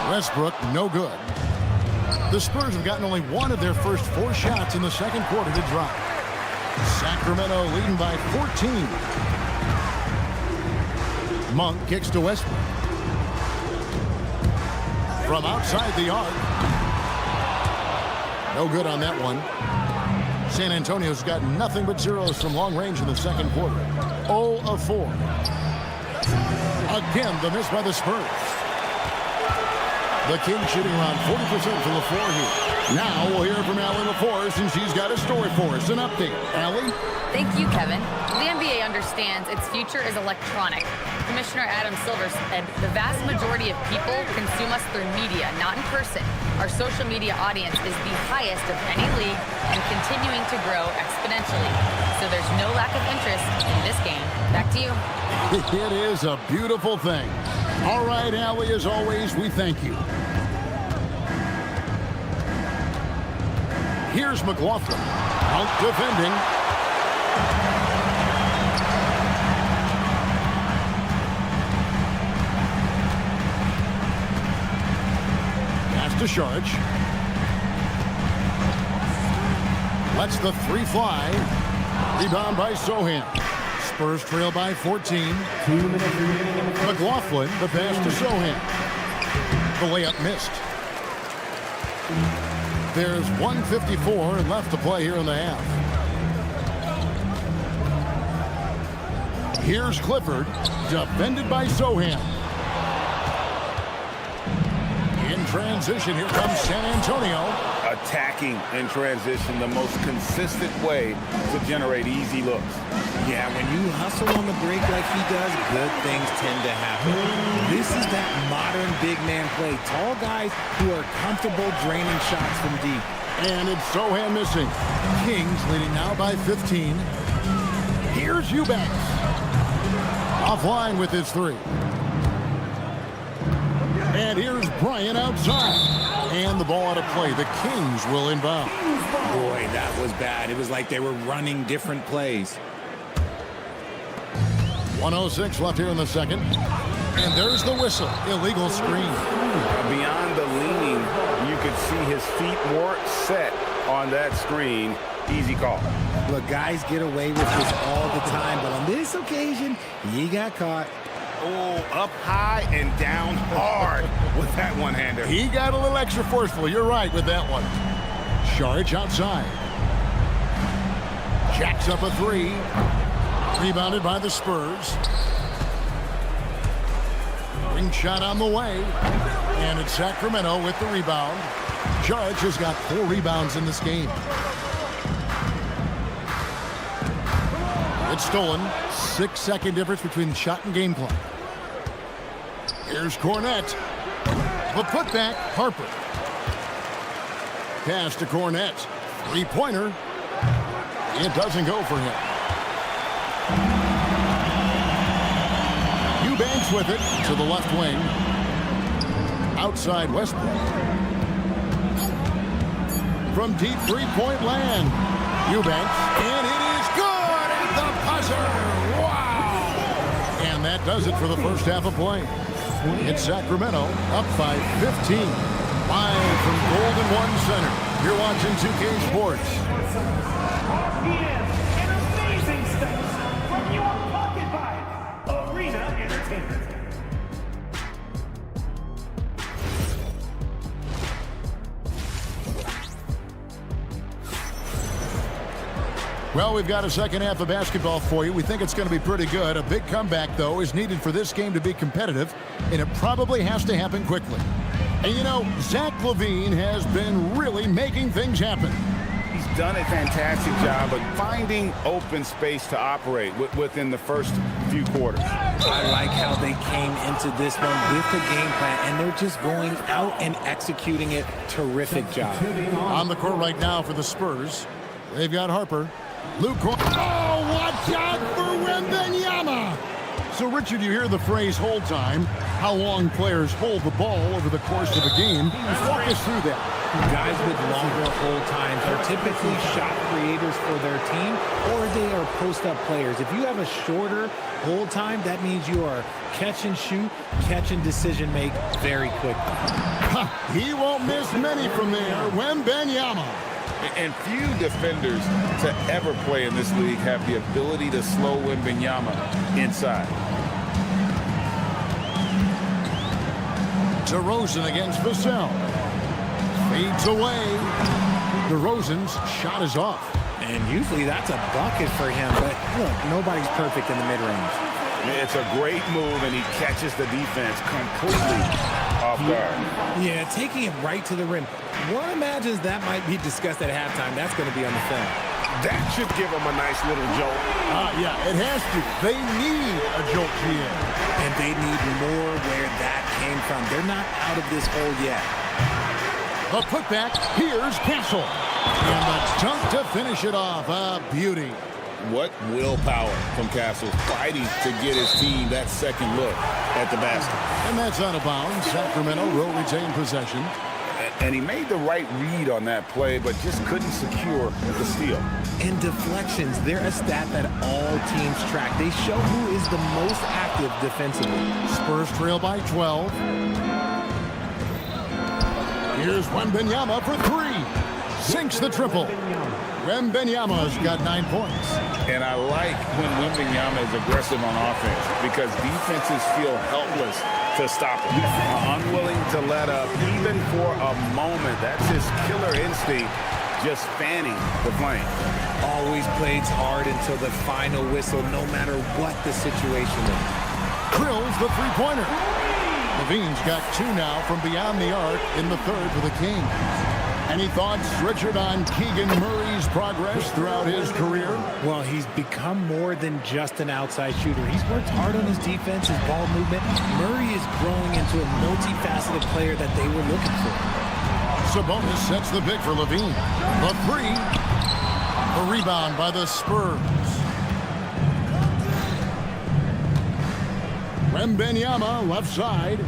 Westbrook, no good. The Spurs have gotten only 1 of their first 4 shots in the second quarter to drop. Sacramento leading by 14. Monk kicks to Westbrook. From outside the arc. No good on that one. San Antonio's got nothing but zeros from long range in the second quarter. 0 of 4. Again, the miss by the Spurs. The Kings shooting around 40% from the floor here. Now we'll hear from Allie LaForce, and she's got a story for us. An update. Allie? Thank you, Kevin. The NBA understands its future is electronic. Commissioner Adam Silver said the vast majority of people consume us through media, not in person. Our social media audience is the highest of any league and continuing to grow exponentially. So there's no lack of interest in this game. Back to you. It is a beautiful thing. All right, Allie, as always, we thank you. Here's McLaughlin. Out defending. Pass to Sharge. Lets the 3 fly. Rebound by Sohan. Spurs trail by 14. McLaughlin, the pass to Sohan. The layup missed. There's 1:54 left to play here in the half. Here's Clifford, defended by Sohan. In transition, here comes San Antonio. Attacking in transition, the most consistent way to generate easy looks. Yeah, when you hustle on the break like he does, good things tend to happen. This is that modern big man play. Tall guys who are comfortable draining shots from deep. And it's Sohan missing. Kings leading now by 15. Here's Eubanks. Offline with his 3. And here's Bryant outside. And the ball out of play. The Kings will inbound. Boy, that was bad. It was like they were running different plays. 1:06 left here in the second. And there's the whistle. Illegal screen. Beyond the leaning, you could see his feet weren't set on that screen. Easy call. Look, guys get away with this all the time, but on this occasion, he got caught. Oh, up high and down hard with that one-hander. He got a little extra forceful. You're right with that one. Sharge outside. Jacks up a 3. Rebounded by the Spurs. Ring shot on the way. And it's Sacramento with the rebound. Sharge has got 4 rebounds in this game. It's stolen. 6-second difference between shot and game clock. Here's Cornette. The putback, Harper. Pass to Cornette. Three-pointer. It doesn't go for him. Eubanks with it to the left wing. Outside Westbrook. From deep three-point land. Eubanks. And it is good at the buzzer. Wow! And that does it for the first half of play. It's Sacramento up by 15. Live from Golden One Center. You're watching 2K Sports. An amazing stats from your pocket by Arena Entertainment. Well, we've got a second half of basketball for you. We think it's going to be pretty good. A big comeback, though, is needed for this game to be competitive, and it probably has to happen quickly. And, you know, Zach LaVine has been really making things happen. He's done a fantastic job of finding open space to operate within the first few quarters. I like how they came into this one with the game plan, and they're just going out and executing it. Terrific job. On the court right now for the Spurs, they've got Harper. Luke. Oh, watch out for Wembanyama. So, Richard, you hear the phrase hold time, how long players hold the ball over the course of a game. Walk us through that. Guys with longer hold times are typically shot creators for their team, or they are post-up players. If you have a shorter hold time, that means you are catch and shoot, catch and decision make very quickly. He won't miss many from there. Wembanyama. And few defenders to ever play in this league have the ability to slow Wembanyama inside. DeRozan against Vassell. Fades away. DeRozan's shot is off. And usually that's a bucket for him, but look, nobody's perfect in the mid-range. It's a great move, and he catches the defense completely off guard. Yeah, taking it right to the rim. One imagines that might be discussed at halftime. That's going to be on the film. That should give him a nice little jolt. Yeah, it has to. They need a jolt, GM. And they need more where that came from. They're not out of this hole yet. The putback, here's Castle. And the dunk to finish it off. A beauty. What willpower from Castle, fighting to get his team that second look at the basket. And that's out of bounds. Sacramento will retain possession. And he made the right read on that play, but just couldn't secure the steal. And deflections, they're a stat that all teams track. They show who is the most active defensively. Spurs trail by 12. Here's Wembanyama for three. Sinks the triple. Wembanyama's got 9 points. And I like when Wembanyama is aggressive on offense because defenses feel helpless to stop him. Unwilling to let up even for a moment. That's his killer instinct, just fanning the flame. Always plays hard until the final whistle, no matter what the situation is. Drills the three-pointer. LaVine's got 2 now from beyond the arc in the third for the Kings. Any thoughts, Richard, on Keegan Murray's progress throughout his career? Well, he's become more than just an outside shooter. He's worked hard on his defense, his ball movement. Murray is growing into a multifaceted player that they were looking for. Sabonis sets the big for LaVine. The three. A rebound by the Spurs. Wembanyama, left side.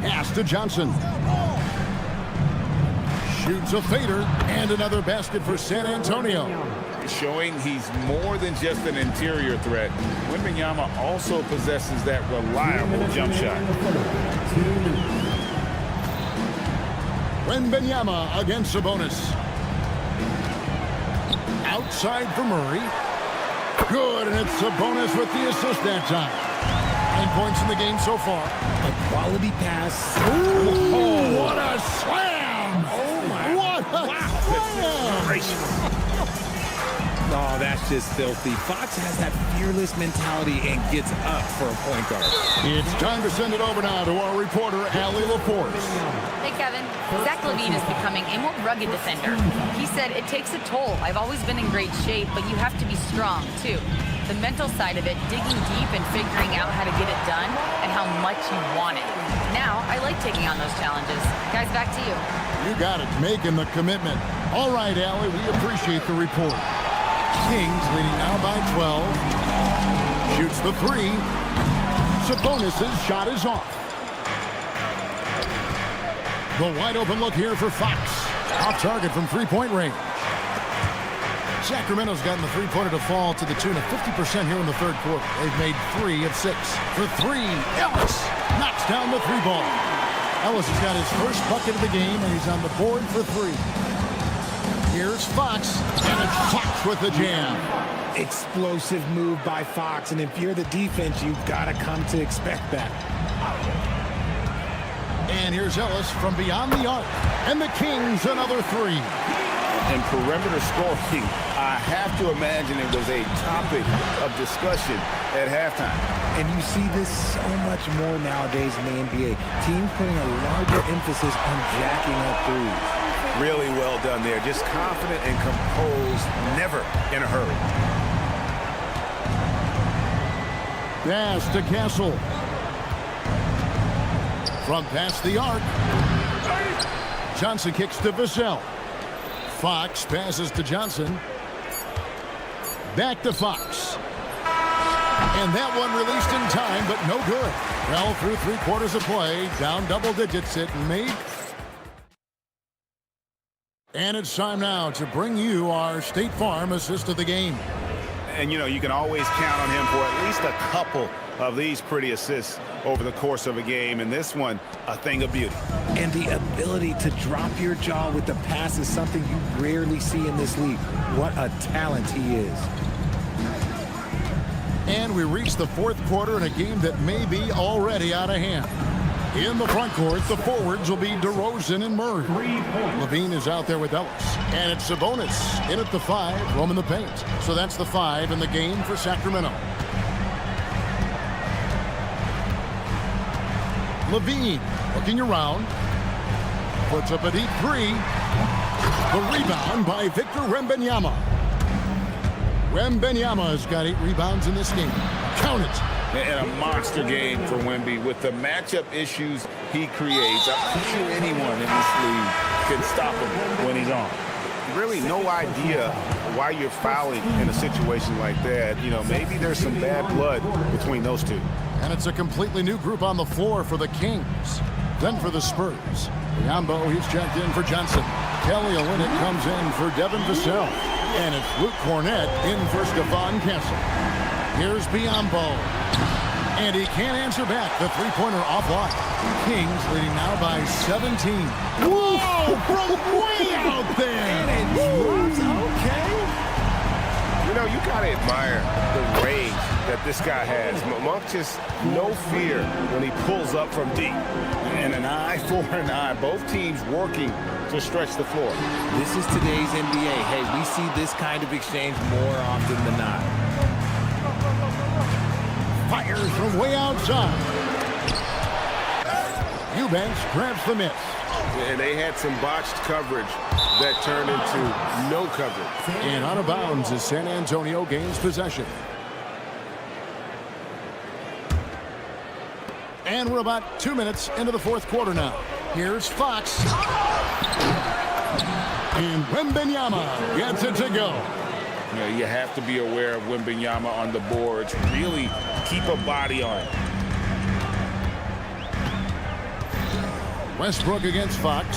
Pass to Johnson. Shoots a fader, and another basket for San Antonio. Showing he's more than just an interior threat. Wembanyama also possesses that reliable jump shot. Wembanyama against Sabonis. Outside for Murray. Good, and it's Sabonis with the assist that time. 9 points in the game so far. A quality pass. Ooh, what a slam! Oh, my. What a slam! Oh, that's just filthy. Fox has that fearless mentality and gets up for a point guard. It's time to send it over now to our reporter, Allie LaForce. Hey, Kevin. Zach LaVine is becoming a more rugged defender. He said, it takes a toll. I've always been in great shape, but you have to be strong, too. The mental side of it, digging deep and figuring out how to get it done and how much you want it. Now, I like taking on those challenges. Guys, back to you. You got it, making the commitment. All right, Allie, we appreciate the report. Kings leading now by 12. Shoots the three. Sabonis' shot is off. The wide open look here for Fox. Off target from three-point range. Sacramento's gotten the three-pointer to fall to the tune of 50% here in the third quarter. They've made 3 of 6. For 3, Ellis knocks down the 3 ball. Ellis has got his first bucket of the game, and he's on the board for 3. Here's Fox, and it's Fox with the jam. Explosive move by Fox, and if you're the defense, you've got to come to expect that. And here's Ellis from beyond the arc, and the Kings another 3. And perimeter scoring, I have to imagine it was a topic of discussion at halftime. And you see this so much more nowadays in the NBA. Teams putting a larger emphasis on jacking up threes. Really well done there. Just confident and composed, never in a hurry. Pass to Castle. From past the arc. Johnson kicks to Vassell. Fox passes to Johnson. Back to Fox. And that one released in time, but no good. Well, through 3 quarters of play, down double digits it made. And it's time now to bring you our State Farm assist of the game. And, you know, you can always count on him for at least a couple of these pretty assists over the course of a game. And this one, a thing of beauty. And the ability to drop your jaw with the pass is something you rarely see in this league. What a talent he is. And we reach the 4th quarter in a game that may be already out of hand. In the front court, the forwards will be DeRozan and Murray. LaVine is out there with Ellis. And it's Sabonis in at the 5, roaming the paint. So that's the 5 in the game for Sacramento. LaVine looking around. Puts up a deep 3. The rebound by Victor Wembanyama. Wembanyama's got 8 rebounds in this game. Count it. And a monster game for Wemby with the matchup issues he creates. I'm sure anyone in this league can stop him when he's on. Really no idea why you're fouling in a situation like that. You know, maybe there's some bad blood between those two. And it's a completely new group on the floor for the Kings. Then for the Spurs. Biombo, he's checked in for Johnson. Kelly Olynyk comes in for Devin Vassell. And it's Luke Cornett in for Stephon Castle. Here's Biombo. And he can't answer back. The three-pointer offline. Kings leading now by 17. Whoa! From way out there! And it drops. Okay. You know, you got to admire the range that this guy has. Monk just no fear when he pulls up from deep. And an eye for an eye. Both teams working to stretch the floor. This is today's NBA. Hey, we see this kind of exchange more often than not. Fires from way outside. Eubanks grabs the miss. And they had some botched coverage that turned into no coverage. And out of bounds as San Antonio gains possession. And we're about 2 minutes into the 4th quarter now. Here's Fox. And Wembanyama gets it to go. You know, you have to be aware of Wembanyama on the boards. Really keep a body on it. Westbrook against Fox.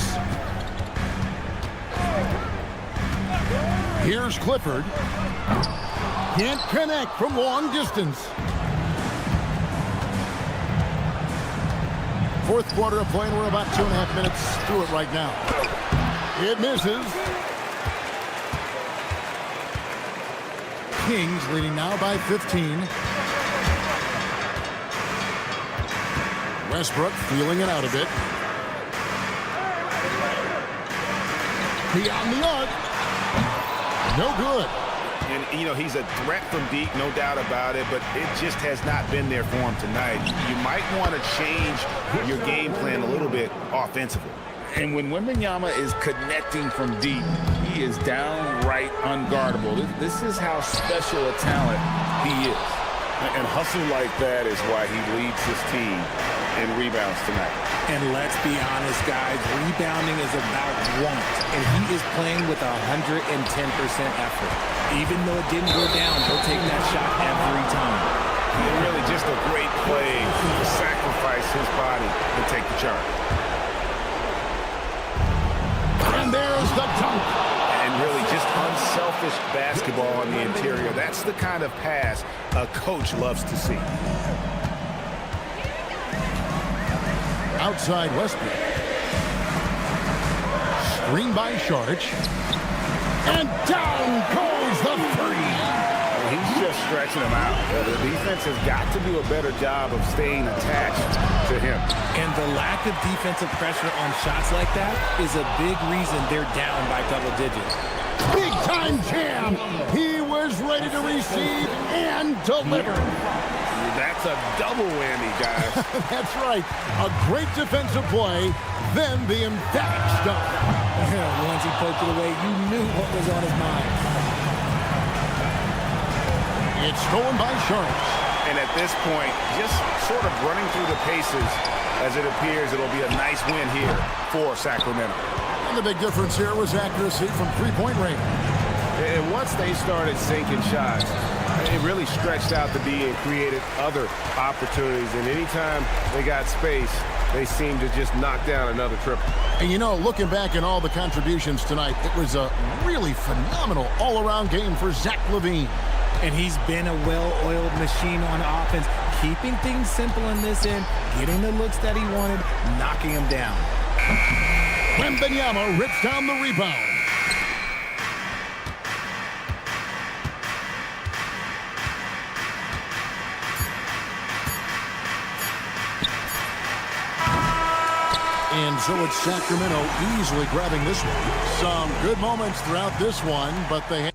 Here's Clifford. Can't connect from long distance. 4th quarter of play, and we're about 2.5 minutes through it right now. It misses. Kings leading now by 15. Westbrook feeling it out a bit. Beyond the arc. No good. And, you know, he's a threat from deep, no doubt about it, but it just has not been there for him tonight. You might want to change your game plan a little bit offensively. And when Wembanyama is connecting from deep, he is downright unguardable. This is how special a talent he is. And hustle like that is why he leads his team in rebounds tonight. And let's be honest, guys, rebounding is about want, and he is playing with 110% effort. Even though it didn't go down, he'll take that shot every time. And really just a great play to sacrifice his body and take the charge. And there's the dunk. And really just unselfish basketball on the interior. That's the kind of pass a coach loves to see. Outside Westbrook. Screen by Sharch. And down goes the three. He's just stretching him out. The defense has got to do a better job of staying attached to him. And the lack of defensive pressure on shots like that is a big reason they're down by double digits. Big time jam. He was ready to receive and deliver. That's a double whammy, guys. That's right. A great defensive play, then the emphatic stuff. Once he poked it away, you knew what was on his mind. It's stolen by Sharks. And at this point, just sort of running through the paces as it appears it'll be a nice win here for Sacramento. And the big difference here was accuracy from three-point range. And once they started sinking shots, it really stretched out to be and created other opportunities. And anytime they got space, they seemed to just knock down another triple. And you know, looking back at all the contributions tonight, it was a really phenomenal all-around game for Zach LaVine. And he's been a well-oiled machine on offense, keeping things simple in this end, getting the looks that he wanted, knocking them down. Wembanyama rips down the rebound. And so it's Sacramento easily grabbing this one. Some good moments throughout this one, but they